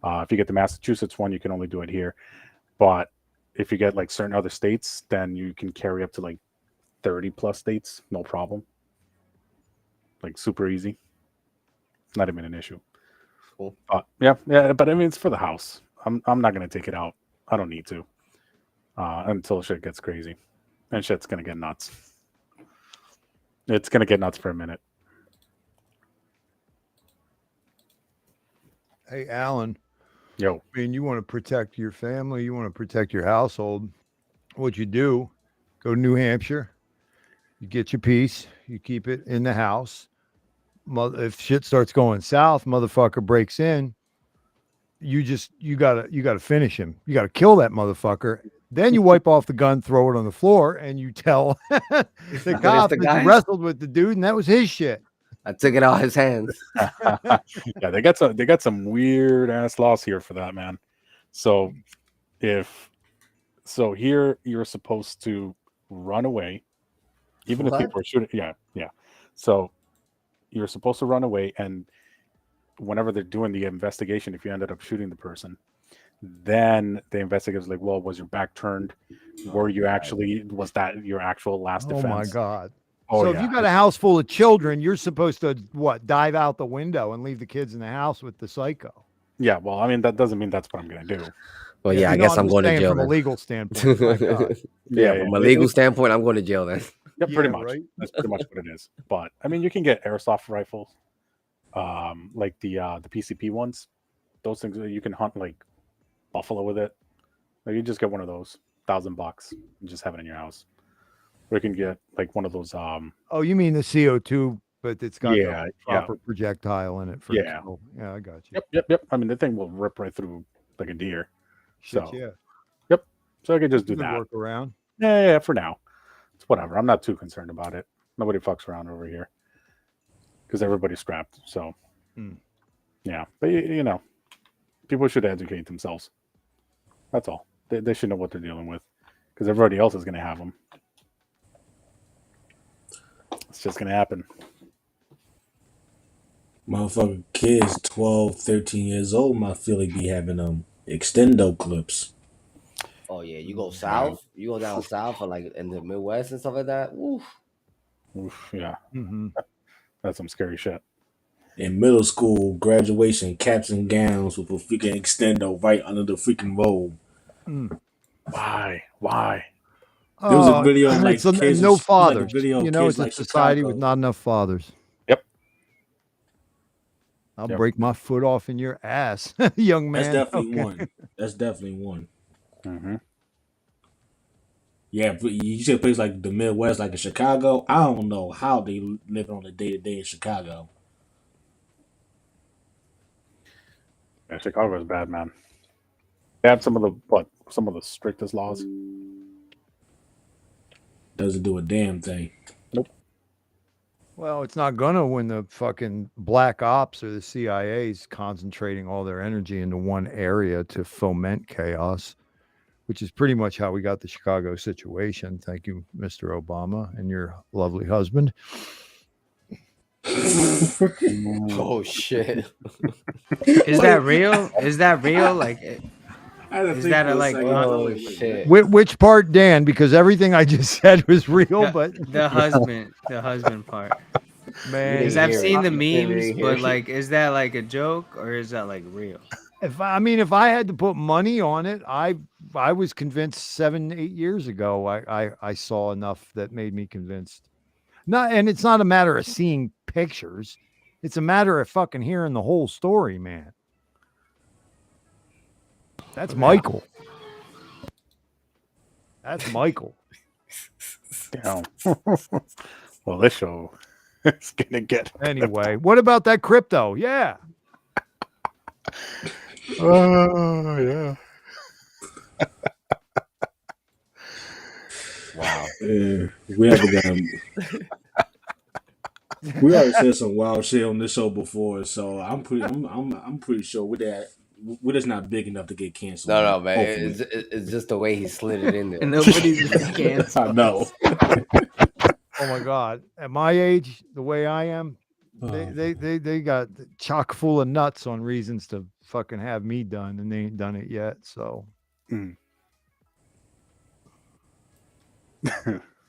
If you get the Massachusetts one, you can only do it here. But if you get like certain other states, then you can carry up to like 30 plus states, no problem. Like super easy. Not even an issue. Cool. Yeah, but I mean, it's for the house. I'm not gonna take it out. I don't need to until shit gets crazy, and shit's gonna get nuts. It's gonna get nuts for a minute. Hey, Alan. Yo, I mean, you want to protect your family, you want to protect your household. What you do, go to New Hampshire, you get your piece, you keep it in the house. If shit starts going south, motherfucker breaks in, you gotta finish him. You gotta kill that motherfucker. Then you wipe off the gun, throw it on the floor, and you tell the cop that you wrestled with the dude, and that was his shit. I took it out of his hands. Yeah, they got some weird ass laws here for that, man. So here you're supposed to run away, even if people are shooting. Yeah. So you're supposed to run away, and whenever they're doing the investigation, if you ended up shooting the person, then the investigator's like, well, was your back turned? Was that your actual last defense? Oh my God. Oh, so if you got a house full of children, you're supposed to dive out the window and leave the kids in the house with the psycho. Yeah, well, I mean, that doesn't mean that's what I'm going to do. Well, yeah, I guess I'm going to jail from then. a legal standpoint. From a legal standpoint, I'm going to jail then. Yeah, pretty much. Right? That's pretty much what it is. But I mean, you can get airsoft rifles, like the PCP ones. Those things you can hunt like buffalo with it. Like, you just get one of those, $1,000, and just have it in your house. Or you can get like one of those. Oh, you mean the CO2, but it's got the proper projectile in it. Yeah, I got you. Yep. I mean, the thing will rip right through like a deer. Shit, yeah. Yep. So I could just do that. Work around. Yeah. For now, it's whatever. I'm not too concerned about it. Nobody fucks around over here because everybody's strapped. So, yeah. But you know, people should educate themselves. That's all. They should know what they're dealing with because everybody else is going to have them. It's just going to happen. Motherfucking kids 12, 13 years old might feel like be having extendo clips. Oh yeah, you go south, you go down south or like in the Midwest and stuff like that. Oof. Yeah. That's some scary shit. In middle school, graduation caps and gowns with a freaking extendo right under the freaking robe. Why? There was a video like kids no fathers. Like you know, it's a society with not enough fathers. Yep. I'll break my foot off in your ass, young man. That's definitely one. Mm-hmm. Yeah, but you see a place like the Midwest, like in Chicago. I don't know how they live on a day-to-day in Chicago. Yeah, Chicago is bad, man. They have some of the strictest laws. Doesn't do a damn thing. Nope. Well, it's not gonna when the fucking black ops or the CIA's concentrating all their energy into one area to foment chaos, which is pretty much how we got the Chicago situation. Thank you, Mr. Obama, and your lovely husband. Oh shit! Is that real? Like, is that oh shit? Which part, Dan? Because everything I just said was real, but the husband part. Man, because I've seen the memes, but like, is that like a joke or is that like real? If I had to put money on it, I was convinced 7-8 years ago. I saw enough that made me convinced. And it's not a matter of seeing pictures; it's a matter of fucking hearing the whole story, man. That's Michael. That's Michael. Damn. Well, this show is gonna get anyway. What about that crypto? Yeah. Oh yeah. Wow. We have a We already said some wild shit on this show before, so I'm pretty sure we're just not big enough to get canceled. No, man. Hopefully, It's just the way he slid it in there. Nobody's been I canceled. know. Oh my God! At my age, the way I am, Oh, they got chock full of nuts on reasons to fucking have me done, and they ain't done it yet. So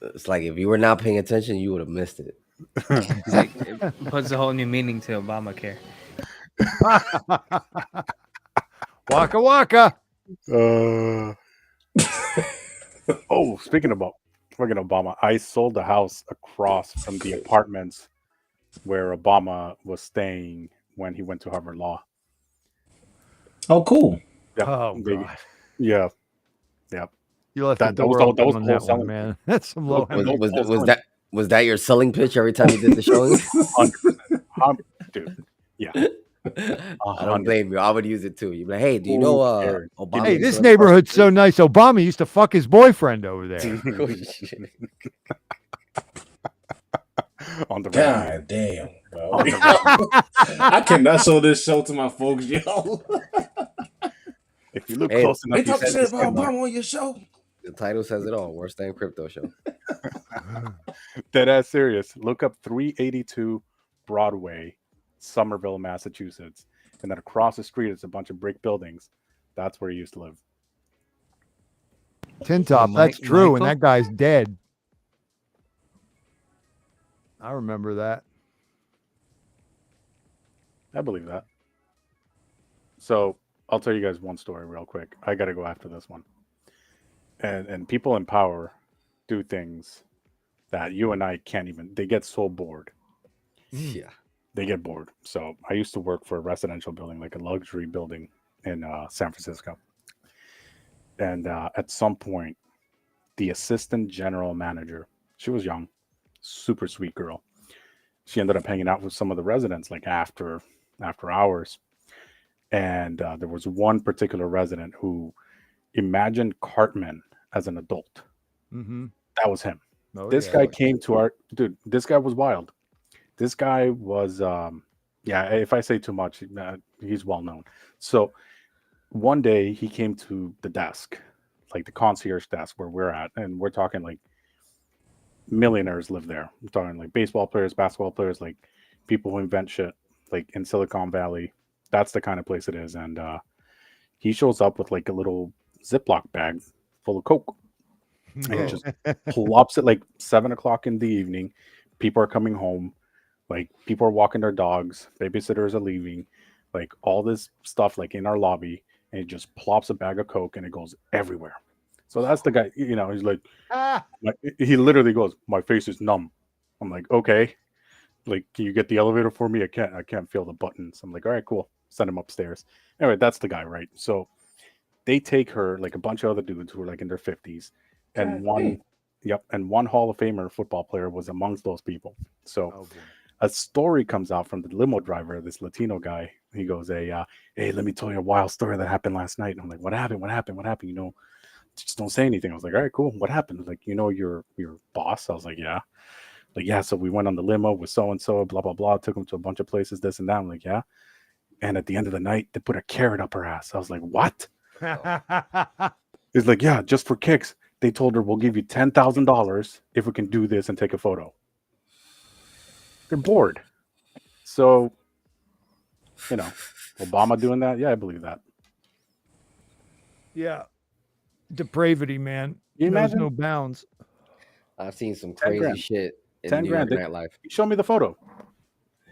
It's like if you were not paying attention, you would have missed it. It's like it puts a whole new meaning to Obamacare. waka waka. Oh, speaking about fucking Obama, I sold the house across from the apartments where Obama was staying when he went to Harvard Law. oh, cool. Yeah, Oh they- God! yeah. You left That the was door the- that was open the on whole that one, selling man. That's some low. Was that your selling pitch every time you did the showing? 100%. Dude, yeah. I don't blame you. I would use it too. You'd be like, hey, do you Who know cares? Obama? Hey, used this to live across neighborhood's the so nice. Obama used to fuck his boyfriend over there. street?" Oh, shit. On the God damn, bro. I cannot show this show to my folks, yo. If you look Hey, close enough, They you talking see shit the about mark. Obama on your show. The title says it all. Worst damn crypto show. Dead ass serious. Look up 382 Broadway, Somerville, Massachusetts, and then across the street is a bunch of brick buildings. That's where he used to live. Tin Top, that's true, and that guy's dead. I remember that. I believe that. So I'll tell you guys one story real quick. I got to go after this one. And people in power do things that you and I can't even. They get so bored. Yeah. They get bored. So I used to work for a residential building, like a luxury building in San Francisco. And at some point, the assistant general manager, she was young, super sweet girl. She ended up hanging out with some of the residents like after hours. And there was one particular resident who imagined Cartman as an adult. Mm-hmm. That was him. Oh, This yeah. guy came to our dude. This guy was wild. This guy was, yeah. If I say too much, he's well known. So one day he came to the desk, like the concierge desk where we're at, and we're talking like millionaires live there. I'm talking like baseball players, basketball players, like people who invent shit, like in Silicon Valley. That's the kind of place it is. And he shows up with like a little Ziploc bag full of Coke. And he just plops it like 7 o'clock in the evening. People are coming home. Like people are walking their dogs. Babysitters are leaving. Like all this stuff like in our lobby. And he just plops a bag of Coke and it goes everywhere. So that's the guy, you know, he's like, he literally goes, my face is numb. I'm like, okay. Like, can you get the elevator for me? I can't feel the buttons. I'm like, all right, cool. Send him upstairs. Anyway, that's the guy, right? So they take her, like a bunch of other dudes who were like in their 50s. And one Hall of Famer football player was amongst those people. So a story comes out from the limo driver, this Latino guy. He goes, hey, let me tell you a wild story that happened last night. And I'm like, what happened? You know, just don't say anything. I was like, all right, cool. What happened? Like, you know, your boss? I was like, yeah. Like, yeah, so we went on the limo with so-and-so, blah, blah, blah. Took him to a bunch of places, this and that. I'm like, yeah. And at the end of the night, they put a carrot up her ass. I was like, what? He's like, yeah, just for kicks. They told her, we'll give you $10,000 if we can do this and take a photo. They're bored. So, you know, Obama doing that? Yeah, I believe that. Yeah. Depravity, man. You Knows imagine? no bounds. I've seen some 10 crazy grand. shit in 10 New York grand. nightlife. Show me the photo.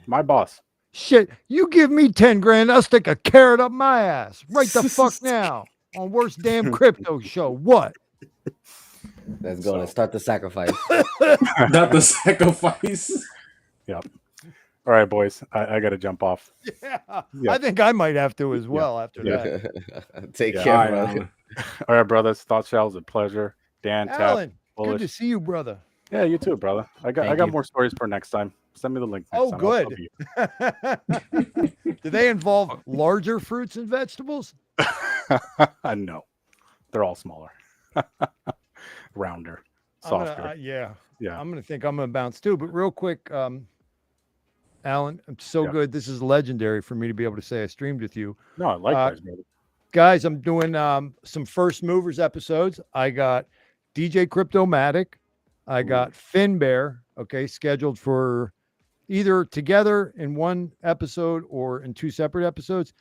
My boss. Shit, you give me 10 grand, I'll stick a carrot up my ass. Right the fuck now. On worst damn crypto show. What? Let's go. Let's start the sacrifice. Not the sacrifice. Yep. All right, boys. I got to jump off. Yeah. Yeah. I think I might have to as well after that. Take Yeah. care, All right, brother. Alan. All right, brothers. Thought Shell was a pleasure. Dan, Tap, Alan, good Bullish. to see you, brother. Yeah, you too, brother. I Thank got you. more stories for next time. Send me the link. Next Oh, time. I'll good. sub you. Do they involve larger fruits and vegetables? No, they're all smaller, rounder, I'm gonna, softer. yeah. Yeah. I'm gonna think I'm gonna bounce too. But real quick, Alan. It's so Yeah. good. This is legendary for me to be able to say I streamed with you. No, likewise, brother. Guys, I'm doing some first movers episodes. I got DJ Cryptomatic. I got Finbear, okay, scheduled for either together in one episode or in two separate episodes.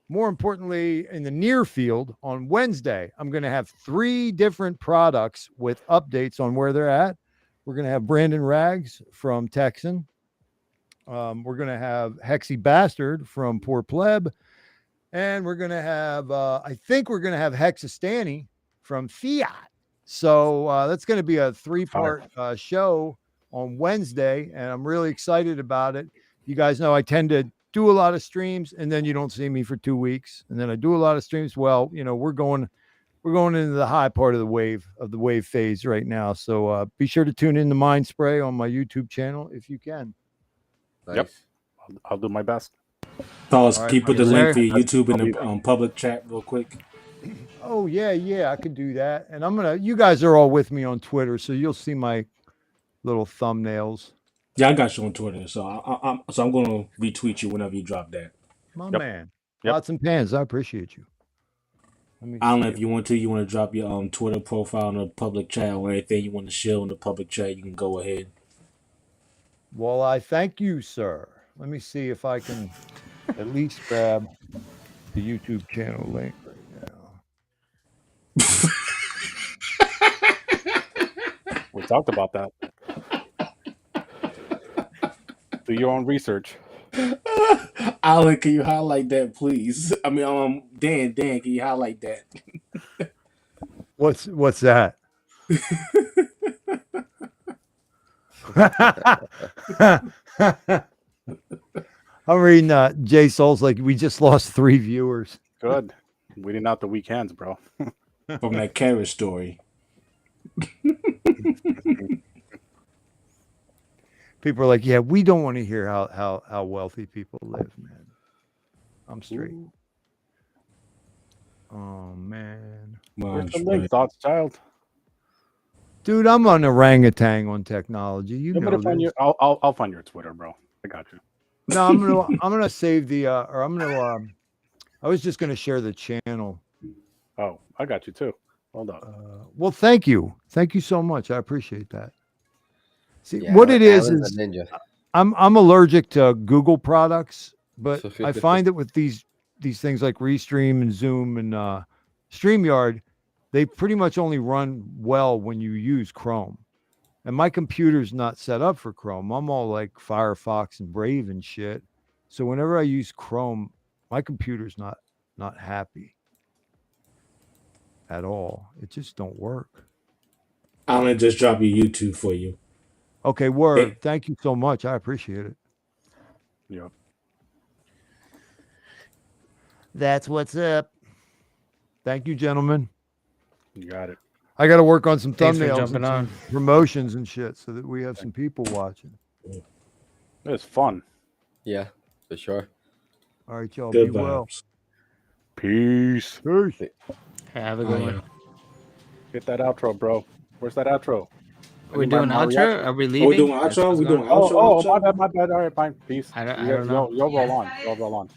More importantly, in the near field on Wednesday, I'm going to have 3 different products with updates on where they're at. We're going to have Brandon Rags from Texan. We're going to have Hexy Bastard from Poor Pleb. And we're going to have, I think we're going to have Hexastani from Fiat. So that's going to be a 3-part show on Wednesday. And I'm really excited about it. You guys know I tend to do a lot of streams and then you don't see me for 2 weeks. And then I do a lot of streams. Well, you know, we're going into the high part of the wave phase right now. So be sure to tune in to Mind Spray on my YouTube channel if you can. Nice. Yep. I'll do my best. Pause. All right, Can you put the yes, link sir. for your YouTube in the public chat real quick? Oh yeah, I can do that. And you guys are all with me on Twitter, so you'll see my little thumbnails. Yeah, I got you on Twitter, so I'm gonna retweet you whenever you drop that. My Yep. man. Yep. Pots and pans, I appreciate you. Let me I don't know see. if you want to drop your Twitter profile in the public chat or anything you want to share in the public chat. You can go ahead. Well, I thank you, sir. Let me see if I can at least grab the YouTube channel link right now. We talked about that. Do your own research. Alan, can you highlight that, please? I mean, Dan, can you highlight that? What's that? I'm reading Jay Soul's like we just lost 3 viewers. Good. Weeding out the weekends, bro. From that carrot story. People are like, yeah, we don't want to hear how wealthy people live, man. I'm straight. Ooh. Oh man. Where's the link, thoughts, child? Dude, I'm an orangutan on technology. You I'm know gonna find this. I'll find your Twitter, bro. I got you. No, I'm gonna save the or I'm gonna I was just gonna share the channel. Oh, I got you too. Hold up. Well, thank you so much. I appreciate that. See Yeah, what it is Alan's a ninja. I'm allergic to Google products, but I find that with these things like Restream and Zoom and StreamYard, they pretty much only run well when you use Chrome. And my computer's not set up for Chrome. I'm all like Firefox and Brave and shit. So whenever I use Chrome, my computer's not happy at all. It just don't work. Alan just dropped your YouTube for you. Okay, word. Hey. Thank you so much. I appreciate it. Yep. That's what's up. Thank you, gentlemen. You got it. I got to work on some Thanks for thumbnails jumping and some on. promotions and shit so that we have some people watching. It's fun. Yeah, for sure. All right, y'all. Good Be well. vibes. Peace. Peace. Have a good one. Hit that outro, bro. Where's that outro? We're Any doing my outro? reaction? Are we leaving? Are we doing That's outro? what's We going doing on. outro? Oh, outro? my bad. All right, fine. Peace. I don't know. You'll roll on. You'll roll on.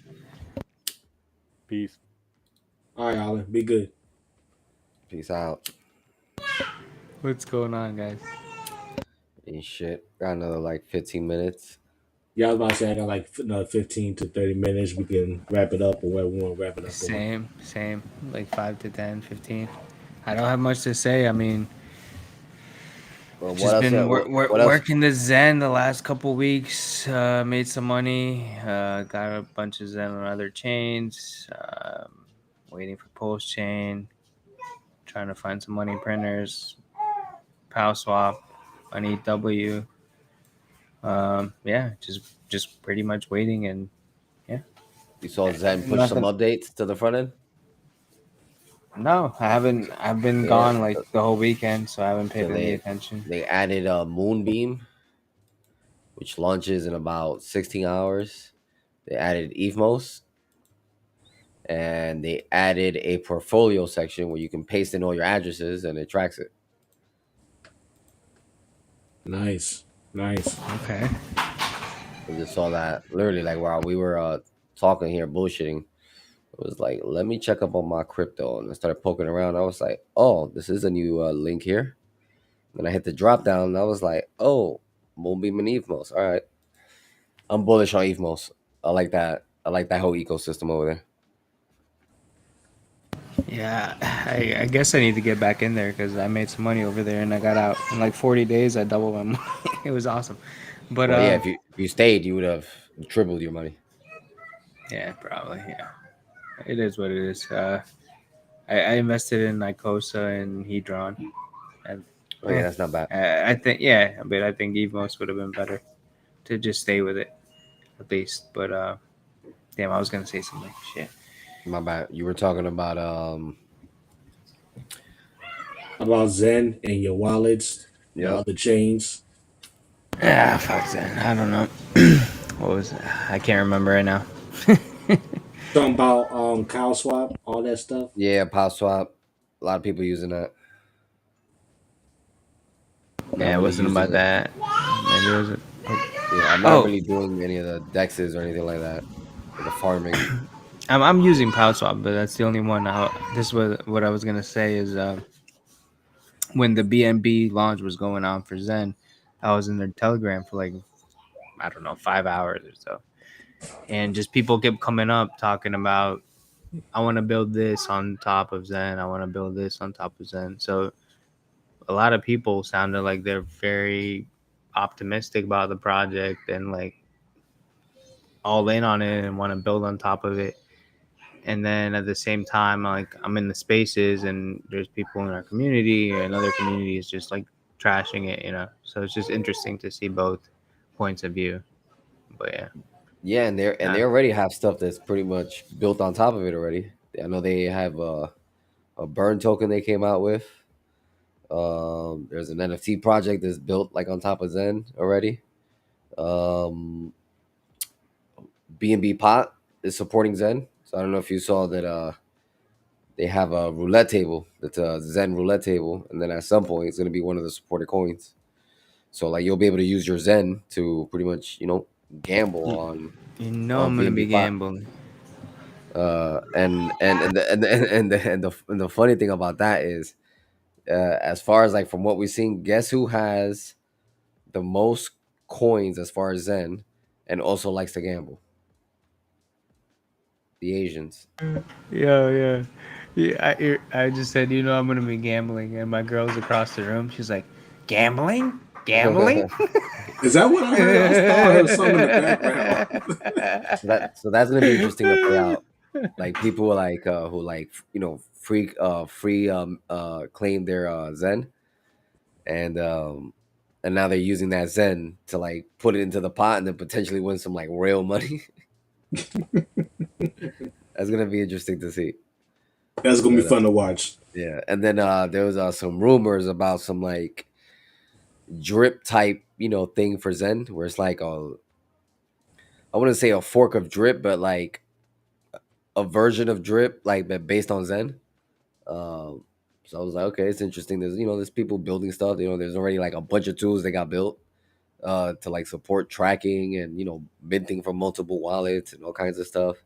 Peace. All right, Alan. Be good. Peace out. What's going on, guys? Ain't shit. Got another like 15 minutes. Yeah, I was about to say I got like another 15 to 30 minutes. We can wrap it up or where we want to wrap it up. Same. Like 5 to 10, 15. I don't have much to say. I mean, Well, just been working the Zen the last couple weeks. Made some money. Got a bunch of Zen on other chains. Waiting for PulseChain. Trying to find some money printers. PowSwap on EW. Yeah, just pretty much waiting and yeah. You saw Zen push some updates to the front end? No, I haven't. I've been gone like the whole weekend, so I haven't paid any attention. They added a Moonbeam, which launches in about 16 hours. They added EVMOS, and they added a portfolio section where you can paste in all your addresses and it tracks it. Nice. Okay. I just saw that literally like while we were talking here bullshitting. It was like, let me check up on my crypto, and I started poking around. I was like, oh, this is a new link here. Then I hit the drop down, and I was like, oh, Moonbeam and Evmos. All right, I'm bullish on Evmos. I like that. I like that whole ecosystem over there. Yeah, I guess I need to get back in there because I made some money over there and I got out in like 40 days. I doubled my money. It was awesome. But Well, yeah, if you stayed, you would have tripled your money. yeah, probably. Yeah, it is what it is. I invested in ICOSA and HEDRON, and Oh yeah, that's not bad. I think yeah, but I think Evmos would have been better to just stay with it at least. But damn, I was gonna say something. Shit. My bad. You were talking about About Zen and your wallets, the yep. other chains. Ah, fuck that. I don't know. What was it? I can't remember right now. Talking about cow swap, all that stuff. Yeah, pop swap. A lot of people using that. Not Yeah, it really wasn't using about it. that. Maybe it was. Yeah, I'm not Oh, really doing any of the dexes or anything like that. Or the farming. I'm using PulseSwap, but that's the only one. This was what I was gonna say is when the BNB launch was going on for Zen, I was in their Telegram for like I don't know 5 hours or so, and just people kept coming up talking about I want to build this on top of Zen. I want to build this on top of Zen. So a lot of people sounded like they're very optimistic about the project and like all in on it and want to build on top of it. And then at the same time, like I'm in the spaces and there's people in our community and other communities just like trashing it, you know. So it's just interesting to see both points of view. But yeah, Yeah, and they already have stuff that's pretty much built on top of it already. I know they have a burn token they came out with. There's an NFT project that's built like on top of Zen already. Um, BNB Pot is supporting Zen. So I don't know if you saw that they have a roulette table that's a Zen roulette table, and then at some point it's going to be one of the supported coins. So like you'll be able to use your Zen to pretty much gamble you know on I'm gonna be BNB Pot. gambling. And the funny thing about that is, as far as like from what we've seen, guess who has the most coins as far as Zen, and also likes to gamble? The Asians. Yeah. I just said, you know, I'm gonna be gambling, and my girl's across the room. She's like, gambling, gambling. Is that what I heard? I thought I heard something in the background. So that's gonna be interesting to play out. Like people like who like free claim their Zen, and now they're using that Zen to like put it into the pot and then potentially win some like real money. That's gonna be interesting to see. That's gonna be But fun to watch. yeah, and then there was some rumors about some like drip type thing for Zen where it's like I wouldn't say a fork of drip, but like a version of drip like but based on Zen. Um, so I was like, okay, it's interesting. There's people building stuff. There's already like a bunch of tools they got built to like support tracking and minting from multiple wallets and all kinds of stuff.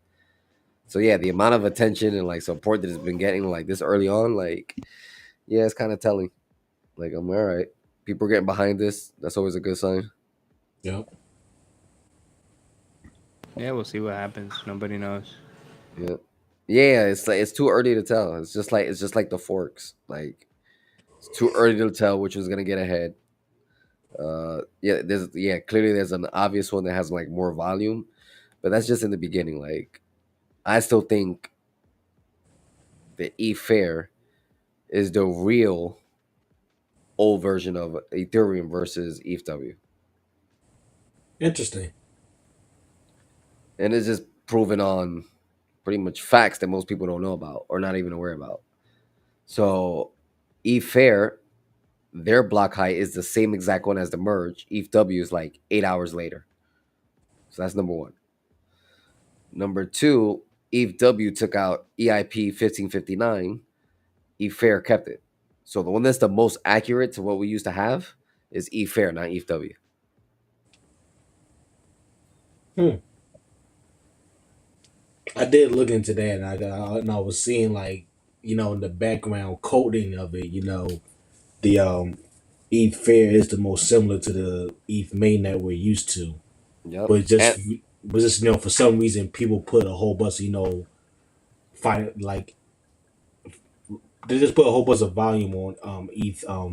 So yeah, the amount of attention and like support that it's been getting like this early on, like yeah, it's kind of telling. Like I'm all right. People are getting behind this. That's always a good sign. Yep. Yeah, we'll see what happens. Nobody knows. Yeah, yeah. It's like it's too early to tell. It's just like the forks. Like it's too early to tell which was gonna get ahead. Clearly there's an obvious one that has like more volume, but that's just in the beginning. Like I still think the E Fair is the real old version of Ethereum versus ETH, Interesting. and it's just proven on pretty much facts that most people don't know about or not even aware about. So E Fair, their block height is the same exact one as the merge. ETH is like 8 hours later. So that's number one. Number two, ETH took out EIP 1559. EFair kept it. So the one that's the most accurate to what we used to have is EFair, not ETH. Hmm. I did look into that, and I was seeing like in the background coding of it. The ETH Fair is the most similar to the ETH mainnet we're used to, Yep. but just for some reason people put a whole bunch of find like they just put a whole bunch of volume on ETH Yeah,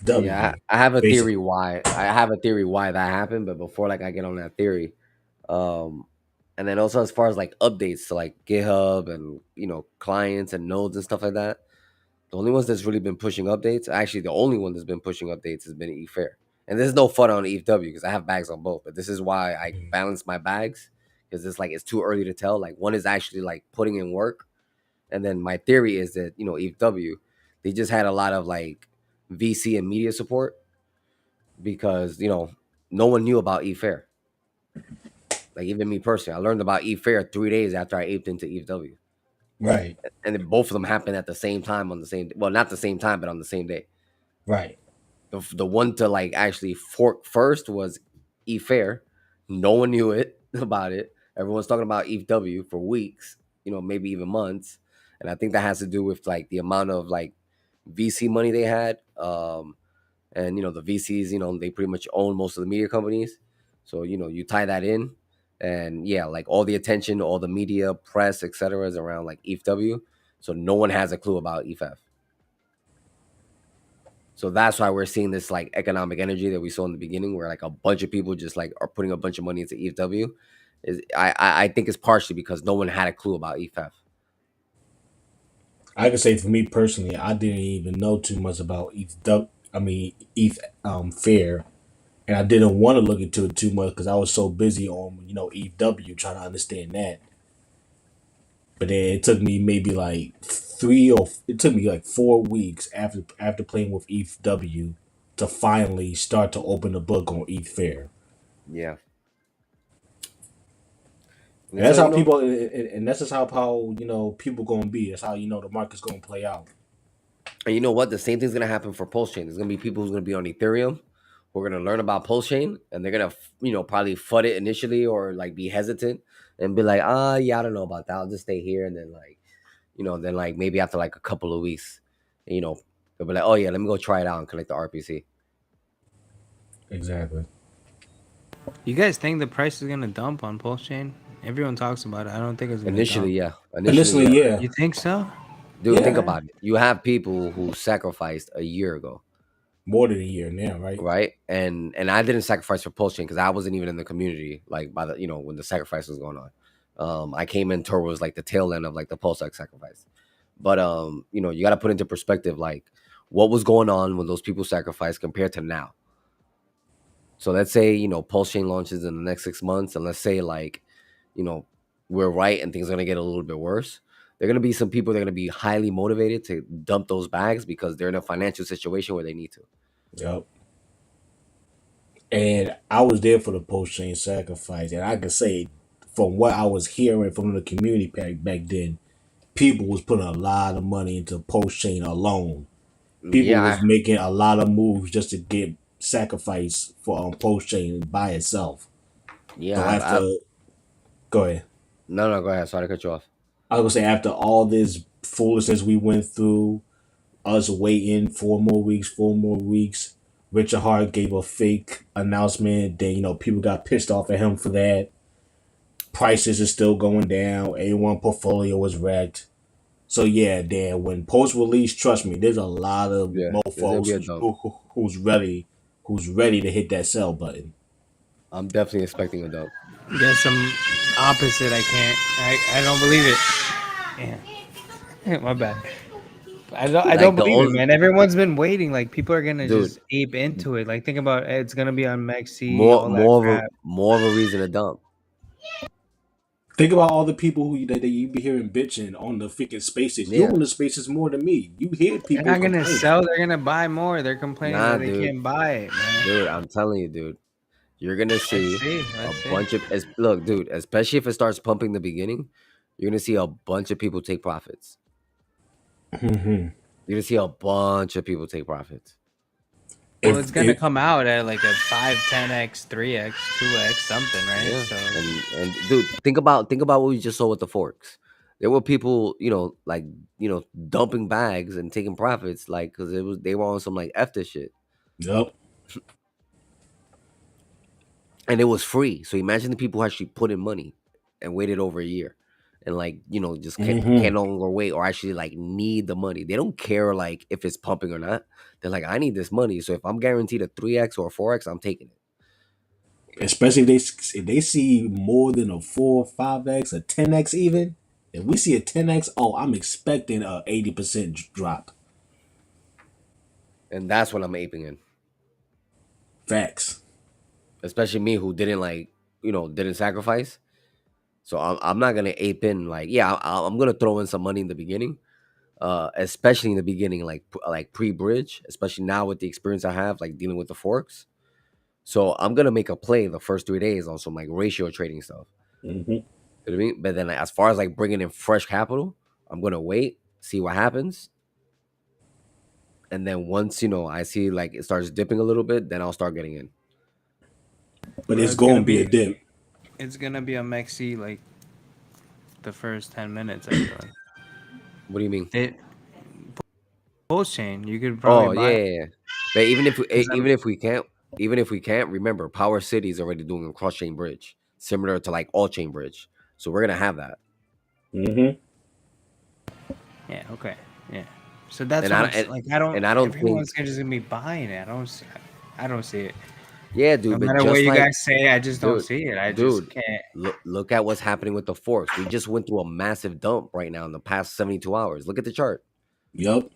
W I have a theory basically. why. I have a theory why that happened, but before like I get on that theory, um, and then also as far as like updates to like GitHub and clients and nodes and stuff like that, the only ones that's really been pushing updates, actually the only one that's been pushing updates has been eFair. And there's no fun on ETHW because I have bags on both, but this is why I Mhm. balance my bags because it's too early to tell. Like one is actually like putting in work, and then my theory is that ETHW, they just had a lot of like VC and media support because no one knew about eFair. Like even me personally, I learned about eFair 3 days after I aped into ETHW, Right, and then both of them happened at the same time on the same, well, not the same time, but on the same day. right. The one to like actually fork first was eFair. No one knew it about it. Everyone's talking about ETHW for weeks, maybe even months. And I think that has to do with like the amount of like VC money they had. And the VCs, they pretty much own most of the media companies. So, you tie that in and yeah, like all the attention, all the media, press, etc. is around like ETHW. So no one has a clue about EFF. So that's why we're seeing this like economic energy that we saw in the beginning, where like a bunch of people just like are putting a bunch of money into ETHW. I think it's partially because no one had a clue about EFF. I can say for me personally, I didn't even know too much about ETH Fair, and I didn't want to look into it too much because I was so busy on ETHW trying to understand that. But then it took me maybe like it took me like 4 weeks after playing with ETHW to finally start to open the book on ETH Fair. Yeah, And and that's so how people, and that's just how people gonna be. That's how the market's gonna play out. and you know what? The same thing's gonna happen for PulseChain. There's gonna be people who's gonna be on Ethereum who are gonna learn about PulseChain, and they're gonna probably FUD it initially or like be hesitant and be like, yeah, I don't know about that. I'll just stay here, and then like then like maybe after like a couple of weeks, they'll be like, oh yeah, let me go try it out and collect the RPC. Exactly. You guys think the price is gonna dump on Pulse Chain? Everyone talks about it. I don't think it's gonna Initially, dump. yeah. Initially, yeah, You think so? Dude, think yeah, about it. You have people who sacrificed a year ago, more than a year now, right? right? And I didn't sacrifice for Pulse Chain because I wasn't even in the community like by the when the sacrifice was going on. I came in towards like the tail end of like the PulseX sacrifice. But you got to put into perspective like what was going on when those people sacrificed compared to now. So let's say Pulse Chain launches in the next 6 months, and let's say like you know we're right and things are gonna get a little bit worse. There are gonna be some people that are gonna be highly motivated to dump those bags because they're in a financial situation where they need to. Yep. And I was there for the post chain sacrifice, and I can say, from what I was hearing from the community pack back then, people was putting a lot of money into post chain alone. People Yeah, was making a lot of moves just to get sacrifice for post chain by itself. So yeah. after, go ahead. No, go ahead. Sorry to cut you off. I was gonna say after all this foolishness we went through, us waiting 4 more weeks, 4 more weeks. Richard Hart gave a fake announcement. Then people got pissed off at him for that. Prices are still going down. A1 portfolio was wrecked. So yeah, Dan. When post release, trust me, there's a lot of Yeah, there's gonna be mofo's a dump. who's ready to hit that sell button. I'm definitely expecting a dump. There's some opposite. I can't. I don't believe it. Yeah. My bad. I don't Like the believe it, only man. Everyone's been waiting. Like people are gonna dude, just ape into it. Like think about it, it's gonna be on MAXI, more all that crap. more of a reason to dump. Think about all the people that you be hearing bitching on the freaking spaces. You Yeah, on the spaces more than me. You hear They're people not gonna complaining. sell. They're gonna buy more. They're complaining nah, that they dude, can't buy it, man. I'm telling you, dude. You're gonna Let's see see. a Let's see. bunch of look, dude. Especially if it starts pumping the beginning, you're gonna see a bunch of people take profits. Mhm. You're gonna see a bunch of people take profits. Well, If it's gonna come out at like a 5, 10x, 3x, 2x, something, right? Yeah, So and dude, think about what we just saw with the forks. There were people, dumping bags and taking profits, like because they were on some like after shit, Yep. and it was free. So imagine the people who actually put in money and waited over a year, and just can't Mm-hmm. no longer wait or actually like need the money. They don't care like if it's pumping or not. They're like, I need this money, so if I'm guaranteed a 3x or a 4x, I'm taking it. Especially if they see more than a 4, 5x, a 10x even. If we see a 10x, oh, I'm expecting a 80% drop. And that's what I'm aping in. Facts. Especially me who didn't didn't sacrifice. So I'm not gonna ape in like I'm gonna throw in some money in the beginning, especially in the beginning like pre-bridge, especially now with the experience I have like dealing with the forks. So I'm gonna make a play the first 3 days on some like ratio trading stuff. Mm-hmm. You know what I mean? But then as far as like bringing in fresh capital, I'm gonna wait, see what happens, and then once I see like it starts dipping a little bit, then I'll start getting in. But bro, it's going to be a dip. it's gonna be a MAXI like the first 10 minutes. I feel like What do you mean? it pulse chain. You could Oh probably yeah, buy. yeah, yeah. But even if we, 'Cause I'm- even if we can't, remember Power City is already doing a cross chain bridge, similar to like all chain bridge. So we're gonna have that. Mm-hmm. yeah, okay, yeah. So that's And what I I'm and, like. I don't. and I don't Everyone's think, just gonna be buying it. I don't see it. yeah, No dude. But matter what just you like, guys say, I just don't dude, see it. I just dude, can't. look at what's happening with the forks. We just went through a massive dump right now in the past 72 hours. Look at the chart. Yep.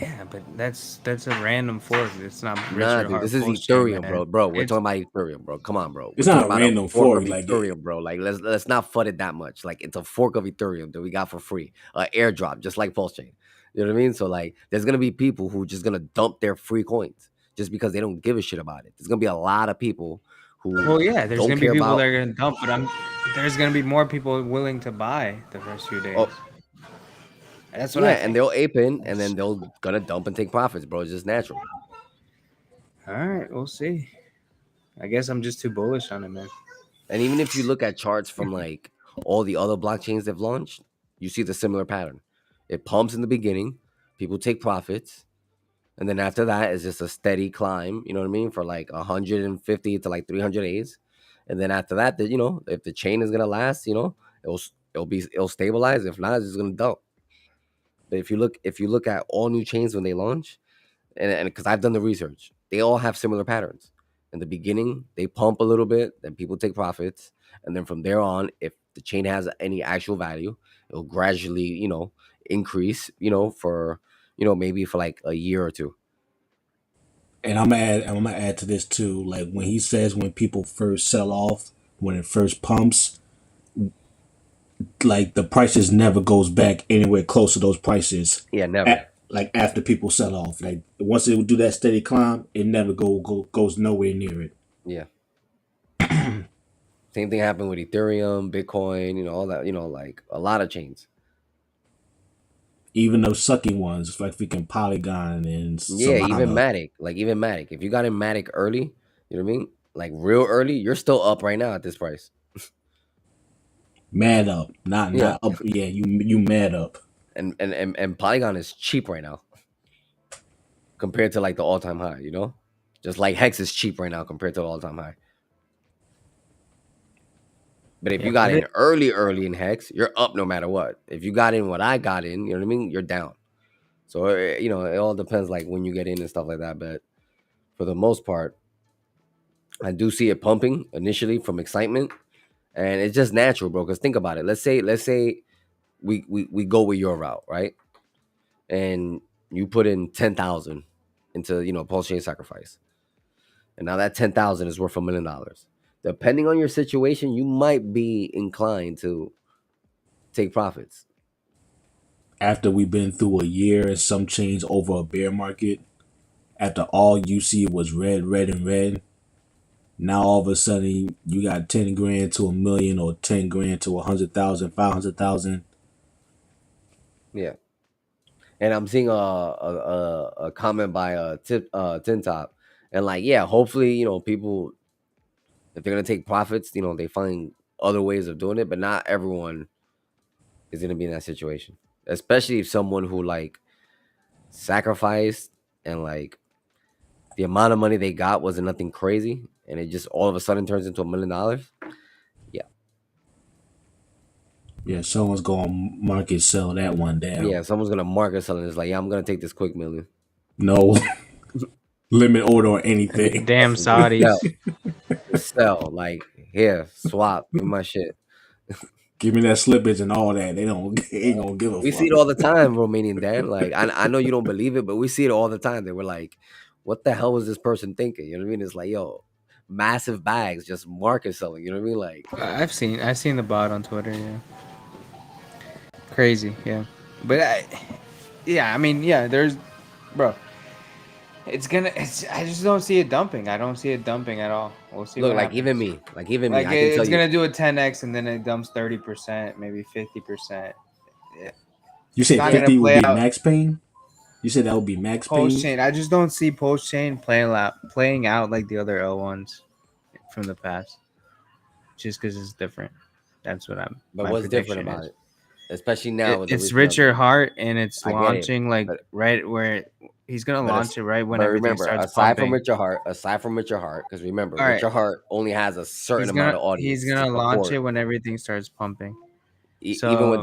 Yeah, but that's a random fork. It's not Nah, Richard dude, Hart this is pulse chain, Ethereum, man. bro. We're It's talking about Ethereum, bro. Come on, bro. We're It's talking not a about a random fork of fork. Like Ethereum, bro. Like let's not fud it that much. Like it's a fork of Ethereum that we got for free, airdrop, just like Pulse Chain. You know what I mean? So like, there's gonna be people who just gonna dump their free coins just because they don't give a shit about it. There's gonna be a lot of people who well, yeah. There's don't gonna be care people about. that are gonna dump, but there's gonna be more people willing to buy the first few days. Oh That's what yeah, I and think. they'll ape in, and then they'll gonna dump and take profits, bro. It's just natural. All right, we'll see. I guess I'm just too bullish on it, man. And even if you look at charts from like all the other blockchains they've launched, you see the similar pattern. It pumps in the beginning, people take profits, and then after that it's just a steady climb. You know what I mean? For like 150 to like 300 days, and then after that, if the chain is gonna last, it'll stabilize. If not, it's just gonna dump. But if you look at all new chains when they launch, and because I've done the research, they all have similar patterns. In the beginning, they pump a little bit, then people take profits, and then from there on, if the chain has any actual value, it'll gradually, increase, for maybe for like a year or two. And I'm gonna add to this too. Like when he says when people first sell off, when it first pumps, like the prices never goes back anywhere close to those prices. Yeah, never. Like after people sell off, like once it would do that steady climb, it never goes nowhere near it. Yeah. Same thing happened with Ethereum, Bitcoin, all that, like a lot of chains. Even those sucky ones, like freaking Polygon and Yeah, even Solana. Matic. Like even Matic. If you got in Matic early, you know what I mean? Like real early, you're still up right now at this price. Mad up, not Yeah. not up. Yeah, you mad up. And Polygon is cheap right now compared to like the all-time high, Just like Hex is cheap right now compared to the all-time high. But if Yeah, you got but in early in Hex, you're up no matter what. If you got in what I got in, you know what I mean? You're down. So, it all depends like when you get in and stuff like that. But for the most part, I do see it pumping initially from excitement. And it's just natural, bro. Because think about it. Let's say we go with your route, right? And you put in 10,000 into Pulse Chain Sacrifice, and now that 10,000 is worth $1 million. Depending on your situation, you might be inclined to take profits. After we've been through a year and some change over a bear market, after all you see was red, red, and red, now all of a sudden you got 10 grand to $1 million or 10 grand to 100,000, 500,000. Yeah, and I'm seeing a comment by Tin Top, and like, yeah, hopefully, people, if they're gonna take profits, they find other ways of doing it, but not everyone is gonna be in that situation, especially if someone who like sacrificed and like the amount of money they got wasn't nothing crazy, and it just all of a sudden turns into $1 million. Yeah, someone's going to market sell that one down. Yeah, someone's gonna market something. It's like, yeah, I'm gonna take this quick million. No limit order or anything. Damn And just Saudis. sell. Like, here, swap, give me my shit. Give me that slippage and all that. They ain't gonna give a We fuck. see it all the time, Romanian Dan. Like, I know you don't believe it, but we see it all the time. They were like, what the hell was this person thinking? You know what I mean? It's like, yo, massive bags, just market selling. You know what I mean? Like, I've seen the bot on Twitter. Yeah, crazy. Yeah, but I mean, yeah. There's, bro. I just don't see it dumping. I don't see it dumping at all. We'll see look, what like happens. even me, Like I can tell it's you. gonna do a 10x and then it dumps 30%, maybe 50%. You said not gonna 50 would play be out max pain? You said that would be max post pain? chain. I just don't see post chain playing out like the other L1s from the past. Just because it's different. That's what I'm. But My what's different prediction about is. it? Especially now with the It's recent Richard update. Hart and it's I get it, launching like but right where he's gonna launch it right when but everything remember, starts aside from pumping. Richard Hart, because remember, All right, Richard Hart only has a certain amount of he's audience to gonna launch support. it when everything starts pumping. Even with So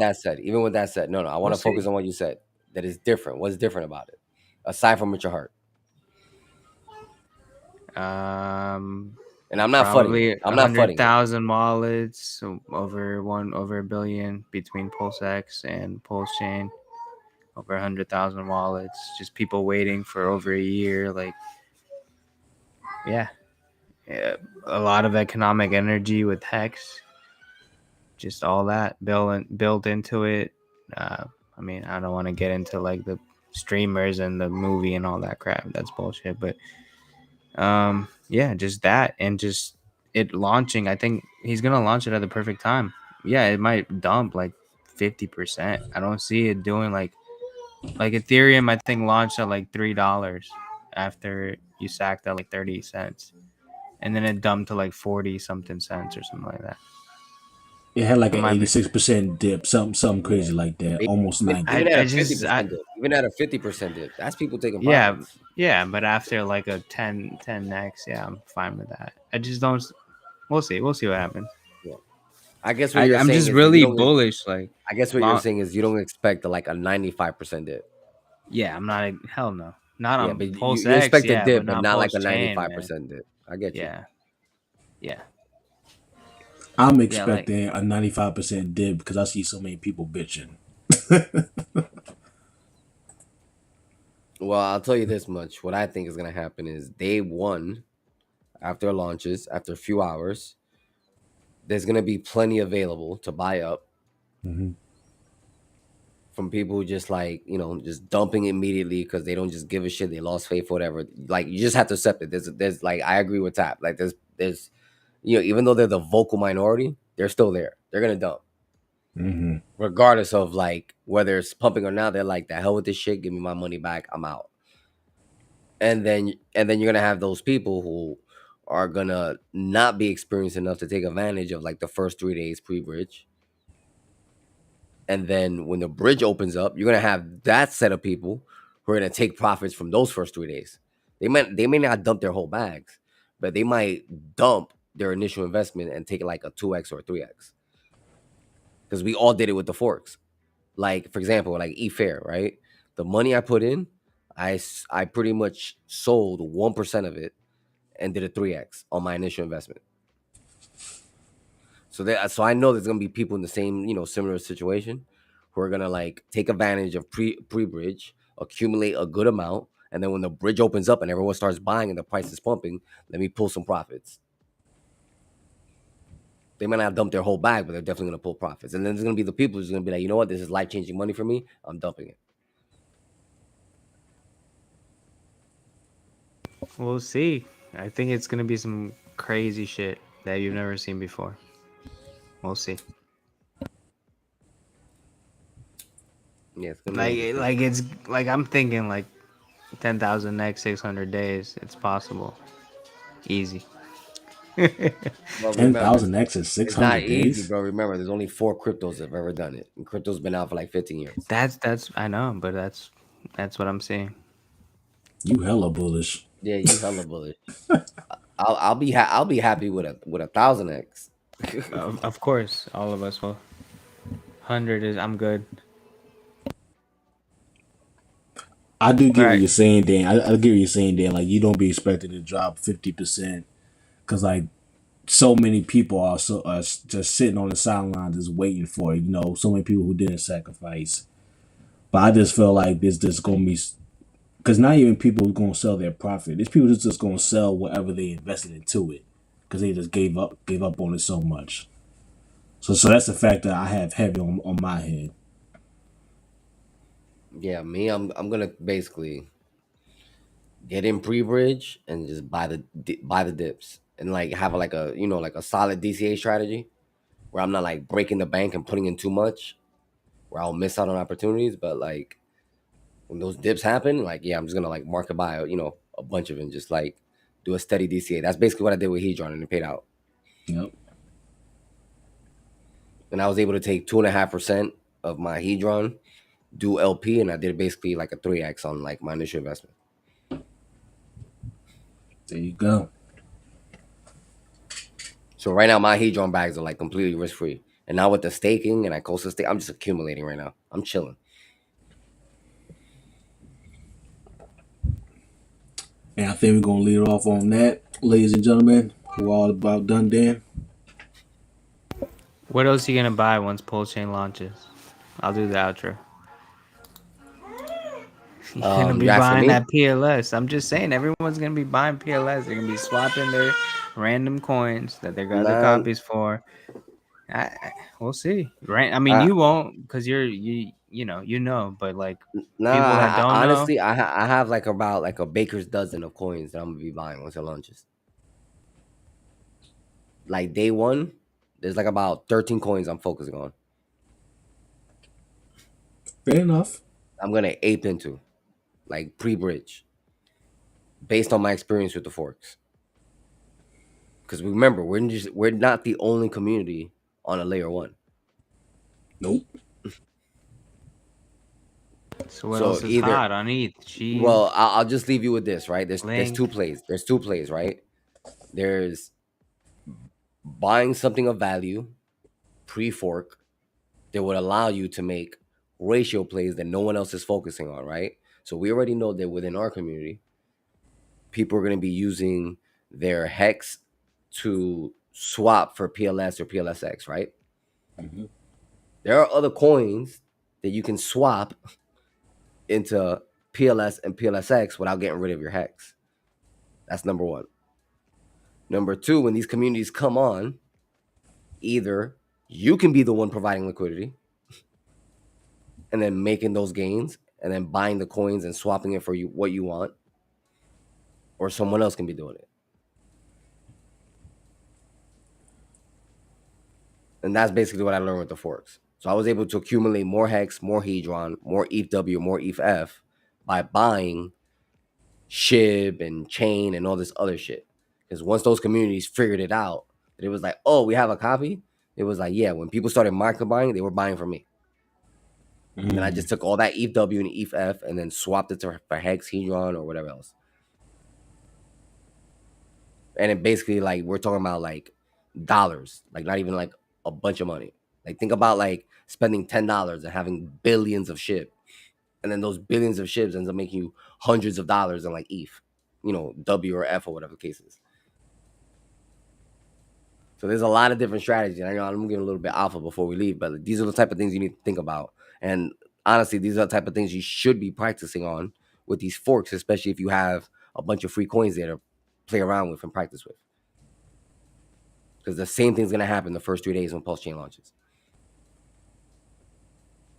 that said, no, I want we'll to focus see. on what you said. That is different. What's different about it, aside from Richard Hart? And I'm not fighting it. Probably I'm not fighting it. 100,000 wallets, so over $1 billion between PulseX and PulseChain. Over 100,000 wallets. Just people waiting for over a year. Like, yeah, a lot of economic energy with Hex. Just all that built into it. I mean, I don't want to get into like the streamers and the movie and all that crap. That's bullshit. But yeah, just that and just it launching. I think he's gonna launch it at the perfect time. Yeah, it might dump like 50%. I don't see it doing like Ethereum. I think launched at like $3 after you sacked at like 30 cents, and then it dumped to like 40 something cents or something like that. It had like I an might be. 86% dip, something Yeah. crazy like that, almost 90. Even at I a just 50% dip, that's people taking yeah, profits. yeah, but after like a 10x, yeah, I'm fine with that. I just don't. We'll see what happens. Yeah. I guess what you're I'm saying just is that you really don't. bullish. Like, I guess what you're saying is you don't expect like a 95% dip. yeah, I'm not. Hell no, not Yeah, on but Pulse you X. expect a Yeah, but dip, but not not like Pulse a Chain, man. 95% dip. I get you. Yeah, yeah, I'm yeah. Like, expecting a 95% dip because I see so many people bitching. Well, I'll tell you this much. What I think is going to happen is day one, after launches, after a few hours, there's going to be plenty available to buy up Mm-hmm. from people who just like, just dumping immediately because they don't just give a shit. They lost faith, whatever. Like, you just have to accept it. There's like, I agree with Tap. Like, there's, even though they're the vocal minority, they're still there. They're going to dump. Mm-hmm. Regardless of like whether it's pumping or not. They're like, the hell with this shit. Give me my money back. I'm out. And then you're gonna have those people who are gonna not be experienced enough to take advantage of like the first 3 days pre-bridge. And then when the bridge opens up, you're gonna have that set of people who are gonna take profits from those first 3 days. They may not dump their whole bags, but they might dump their initial investment and take like a 2x or a 3x. Because we all did it with the forks. Like, for example, like eFair, right? The money I put in, I pretty much sold 1% of it and did a 3x on my initial investment. So I know there's gonna be people in the same, similar situation who are gonna like take advantage of pre-bridge, accumulate a good amount, and then when the bridge opens up and everyone starts buying and the price is pumping, let me pull some profits. They might not dump their whole bag, but they're definitely gonna pull profits. And then there's gonna be the people who's gonna be like, you know what, this is life-changing money for me. I'm dumping it. we'll see. I think it's gonna be some crazy shit that you've never seen before. We'll see. Yeah, it's gonna be interesting. Like it's like I'm thinking like 10,000 next 600 days. It's possible, easy. Well, remember, 10,000x in it's not 600 easy, days. bro. Remember, there's only 4 cryptos that have ever done it, and crypto's been out for like 15 years. That's I know, but that's what I'm seeing. You hella bullish. Yeah, you hella bullish. I'll be happy with a 1000x. Of course, all of us will. 100 is I'm good. I do All get what right. you're saying, Dan. I get what you're saying, Dan. Like, you don't be expected to drop 50% because, like, so many people are just sitting on the sideline just waiting for it. You know, so many people who didn't sacrifice. But I just feel like there's just gonna be, because not even people who gonna sell their profit. There's people who's just gonna sell whatever they invested into it because they just gave up on it so much. So that's the fact that I have heavy on my head. Yeah, me, I'm gonna basically get in pre-bridge and just buy the dips and like have like a like a solid DCA strategy where I'm not like breaking the bank and putting in too much where I'll miss out on opportunities. But like when those dips happen, like yeah, I'm just gonna like market buy a bunch of it and just like do a steady DCA. That's basically what I did with Hedron and it paid out. Yep. And I was able to take 2.5% of my Hedron, do LP, and I did basically like a 3x on like my initial investment. There you go. So right now my Hedron bags are like completely risk free. And now with the staking and ICOSA stake, I'm just accumulating right now. I'm chilling. And I think we're gonna lead off on that, ladies and gentlemen. We're all about done, Dan. What else are you gonna buy once PULSECHAIN launches? I'll do the outro. You're gonna be You asking buying me? that PLS. I'm just saying, everyone's gonna be buying PLS. They're gonna be swapping their random coins that they got their Man, copies for. We'll see. Right? I mean, I, you won't because you know, but like nah. people that don't know, Honestly, I have like about like a baker's dozen of coins that I'm gonna be buying once it launches. Like day one, there's like about 13 coins I'm focusing on. Fair enough. I'm gonna ape into like pre-bridge based on my experience with the forks. Because remember, we're not the only community on a layer one. Nope. so what So else is either, hot on ETH? Cheese, well, I'll just leave you with this, right? There's two Link. plays. There's two plays, right? There's buying something of value pre-fork that would allow you to make ratio plays that no one else is focusing on, right? So we already know that within our community, people are going to be using their hex to swap for PLS or PLSX, right? Mm-hmm. There are other coins that you can swap into PLS and PLSX without getting rid of your hex. That's number one. Number two, when these communities come on, either you can be the one providing liquidity and then making those gains and then buying the coins and swapping it for you what you want, or someone else can be doing it. And that's basically what I learned with the forks. So I was able to accumulate more hex, more hedron, more ETH-W, more ETH-F by buying SHIB and chain and all this other shit. Because once those communities figured it out, it was like, oh, we have a copy. It was like, yeah, when people started market buying, they were buying from me. Mm-hmm. And then I just took all that ETH-W and ETH-F and then swapped it for hex, hedron, or whatever else. And it basically, like, we're talking about like dollars, like not even like a bunch of money. Like, think about like spending $10 and having billions of SHIB. And then those billions of SHIBs ends up making you hundreds of dollars in like ETH, W or F or whatever the case is. So there's a lot of different strategies. I know I'm getting a little bit alpha before we leave, but these are the type of things you need to think about. And honestly, these are the type of things you should be practicing on with these forks, especially if you have a bunch of free coins there to play around with and practice with. Because the same thing's going to happen the first 3 days when PulseChain launches.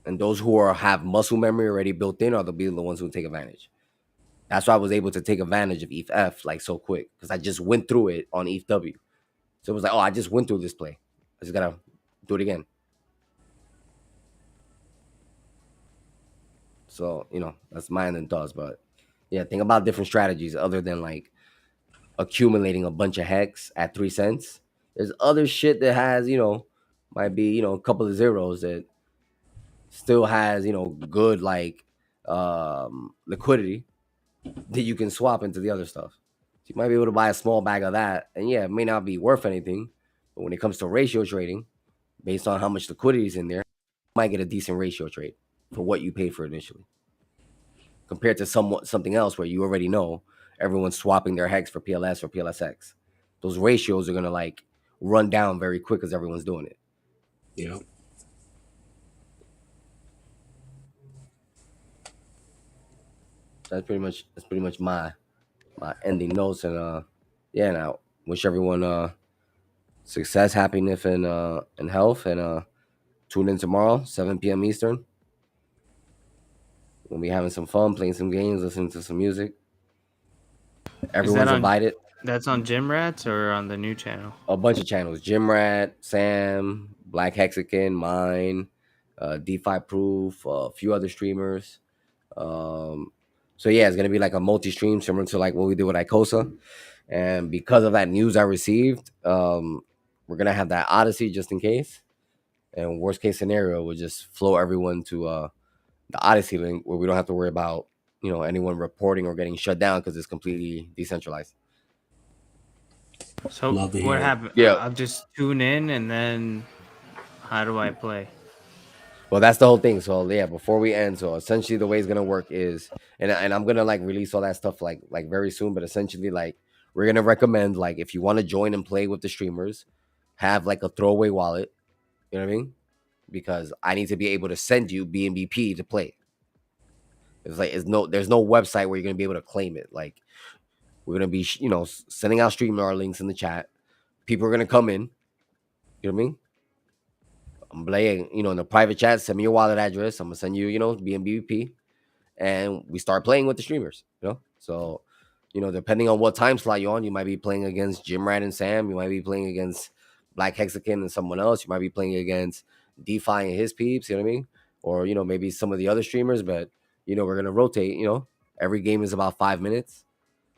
And those who have muscle memory already built in are the ones who take advantage. That's why I was able to take advantage of ETH-F like so quick, because I just went through it on ETH-W. So it was like, oh, I just went through this play. I just got to do it again. So that's mine and thoughts. But yeah, think about different strategies other than like accumulating a bunch of hex at 3 cents. There's other shit that has might be a couple of zeros that still has good like liquidity that you can swap into the other stuff. So you might be able to buy a small bag of that, and yeah, it may not be worth anything, but when it comes to ratio trading, based on how much liquidity is in there, you might get a decent ratio trade for what you paid for initially, compared to something else where you already know everyone's swapping their hex for PLS or PLSX. Those ratios are gonna like run down very quick because everyone's doing it. Yeah. That's pretty much my ending notes, and yeah, and I wish everyone success, happiness, and health, and tune in tomorrow 7 p.m. Eastern. We'll be having some fun, playing some games, listening to some music. Everyone's invited. That's on Gym Rats or on the new channel? A bunch of channels: Jim Rat, Sam, Black Hexagon, mine, DeFi Proof, a few other streamers. So yeah, it's gonna be like a multi-stream similar to like what we did with ICOSA. And because of that news I received, we're gonna have that Odyssey just in case. And worst case scenario, we'll just flow everyone to the Odyssey link where we don't have to worry about anyone reporting or getting shut down because it's completely decentralized. So Love to hear what it. happened? Yeah. I'll just tune in, and then how do I play? Well, that's the whole thing. So yeah, before we end, so essentially the way it's gonna work is, and I'm gonna like release all that stuff like very soon. But essentially, like we're gonna recommend like if you want to join and play with the streamers, have like a throwaway wallet. You know what I mean? Because I need to be able to send you BNBP to play. It's like there's no website where you're gonna be able to claim it. Like we're gonna be sending out StreamYard links in the chat. People are gonna come in. You know what I mean? I'm playing, in the private chat. Send me your wallet address. I'm gonna send you, BNBP, and we start playing with the streamers. So, depending on what time slot you're on, you might be playing against Jim Rat and Sam. You might be playing against Black Hexagon and someone else. You might be playing against DeFi and his peeps. You know what I mean? Or maybe some of the other streamers. But we're gonna rotate. Every game is about 5 minutes,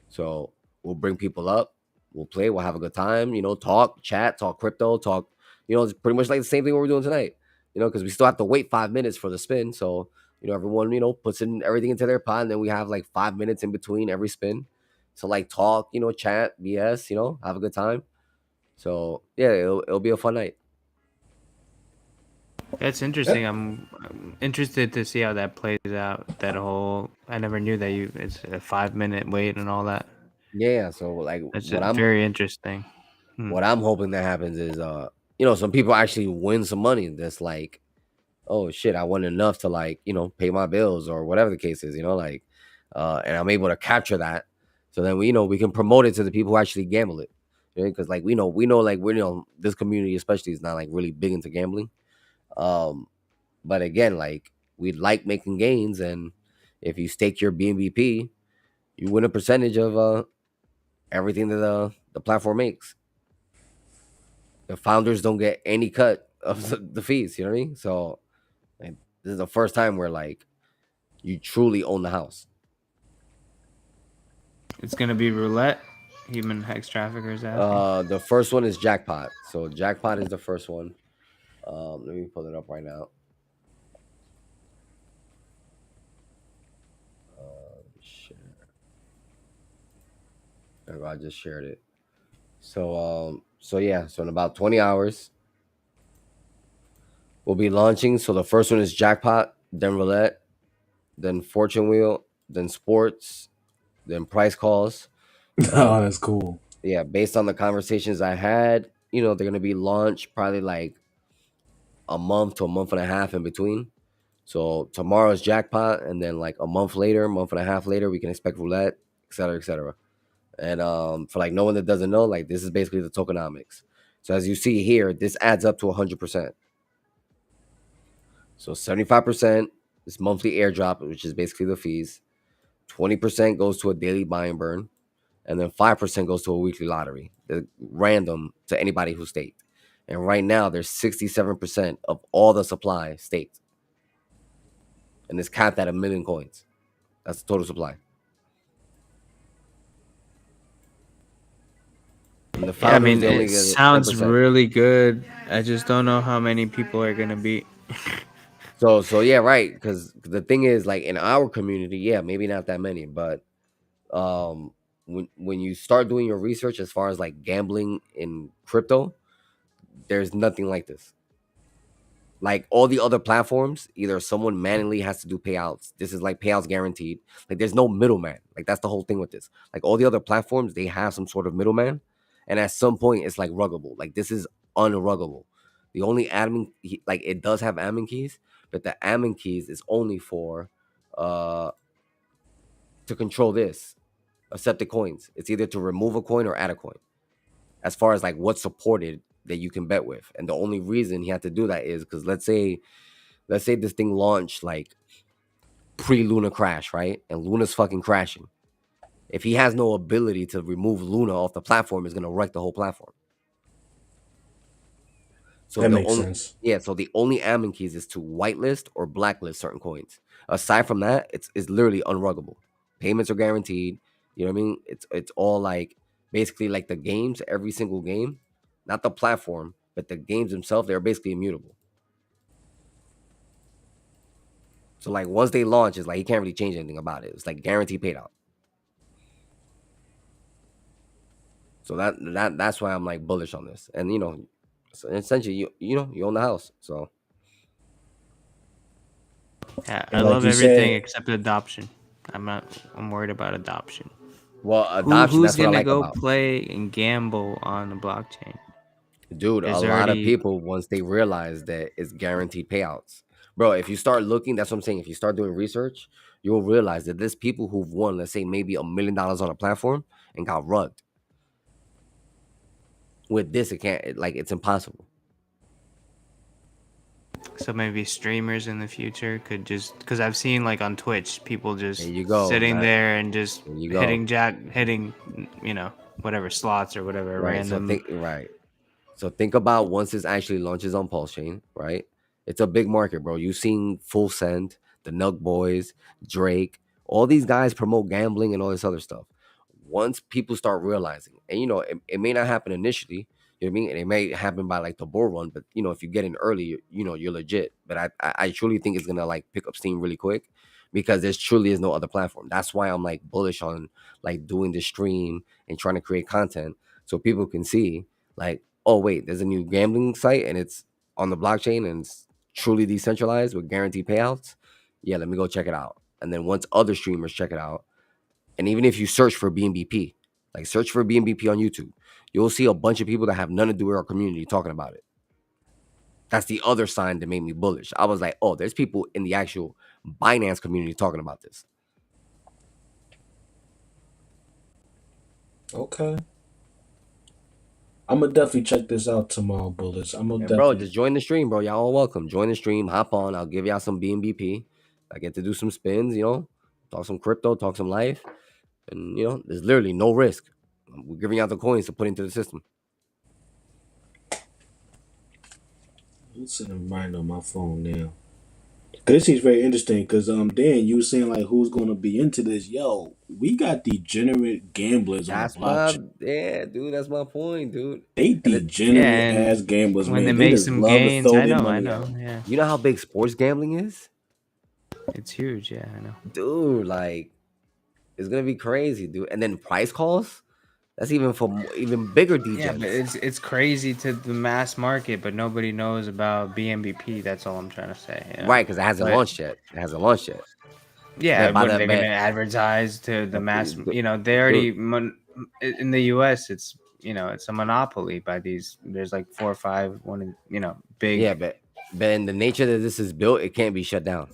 so we'll bring people up. We'll play. We'll have a good time. Talk, chat, talk crypto, talk. It's pretty much like the same thing what we're doing tonight. Because we still have to wait 5 minutes for the spin. So everyone puts in everything into their pot, and then we have like 5 minutes in between every spin. So like talk, chat, BS, have a good time. So yeah, it'll be a fun night. That's interesting. I'm interested to see how that plays out. I never knew that it's a 5-minute wait and all that. Yeah. So like That's what I'm very interesting. what I'm hoping that happens is some people actually win some money. That's like, oh shit, I won enough to like, pay my bills or whatever the case is, and I'm able to capture that. So then we can promote it to the people who actually gamble it. Because like we know like this community especially is not like really big into gambling. But again, like we'd like making gains, and if you stake your BNBP, you win a percentage of everything that the platform makes. The founders don't get any cut of the fees, you know what I mean? So like, this is the first time where like you truly own the house. It's gonna be roulette. Human hex traffickers asking. The first one is jackpot. So jackpot is the first one. Let me pull it up right now. Share. There we go, I just shared it. So yeah, so in about 20 hours, we'll be launching. So the first one is jackpot, then roulette, then fortune wheel, then sports, then price calls. Oh, that's cool. Yeah, based on the conversations I had, they're gonna be launched probably like a month to a month and a half in between. So tomorrow's jackpot, and then like a month and a half later, we can expect roulette, et cetera, et cetera. And for like no one that doesn't know, like this is basically the tokenomics. So as you see here, this adds up to 100%. So 75% is monthly airdrop, which is basically the fees. 20% goes to a daily buy and burn, and then 5% goes to a weekly lottery. They're random to anybody who staked. And right now, there's 67% of all the supply staked. and it's capped at 1 million coins. That's the total supply. And the Yeah, I founders, mean, they only it get sounds 10%. really good. I just don't know how many people are gonna be. So yeah, right. Because the thing is, like in our community, yeah, maybe not that many, but um, when you start doing your research as far as like gambling in crypto, there's nothing like this. Like all the other platforms, either someone manually has to do payouts. This is like payouts guaranteed. Like there's no middleman. Like that's the whole thing with this. Like all the other platforms, they have some sort of middleman, and at some point, it's like ruggable. Like this is unruggable. The only like it does have admin keys, but the admin keys is only for uh to control this accepted coins. It's either to remove a coin or add a coin. As far as like what's supported that you can bet with, and the only reason he had to do that is because let's say this thing launched like pre-Luna crash, right? And Luna's fucking crashing. If he has no ability to remove Luna off the platform, it's gonna wreck the whole platform. So That the makes only sense. so the only admin keys is to whitelist or blacklist certain coins. Aside from that, it's literally unruggable. Payments are guaranteed. You know what I mean? It's all like basically like the games, every single game, not the platform, but the games themselves, they're basically immutable. So like once they launch, it's like he can't really change anything about it. It's like guaranteed paid out. So that's why I'm like bullish on this. And so essentially you own the house. So Yeah, I And like love you everything said, except adoption. I'm worried about adoption. well, adoption, Who's that's what I gonna like go about. play and gamble on the blockchain? Dude, a There's lot of already people once they realize that it's guaranteed payouts. Bro, if you start looking, that's what I'm saying. If you start doing research, you'll realize that there's people who've won, let's say maybe $1 million on a platform and got rugged. With this, it's impossible. so maybe streamers in the future could just because I've seen like on Twitch people There just you go. sitting there and just There you go. hitting whatever slots or whatever Right. random. So think about once this actually launches on Pulse Chain, right? It's a big market, bro. You've seen Full Send, the Nug Boys, Drake, all these guys promote gambling and all this other stuff. Once people start realizing, and it may not happen initially, you know what I mean? And it may happen by like the bull run, but if you get in early, you're legit. But I truly think it's gonna like pick up steam really quick because there truly is no other platform. That's why I'm like bullish on like doing the stream and trying to create content so people can see like, oh wait, there's a new gambling site and it's on the blockchain and it's truly decentralized with guaranteed payouts. Yeah, let me go check it out. And then once other streamers check it out, and even if you search for BNBP, like search for BNBP on YouTube, you'll see a bunch of people that have nothing to do with our community talking about it. That's the other sign that made me bullish. I was like, oh, there's people in the actual Binance community talking about this. okay, I'm gonna definitely check this out tomorrow, Bullets. I'm gonna And bro, definitely. just join the stream, bro. Y'all all welcome. Join the stream, hop on. I'll give y'all some BNBP. I get to do some spins, talk some crypto, talk some life. And there's literally no risk. We're giving out the coins to put into the system. Let's set a reminder on my phone now. Cause this seems very interesting. Cause Dan, you were saying like who's gonna be into this? Yo, we got degenerate gamblers on the blockchain. Yeah, dude. That's my point, dude. They And it, Yeah, degenerate and ass gamblers, when they man. They make just some love to gains, throw I their know, money out. yeah, you know how big sports gambling is, it's huge. Yeah, I know. dude. Like it's gonna be crazy, dude. And then price calls. That's even for even bigger Yeah, but degens. it's crazy to the mass market, but nobody knows about BNBP. That's all I'm trying to say. Right, because it hasn't But launched yet. It hasn't launched yet. yeah, But by when the they're gonna advertise to the mass, they dude, already in the U.S. It's a monopoly by these. There's like 4 or 5 big. yeah, but in the nature that this is built, it can't be shut down.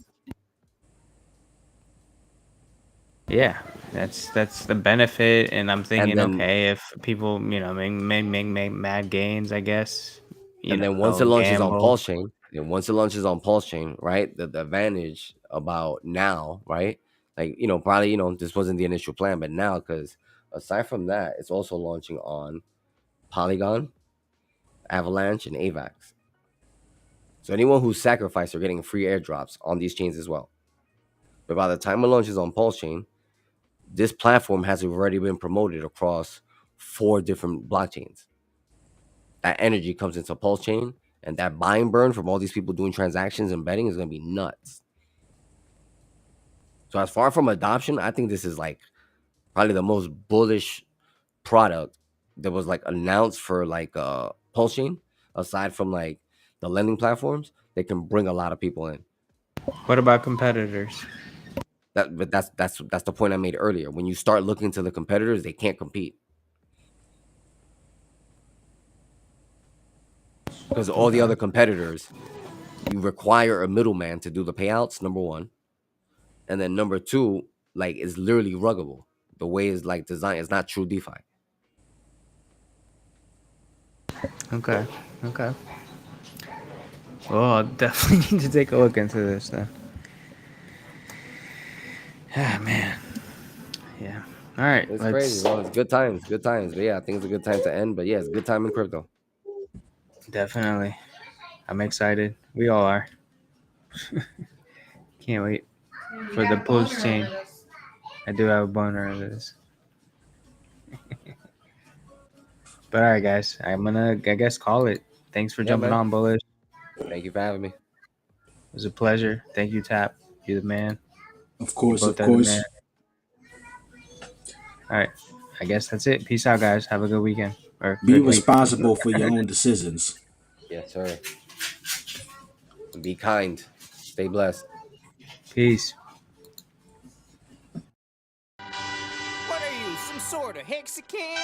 Yeah, that's the benefit, and I'm And thinking, then okay, if people make mad gains, I guess and then once it they'll launches on gamble. Pulse Chain, right? The advantage about now, right? Like, probably, this wasn't the initial plan, but now, because aside from that, it's also launching on Polygon, Avalanche, and AVAX. So anyone who's sacrificed are getting free airdrops on these chains as well. But by the time it launches on PulseChain, this platform has already been promoted across 4 different blockchains. That energy comes into PulseChain, and that buy and burn from all these people doing transactions and betting is going to be nuts. So as far from adoption, I think this is like probably the most bullish product that was like announced for like PulseChain, aside from like the lending platforms. They can bring a lot of people in. What about competitors? But that's the point I made earlier. When you start looking to the competitors, they can't compete because all the other competitors, you require a middleman to do the payouts. Number one, and then number two, like it's literally ruggable. The way it's like designed, it's not true DeFi. Okay. Well, I'll definitely need to take a look into this then. Ah, man. Yeah. All right. It's crazy, bro. It's good times. But yeah, I think it's a good time to end. But yeah, it's a good time in crypto. Definitely. I'm excited. We all are. Can't wait for the Pulse chain. I do have a boner of this. But all right, guys. I'm gonna, I guess, call it. Thanks for jumping on, Bullish. Thank you for having me. It was a pleasure. Thank you, Tap. You're the man. Of course, You of both are the course. man. All right. I guess that's it. Peace out, guys. Have a good weekend. Or Be good week. responsible for your own decisions. Yes, sir. Be kind. Stay blessed. Peace. What are you, some sort of Mexican?